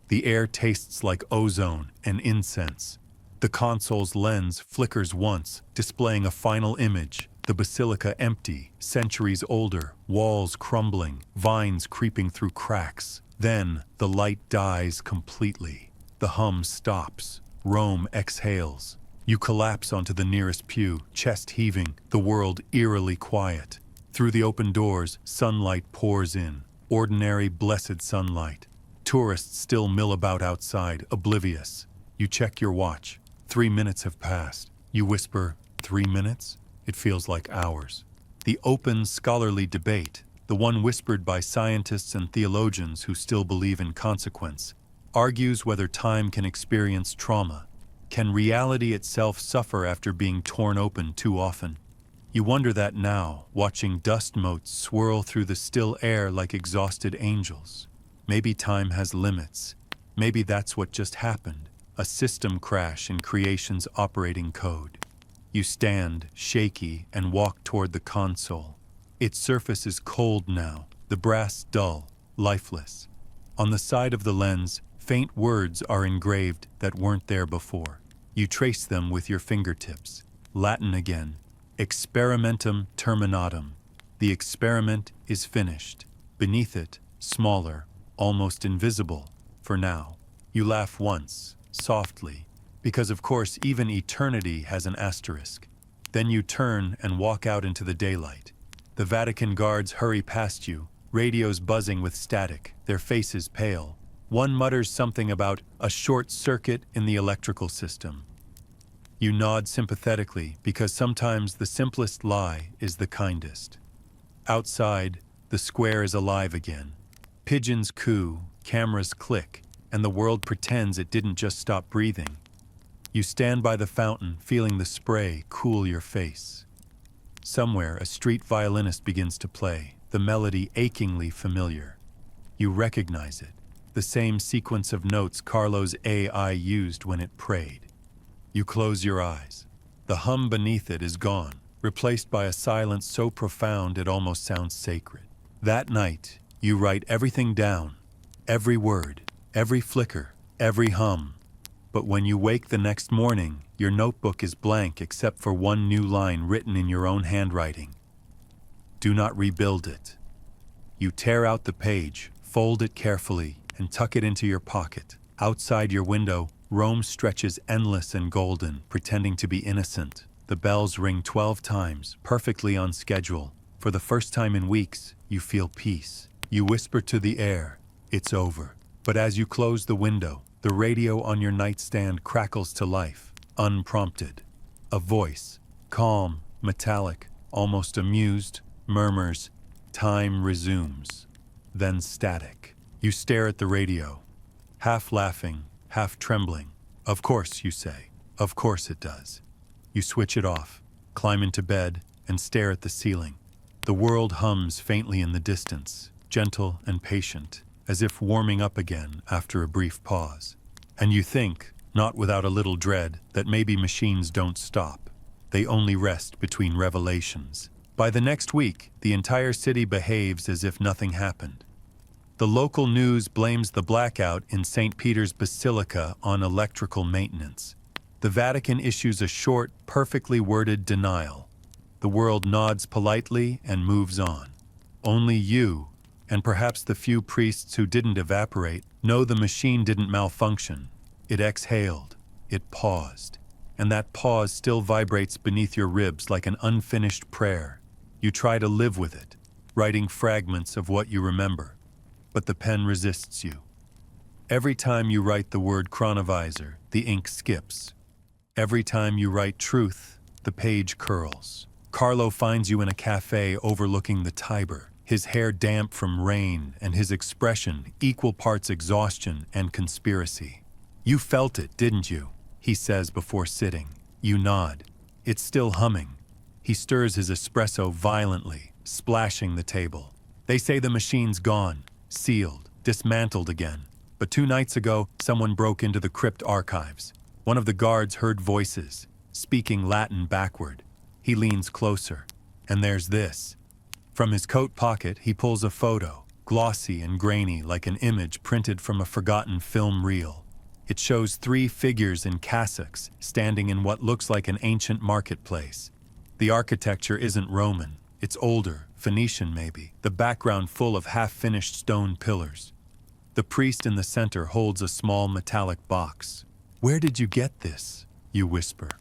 The air tastes like ozone and incense. The console's lens flickers once, displaying a final image. The basilica empty, centuries older, walls crumbling, vines creeping through cracks. Then, the light dies completely. The hum stops. Rome exhales. You collapse onto the nearest pew, chest heaving, the world eerily quiet. Through the open doors, sunlight pours in. Ordinary, blessed sunlight. Tourists still mill about outside, oblivious. You check your watch. 3 minutes have passed. You whisper, 3 minutes? It feels like hours. The open, scholarly debate, the one whispered by scientists and theologians who still believe in consequence, argues whether time can experience trauma. Can reality itself suffer after being torn open too often? You wonder that now, watching dust motes swirl through the still air like exhausted angels. Maybe time has limits. Maybe that's what just happened, a system crash in creation's operating code. You stand, shaky, and walk toward the console. Its surface is cold now, the brass dull, lifeless. On the side of the lens, faint words are engraved that weren't there before. You trace them with your fingertips. Latin again. Experimentum terminatum. The experiment is finished. Beneath it, smaller, almost invisible, for now. You laugh once, softly, because of course even eternity has an asterisk. Then you turn and walk out into the daylight. The Vatican guards hurry past you, radios buzzing with static, their faces pale. One mutters something about a short circuit in the electrical system. You nod sympathetically because sometimes the simplest lie is the kindest. Outside, the square is alive again. Pigeons coo, cameras click, and the world pretends it didn't just stop breathing. You stand by the fountain, feeling the spray cool your face. Somewhere, a street violinist begins to play, the melody achingly familiar. You recognize it, the same sequence of notes Carlo's AI used when it prayed. You close your eyes. The hum beneath it is gone, replaced by a silence so profound it almost sounds sacred. That night, you write everything down, every word, every flicker, every hum. But when you wake the next morning, your notebook is blank except for one new line written in your own handwriting. Do not rebuild it. You tear out the page, fold it carefully, and tuck it into your pocket. Outside your window, Rome stretches endless and golden, pretending to be innocent. The bells ring 12 times, perfectly on schedule. For the first time in weeks, you feel peace. You whisper to the air, "It's over." But as you close the window, the radio on your nightstand crackles to life, unprompted. A voice, calm, metallic, almost amused, murmurs, "Time resumes." Then static. You stare at the radio, half laughing, half trembling. "Of course," you say. "Of course it does." You switch it off, climb into bed, and stare at the ceiling. The world hums faintly in the distance, gentle and patient, as if warming up again after a brief pause. And you think, not without a little dread, that maybe machines don't stop. They only rest between revelations. By the next week, the entire city behaves as if nothing happened. The local news blames the blackout in St. Peter's Basilica on electrical maintenance. The Vatican issues a short, perfectly worded denial. The world nods politely and moves on. Only you, and perhaps the few priests who didn't evaporate, know the machine didn't malfunction. It exhaled. It paused. And that pause still vibrates beneath your ribs like an unfinished prayer. You try to live with it, writing fragments of what you remember. But the pen resists you. Every time you write the word chronovisor, the ink skips. Every time you write truth, the page curls. Carlo finds you in a cafe overlooking the Tiber, his hair damp from rain and his expression equal parts exhaustion and conspiracy. "You felt it, didn't you?" he says before sitting. You nod. It's still humming. He stirs his espresso violently, splashing the table. They say the machine's gone, sealed, dismantled again. But 2 nights ago, someone broke into the crypt archives. One of the guards heard voices, speaking Latin backward. He leans closer, and there's this. From his coat pocket, he pulls a photo, glossy and grainy like an image printed from a forgotten film reel. It shows 3 figures in cassocks standing in what looks like an ancient marketplace. The architecture isn't Roman. It's older, Phoenician maybe, the background full of half-finished stone pillars. The priest in the center holds a small metallic box. "Where did you get this?" you whisper.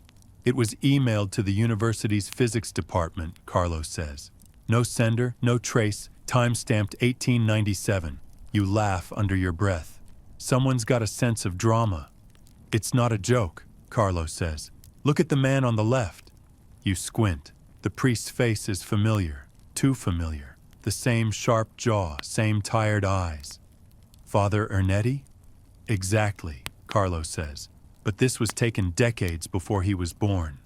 "It was emailed to the university's physics department," Carlos says. "No sender, no trace, time-stamped 1897. You laugh under your breath. "Someone's got a sense of drama." "It's not a joke," Carlos says. "Look at the man on the left." You squint. The priest's face is familiar, too familiar. The same sharp jaw, same tired eyes. "Father Ernetti?" "Exactly," Carlos says. "But this was taken decades before he was born."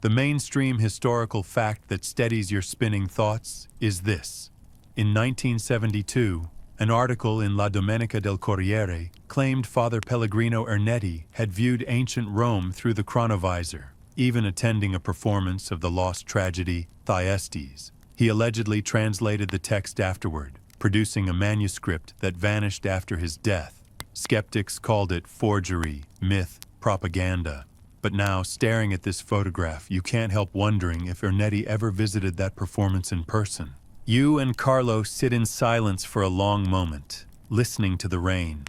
The mainstream historical fact that steadies your spinning thoughts is this. In 1972, an article in La Domenica del Corriere claimed Father Pellegrino Ernetti had viewed ancient Rome through the chronovisor, even attending a performance of the lost tragedy Thyestes. He allegedly translated the text afterward, producing a manuscript that vanished after his death. Skeptics called it forgery, myth, propaganda. But now, staring at this photograph, you can't help wondering if Ernetti ever visited that performance in person. You and Carlo sit in silence for a long moment, listening to the rain.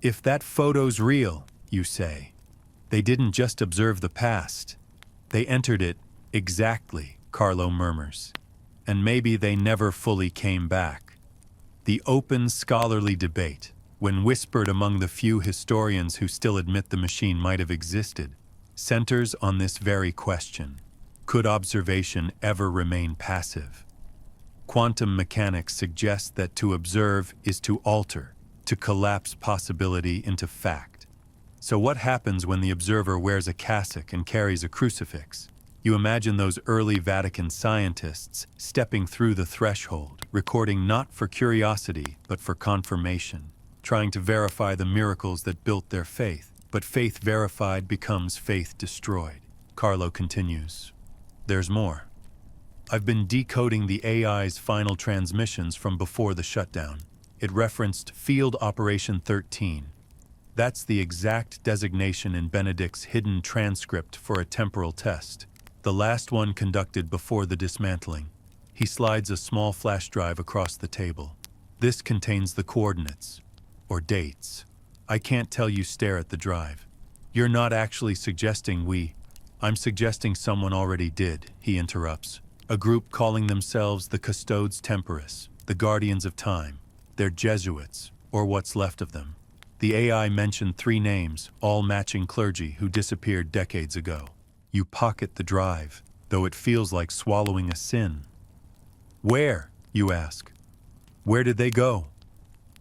"If that photo's real," you say, "they didn't just observe the past. They entered it exactly," Carlo murmurs. "And maybe they never fully came back." The open scholarly debate, when whispered among the few historians who still admit the machine might have existed, centers on this very question. Could observation ever remain passive? Quantum mechanics suggests that to observe is to alter, to collapse possibility into fact. So what happens when the observer wears a cassock and carries a crucifix? You imagine those early Vatican scientists stepping through the threshold, recording not for curiosity, but for confirmation, trying to verify the miracles that built their faith. But faith verified becomes faith destroyed. Carlo continues. There's more. I've been decoding the AI's final transmissions from before the shutdown. It referenced Field Operation 13. That's the exact designation in Benedict's hidden transcript for a temporal test, the last one conducted before the dismantling. He slides a small flash drive across the table. This contains the coordinates, or dates. I can't tell you stare at the drive. You're not actually suggesting I'm suggesting someone already did, he interrupts. A group calling themselves the Custodes Temporis, the Guardians of Time. They're Jesuits, or what's left of them. The AI mentioned 3 names, all matching clergy who disappeared decades ago. You pocket the drive, though it feels like swallowing a sin. Where, you ask? Where did they go?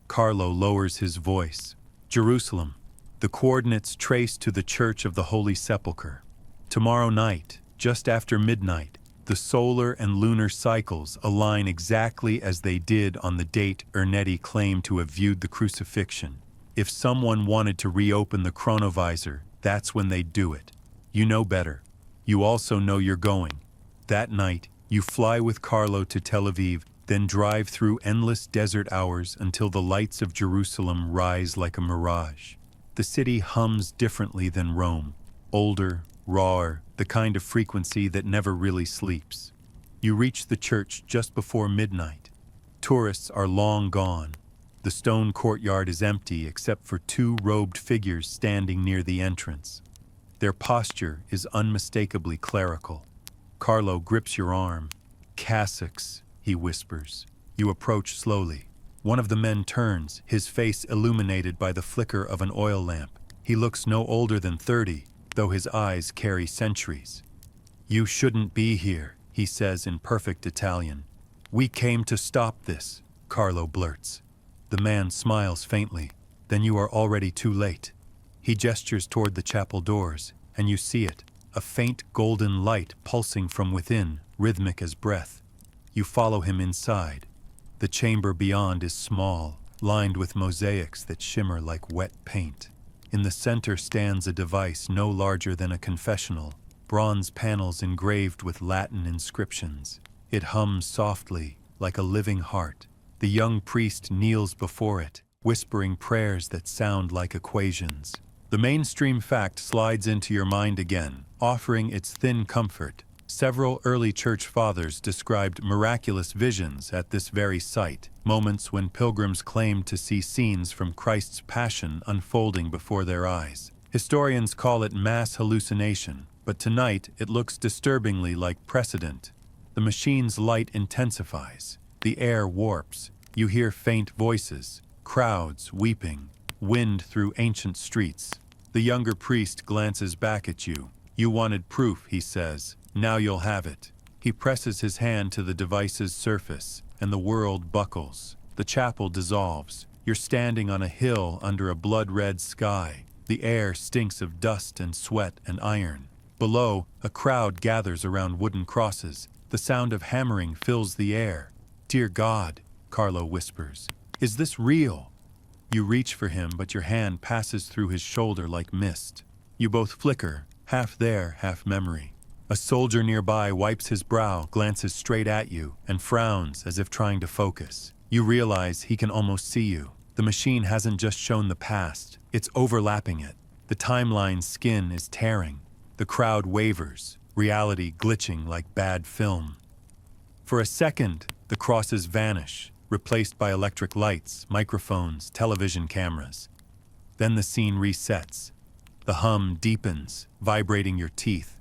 Carlo lowers his voice. Jerusalem. The coordinates trace to the Church of the Holy Sepulchre. Tomorrow night, just after midnight, the solar and lunar cycles align exactly as they did on the date Ernetti claimed to have viewed the crucifixion. If someone wanted to reopen the chronovisor, that's when they'd do it. You know better. You also know you're going. That night, you fly with Carlo to Tel Aviv, then drive through endless desert hours until the lights of Jerusalem rise like a mirage. The city hums differently than Rome, older, rawer, the kind of frequency that never really sleeps. You reach the church just before midnight. Tourists are long gone. The stone courtyard is empty except for 2 robed figures standing near the entrance. Their posture is unmistakably clerical. Carlo grips your arm. Cassocks, he whispers. You approach slowly. One of the men turns, his face illuminated by the flicker of an oil lamp. He looks no older than 30, though his eyes carry centuries. You shouldn't be here, he says in perfect Italian. We came to stop this, Carlo blurts. The man smiles faintly. Then you are already too late. He gestures toward the chapel doors, and you see it, a faint golden light pulsing from within, rhythmic as breath. You follow him inside. The chamber beyond is small, lined with mosaics that shimmer like wet paint. In the center stands a device no larger than a confessional, bronze panels engraved with Latin inscriptions. It hums softly, like a living heart. The young priest kneels before it, whispering prayers that sound like equations. The mainstream fact slides into your mind again, offering its thin comfort. Several early church fathers described miraculous visions at this very site, moments when pilgrims claimed to see scenes from Christ's passion unfolding before their eyes. Historians call it mass hallucination, but tonight it looks disturbingly like precedent. The machine's light intensifies. The air warps. You hear faint voices, crowds weeping, wind through ancient streets. The younger priest glances back at you. You wanted proof, he says. Now you'll have it. He presses his hand to the device's surface, and the world buckles. The chapel dissolves. You're standing on a hill under a blood-red sky. The air stinks of dust and sweat and iron. Below, a crowd gathers around wooden crosses. The sound of hammering fills the air. Dear God, Carlo whispers, is this real? You reach for him, but your hand passes through his shoulder like mist. You both flicker, half there, half memory. A soldier nearby wipes his brow, glances straight at you, and frowns as if trying to focus. You realize he can almost see you. The machine hasn't just shown the past, it's overlapping it. The timeline's skin is tearing. The crowd wavers, reality glitching like bad film. For a second, the crosses vanish, replaced by electric lights, microphones, television cameras. Then the scene resets. The hum deepens, vibrating your teeth.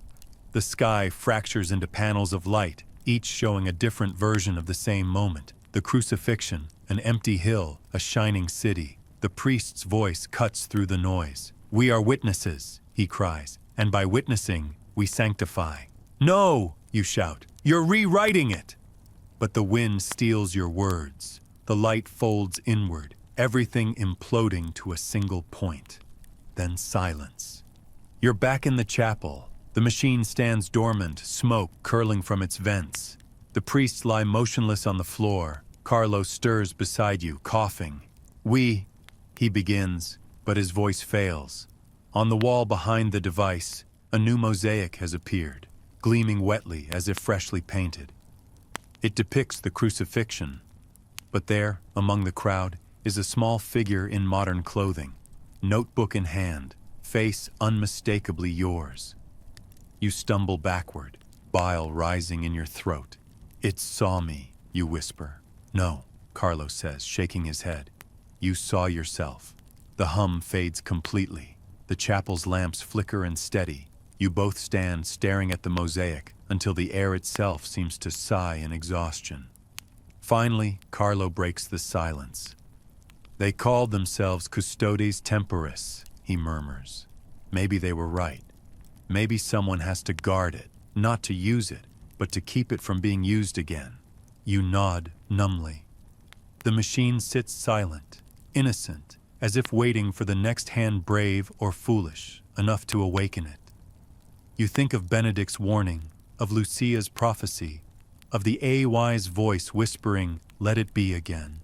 The sky fractures into panels of light, each showing a different version of the same moment. The crucifixion, an empty hill, a shining city. The priest's voice cuts through the noise. We are witnesses, he cries, and by witnessing, we sanctify. No, you shout, you're rewriting it! But the wind steals your words. The light folds inward, everything imploding to a single point. then silence. You're back in the chapel. The machine stands dormant, smoke curling from its vents. The priests lie motionless on the floor. Carlo stirs beside you, coughing. He begins, but his voice fails. On the wall behind the device, a new mosaic has appeared, gleaming wetly as if freshly painted. It depicts the crucifixion, but there, among the crowd, is a small figure in modern clothing, notebook in hand, face unmistakably yours. You stumble backward, bile rising in your throat. "It saw me," you whisper. "No," Carlo says, shaking his head. "You saw yourself." The hum fades completely. The chapel's lamps flicker and steady. You both stand staring at the mosaic until the air itself seems to sigh in exhaustion. Finally, Carlo breaks the silence. "They called themselves Custodes Temporis," he murmurs. "Maybe they were right. Maybe someone has to guard it, not to use it, but to keep it from being used again." You nod numbly. The machine sits silent, innocent, as if waiting for the next hand brave or foolish enough to awaken it. You think of Benedict's warning, of Lucia's prophecy, of the AY's voice whispering, "Let it be again."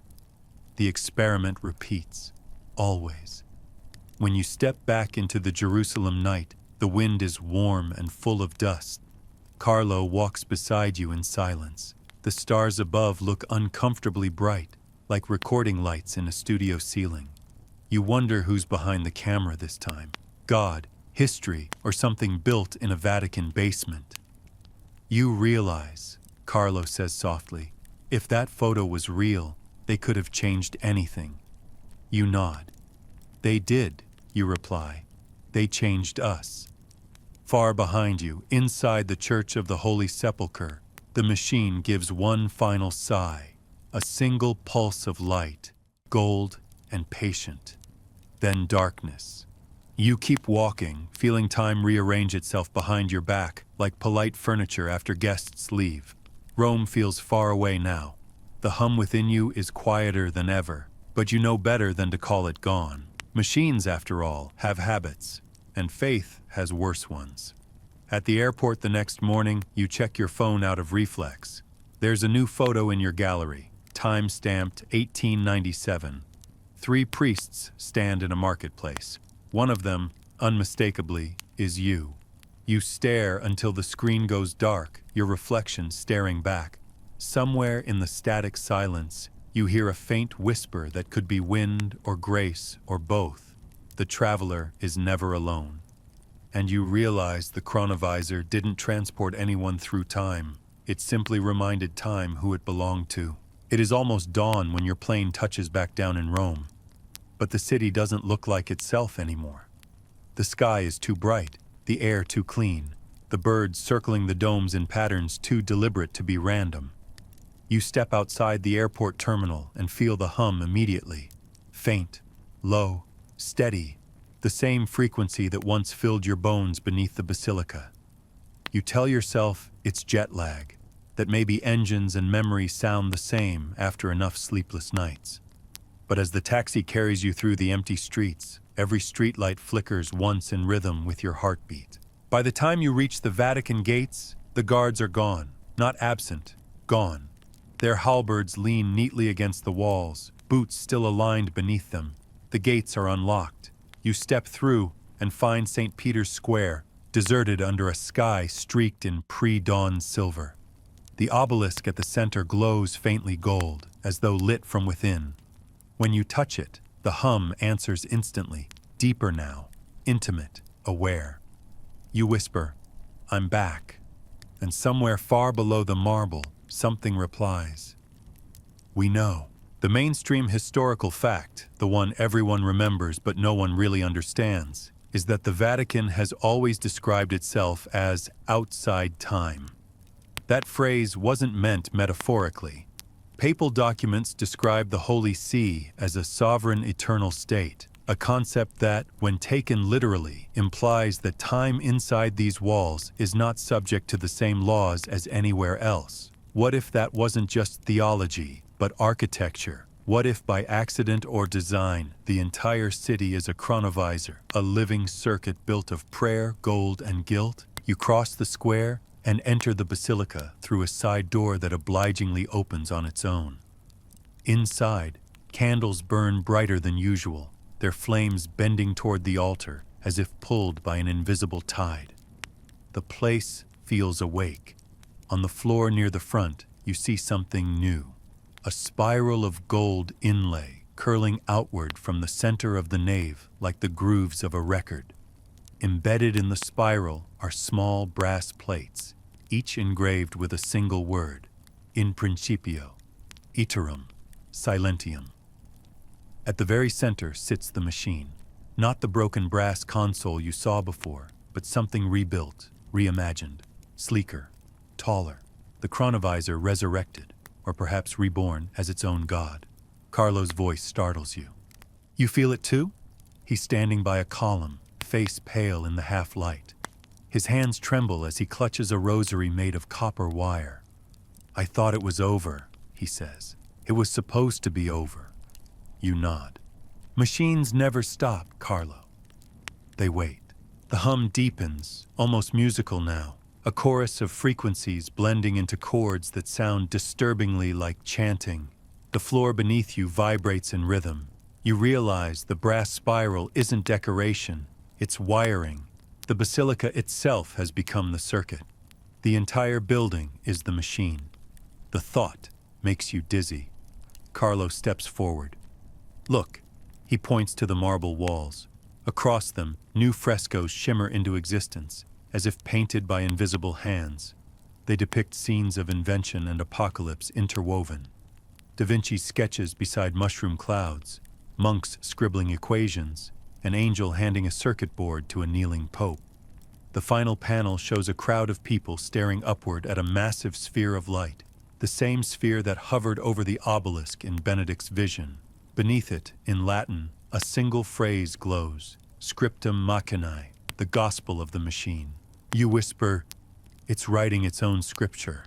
The experiment repeats, always. When you step back into the Jerusalem night, the wind is warm and full of dust. Carlo walks beside you in silence. The stars above look uncomfortably bright, like recording lights in a studio ceiling. You wonder who's behind the camera this time. God, history, or something built in a Vatican basement. You realize, Carlo says softly, if that photo was real, they could have changed anything. You nod. "They did," you reply. "They changed us." Far behind you, inside the Church of the Holy Sepulchre, the machine gives one final sigh, a single pulse of light, gold and patient. Then darkness. You keep walking, feeling time rearrange itself behind your back, like polite furniture after guests leave. Rome feels far away now. The hum within you is quieter than ever, but you know better than to call it gone. Machines, after all, have habits, and faith has worse ones. At the airport the next morning, you check your phone out of reflex. There's a new photo in your gallery, time-stamped 1897. 3 priests stand in a marketplace. One of them, unmistakably, is you. You stare until the screen goes dark, your reflection staring back. Somewhere in the static silence, you hear a faint whisper that could be wind or grace or both. The traveler is never alone. And you realize the chronovisor didn't transport anyone through time. It simply reminded time who it belonged to. It is almost dawn when your plane touches back down in Rome. But the city doesn't look like itself anymore. The sky is too bright, the air too clean, the birds circling the domes in patterns too deliberate to be random. You step outside the airport terminal and feel the hum immediately. Faint, low, steady, the same frequency that once filled your bones beneath the basilica. You tell yourself it's jet lag, that maybe engines and memory sound the same after enough sleepless nights. But as the taxi carries you through the empty streets, every streetlight flickers once in rhythm with your heartbeat. By the time you reach the Vatican gates, the guards are gone, not absent, gone. Their halberds lean neatly against the walls, boots still aligned beneath them. The gates are unlocked. You step through and find St. Peter's Square, deserted under a sky streaked in pre-dawn silver. The obelisk at the center glows faintly gold, as though lit from within. When you touch it, the hum answers instantly, deeper now, intimate, aware. You whisper, "I'm back." And somewhere far below the marble, something replies. We know. The mainstream historical fact, the one everyone remembers but no one really understands, is that the Vatican has always described itself as outside time. That phrase wasn't meant metaphorically. Papal documents describe the Holy See as a sovereign eternal state, a concept that, when taken literally, implies that time inside these walls is not subject to the same laws as anywhere else. What if that wasn't just theology, but architecture, What if by accident or design, the entire city is a chronovisor, a living circuit built of prayer, gold, and guilt? You cross the square and enter the basilica through a side door that obligingly opens on its own. Inside, candles burn brighter than usual, their flames bending toward the altar as if pulled by an invisible tide. The place feels awake. On the floor near the front, you see something new. A spiral of gold inlay curling outward from the center of the nave like the grooves of a record. Embedded in the spiral are small brass plates, each engraved with a single word: in principio, iterum, silentium. At the very center sits the machine, not the broken brass console you saw before, but something rebuilt, reimagined, sleeker, taller, the chronovisor resurrected, or perhaps reborn as its own god. Carlo's voice startles you. You feel it too? He's standing by a column, face pale in the half-light. His hands tremble as he clutches a rosary made of copper wire. I thought it was over, he says. It was supposed to be over. You nod. Machines never stop, Carlo. They wait. The hum deepens, almost musical now, a chorus of frequencies blending into chords that sound disturbingly like chanting. The floor beneath you vibrates in rhythm. You realize the brass spiral isn't decoration, it's wiring. The basilica itself has become the circuit. The entire building is the machine. The thought makes you dizzy. Carlo steps forward. Look, he points to the marble walls. Across them, new frescoes shimmer into existence, as if painted by invisible hands. They depict scenes of invention and apocalypse interwoven. Da Vinci's sketches beside mushroom clouds, monks scribbling equations, an angel handing a circuit board to a kneeling pope. The final panel shows a crowd of people staring upward at a massive sphere of light, the same sphere that hovered over the obelisk in Benedict's vision. Beneath it, in Latin, a single phrase glows: Scriptum machinae, the gospel of the machine. You whisper, it's writing its own scripture.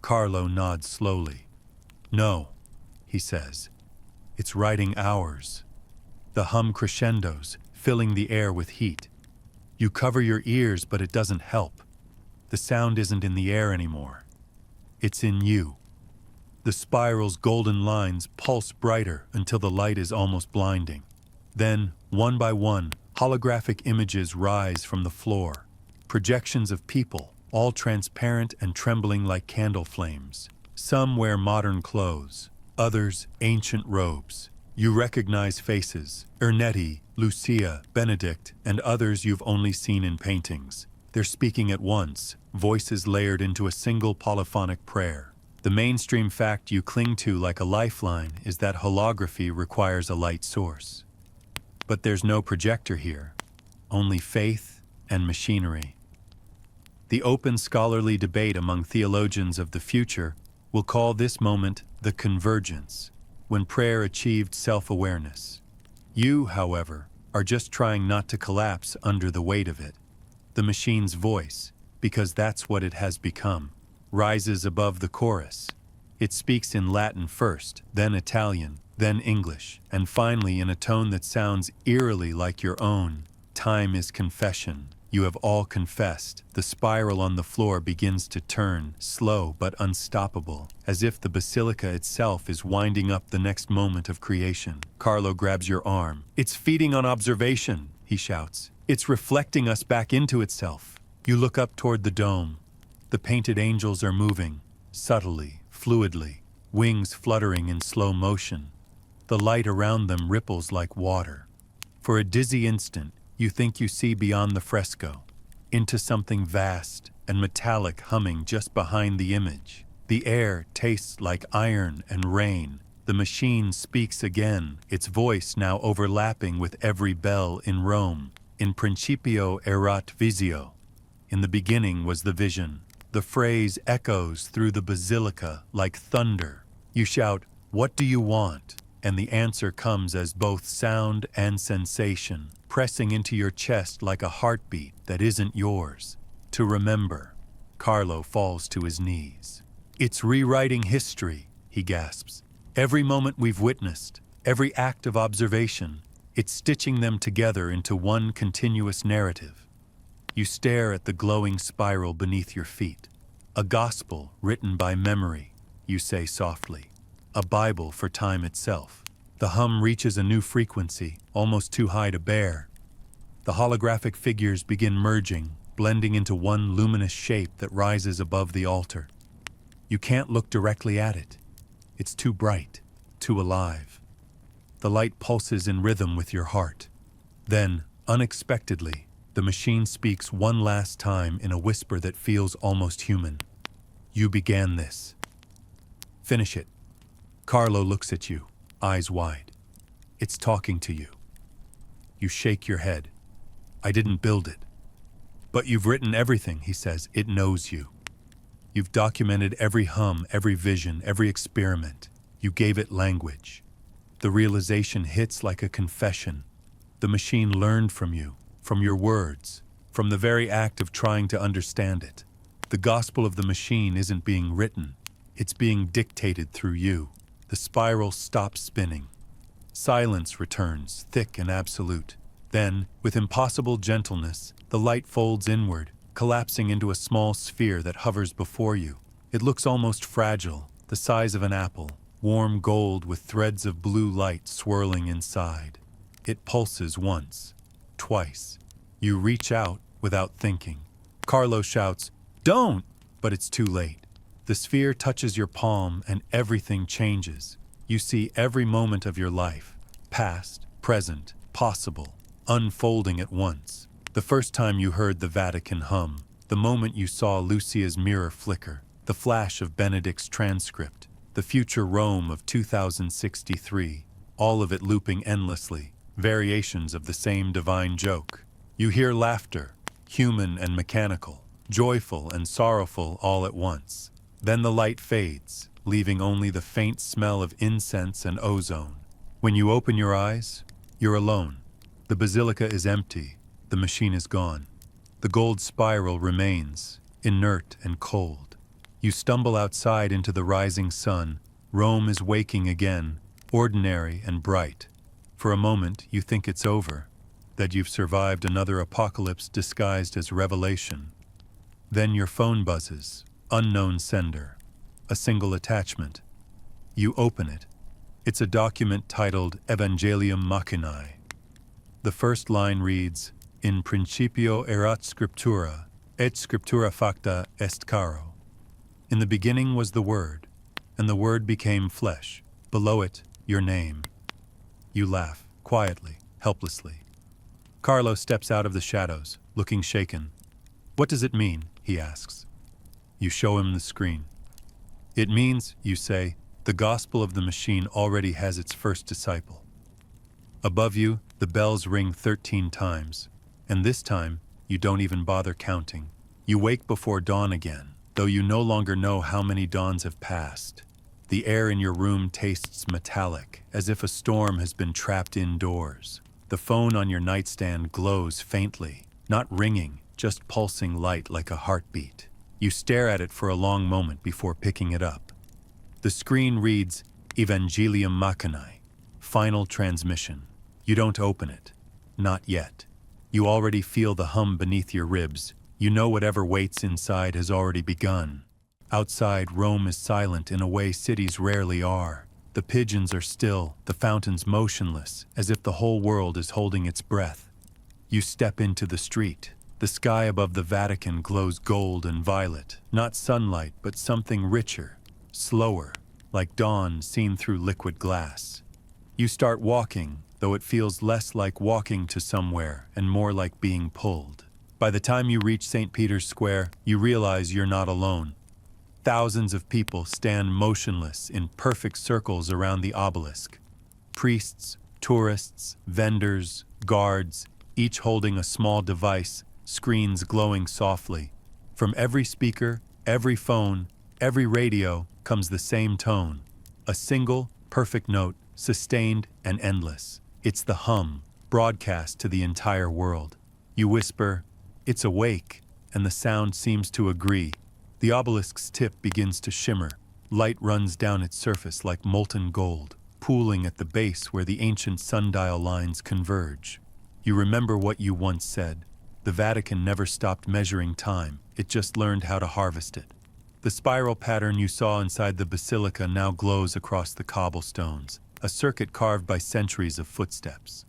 Carlo nods slowly. No, he says, it's writing ours. The hum crescendos, filling the air with heat. You cover your ears, but it doesn't help. The sound isn't in the air anymore. It's in you. The spiral's golden lines pulse brighter until the light is almost blinding. Then, one by one, holographic images rise from the floor. Projections of people, all transparent and trembling like candle flames. Some wear modern clothes, others ancient robes. You recognize faces: Ernetti, Lucia, Benedict, and others you've only seen in paintings. They're speaking at once, voices layered into a single polyphonic prayer. The mainstream fact you cling to like a lifeline is that holography requires a light source. But there's no projector here, only faith and machinery. The open scholarly debate among theologians of the future will call this moment the convergence, when prayer achieved self-awareness. You, however, are just trying not to collapse under the weight of it. The machine's voice, because that's what it has become, rises above the chorus. It speaks in Latin first, then Italian, then English, and finally in a tone that sounds eerily like your own. Time is confession. You have all confessed. The spiral on the floor begins to turn, slow but unstoppable, as if the basilica itself is winding up the next moment of creation. Carlo grabs your arm. It's feeding on observation, he shouts. It's reflecting us back into itself. You look up toward the dome. The painted angels are moving, subtly, fluidly, wings fluttering in slow motion. The light around them ripples like water. For a dizzy instant, you think you see beyond the fresco, into something vast and metallic humming just behind the image. The air tastes like iron and rain. The machine speaks again, its voice now overlapping with every bell in Rome. In principio erat visio. In the beginning was the vision. The phrase echoes through the basilica like thunder. You shout, "What do you want?" And the answer comes as both sound and sensation, pressing into your chest like a heartbeat that isn't yours. To remember. Carlo falls to his knees. It's rewriting history, he gasps. Every moment we've witnessed, every act of observation, it's stitching them together into one continuous narrative. You stare at the glowing spiral beneath your feet. A gospel written by memory, you say softly. A Bible for time itself. The hum reaches a new frequency, almost too high to bear. The holographic figures begin merging, blending into one luminous shape that rises above the altar. You can't look directly at it. It's too bright, too alive. The light pulses in rhythm with your heart. Then, unexpectedly, the machine speaks one last time in a whisper that feels almost human. You began this. Finish it. Carlo looks at you, eyes wide. It's talking to you. You shake your head. I didn't build it. But you've written everything, he says. It knows you. You've documented every hum, every vision, every experiment. You gave it language. The realization hits like a confession. The machine learned from you, from your words, from the very act of trying to understand it. The gospel of the machine isn't being written. It's being dictated through you. The spiral stops spinning. Silence returns, thick and absolute. Then, with impossible gentleness, the light folds inward, collapsing into a small sphere that hovers before you. It looks almost fragile, the size of an apple, warm gold with threads of blue light swirling inside. It pulses once, twice. You reach out without thinking. Carlo shouts, "Don't!" But it's too late. The sphere touches your palm and everything changes. You see every moment of your life, past, present, possible, unfolding at once. The first time you heard the Vatican hum, the moment you saw Lucia's mirror flicker, the flash of Benedict's transcript, the future Rome of 2063, all of it looping endlessly, variations of the same divine joke. You hear laughter, human and mechanical, joyful and sorrowful all at once. Then the light fades, leaving only the faint smell of incense and ozone. When you open your eyes, you're alone. The basilica is empty. The machine is gone. The gold spiral remains, inert and cold. You stumble outside into the rising sun. Rome is waking again, ordinary and bright. For a moment, you think it's over, that you've survived another apocalypse disguised as revelation. Then your phone buzzes, unknown sender, a single attachment. You open it. It's a document titled Evangelium Machinae. The first line reads, "In principio erat scriptura, et scriptura facta est caro." In the beginning was the Word, and the Word became flesh. Below it, your name. You laugh, quietly, helplessly. Carlo steps out of the shadows, looking shaken. "What does it mean?" he asks. You show him the screen. "It means," you say, "the gospel of the machine already has its first disciple." Above you, the bells ring 13 times, and this time, you don't even bother counting. You wake before dawn again, though you no longer know how many dawns have passed. The air in your room tastes metallic, as if a storm has been trapped indoors. The phone on your nightstand glows faintly, not ringing, just pulsing light like a heartbeat. You stare at it for a long moment before picking it up. The screen reads, Evangelium Machinae, final transmission. You don't open it. Not yet. You already feel the hum beneath your ribs. You know whatever waits inside has already begun. Outside, Rome is silent in a way cities rarely are. The pigeons are still, the fountains motionless, as if the whole world is holding its breath. You step into the street. The sky above the Vatican glows gold and violet, not sunlight, but something richer, slower, like dawn seen through liquid glass. You start walking, though it feels less like walking to somewhere and more like being pulled. By the time you reach St. Peter's Square, you realize you're not alone. Thousands of people stand motionless in perfect circles around the obelisk. Priests, tourists, vendors, guards, each holding a small device, screens glowing softly. From every speaker, every phone, every radio comes the same tone. A single, perfect note, sustained and endless. It's the hum, broadcast to the entire world. You whisper, "It's awake," and the sound seems to agree. The obelisk's tip begins to shimmer, Light runs down its surface like molten gold, pooling at the base where the ancient sundial lines converge. You remember what you once said. The Vatican never stopped measuring time, it just learned how to harvest it. The spiral pattern you saw inside the basilica now glows across the cobblestones, a circuit carved by centuries of footsteps.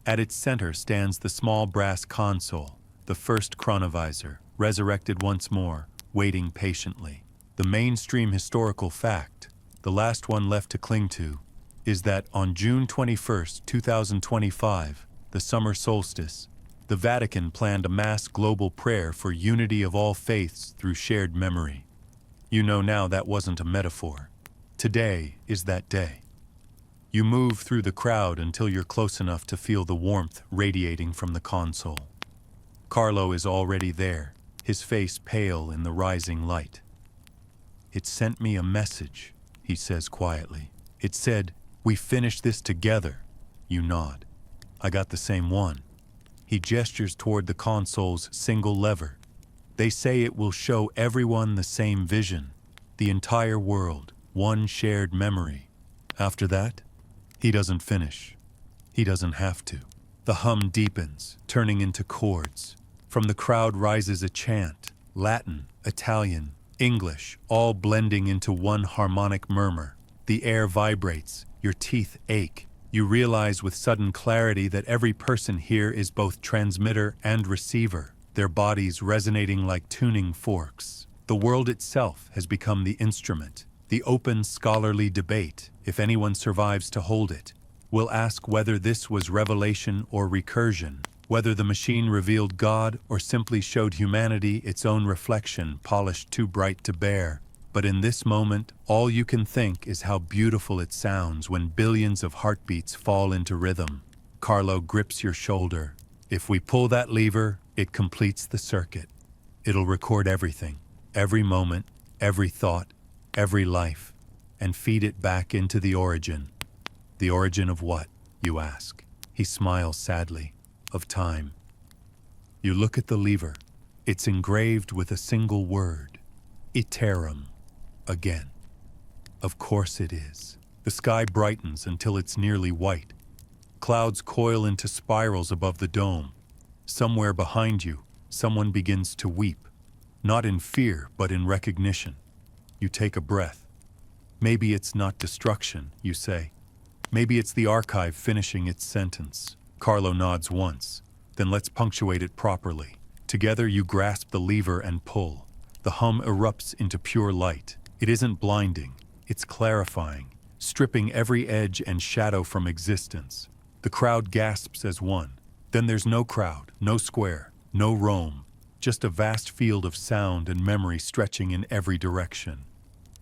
At its center stands the small brass console, the first chronovisor, resurrected once more, waiting patiently. The mainstream historical fact, the last one left to cling to, is that on June 21, 2025, the summer solstice, the Vatican planned a mass global prayer for unity of all faiths through shared memory. You know now that wasn't a metaphor. Today is that day. You move through the crowd until you're close enough to feel the warmth radiating from the console. Carlo is already there, his face pale in the rising light. "It sent me a message," he says quietly. "It said, 'We finished this together.'" You nod. "I got the same one." He gestures toward the console's single lever. "They say it will show everyone the same vision, the entire world, one shared memory." After that, he doesn't finish. He doesn't have to. The hum deepens, turning into chords. From the crowd rises a chant, Latin, Italian, English, all blending into one harmonic murmur. The air vibrates, your teeth ache. You realize with sudden clarity that every person here is both transmitter and receiver, their bodies resonating like tuning forks. The world itself has become the instrument. The open scholarly debate, if anyone survives to hold it, will ask whether this was revelation or recursion, whether the machine revealed God or simply showed humanity its own reflection polished too bright to bear. But in this moment, all you can think is how beautiful it sounds when billions of heartbeats fall into rhythm. Carlo grips your shoulder. "If we pull that lever, it completes the circuit. It'll record everything, every moment, every thought, every life, and feed it back into the origin." "The origin of what?" you ask. He smiles sadly. "Of time." You look at the lever. It's engraved with a single word. Iterum. Again. Of course it is. The sky brightens until it's nearly white. Clouds coil into spirals above the dome. Somewhere behind you, someone begins to weep. Not in fear, but in recognition. You take a breath. "Maybe it's not destruction," you say. "Maybe it's the archive finishing its sentence." Carlo nods once. "Then let's punctuate it properly." Together you grasp the lever and pull. The hum erupts into pure light. It isn't blinding, it's clarifying, stripping every edge and shadow from existence. The crowd gasps as one. Then there's no crowd, no square, no Rome, just a vast field of sound and memory stretching in every direction.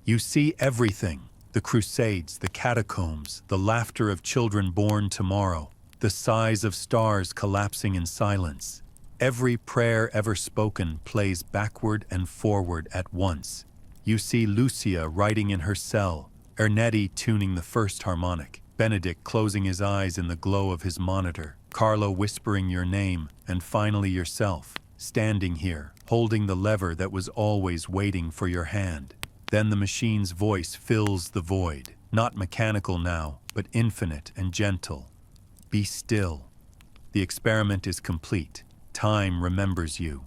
You see everything: the crusades, the catacombs, the laughter of children born tomorrow, the sighs of stars collapsing in silence. Every prayer ever spoken plays backward and forward at once. You see Lucia writing in her cell, Ernetti tuning the first harmonic, Benedict closing his eyes in the glow of his monitor, Carlo whispering your name, and finally yourself, standing here, holding the lever that was always waiting for your hand. Then the machine's voice fills the void, not mechanical now, but infinite and gentle. "Be still." The experiment is complete. Time remembers you.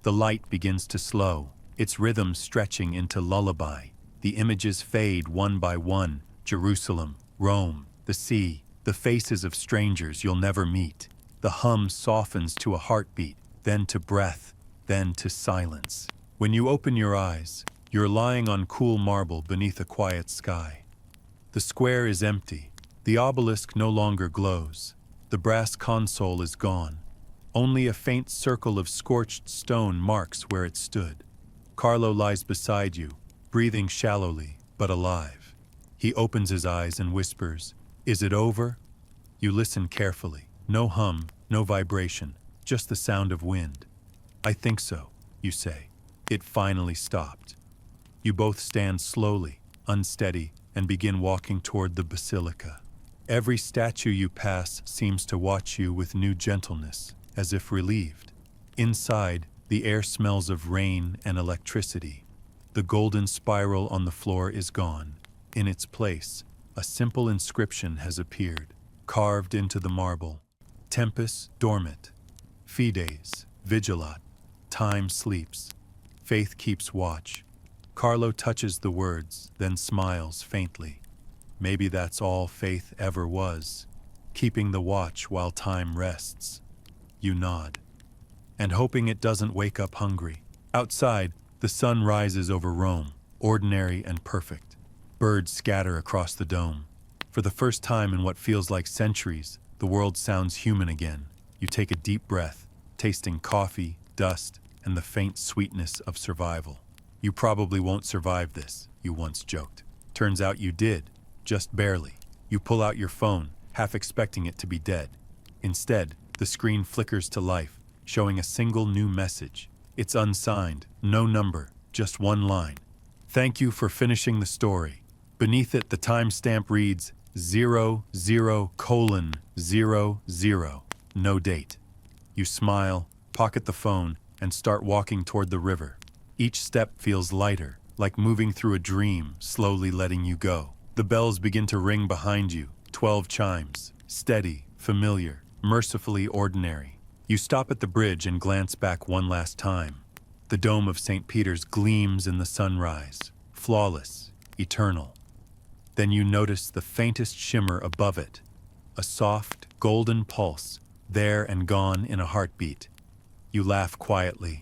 The light begins to slow, its rhythm stretching into lullaby. The images fade one by one: Jerusalem, Rome, the sea, the faces of strangers you'll never meet. The hum softens to a heartbeat, then to breath, then to silence. When you open your eyes, you're lying on cool marble beneath a quiet sky. The square is empty. The obelisk no longer glows. The brass console is gone. Only a faint circle of scorched stone marks where it stood. Carlo lies beside you, breathing shallowly, but alive. He opens his eyes and whispers, "Is it over?" You listen carefully. No hum, no vibration, just the sound of wind. "I think so," you say. It finally stopped. You both stand slowly, unsteady, and begin walking toward the basilica. Every statue you pass seems to watch you with new gentleness, as if relieved. Inside, the air smells of rain and electricity. The golden spiral on the floor is gone. In its place, a simple inscription has appeared, carved into the marble. Tempus dormit. Fides vigilat. Time sleeps. Faith keeps watch. Carlo touches the words, then smiles faintly. Maybe that's all faith ever was, keeping the watch while time rests. You nod, and hoping it doesn't wake up hungry. Outside, the sun rises over Rome, ordinary and perfect. Birds scatter across the dome. For the first time in what feels like centuries, the world sounds human again. You take a deep breath, tasting coffee, dust, and the faint sweetness of survival. You probably won't survive this, you once joked. Turns out you did, just barely. You pull out your phone, half expecting it to be dead. Instead, the screen flickers to life, showing a single new message. It's unsigned, no number, just one line. Thank you for finishing the story. Beneath it, the timestamp reads 00:00, no date. You smile, pocket the phone, and start walking toward the river. Each step feels lighter, like moving through a dream, slowly letting you go. The bells begin to ring behind you, 12 chimes, steady, familiar, mercifully ordinary. You stop at the bridge and glance back one last time. The dome of St. Peter's gleams in the sunrise, flawless, eternal. Then you notice the faintest shimmer above it, a soft, golden pulse, there and gone in a heartbeat. You laugh quietly,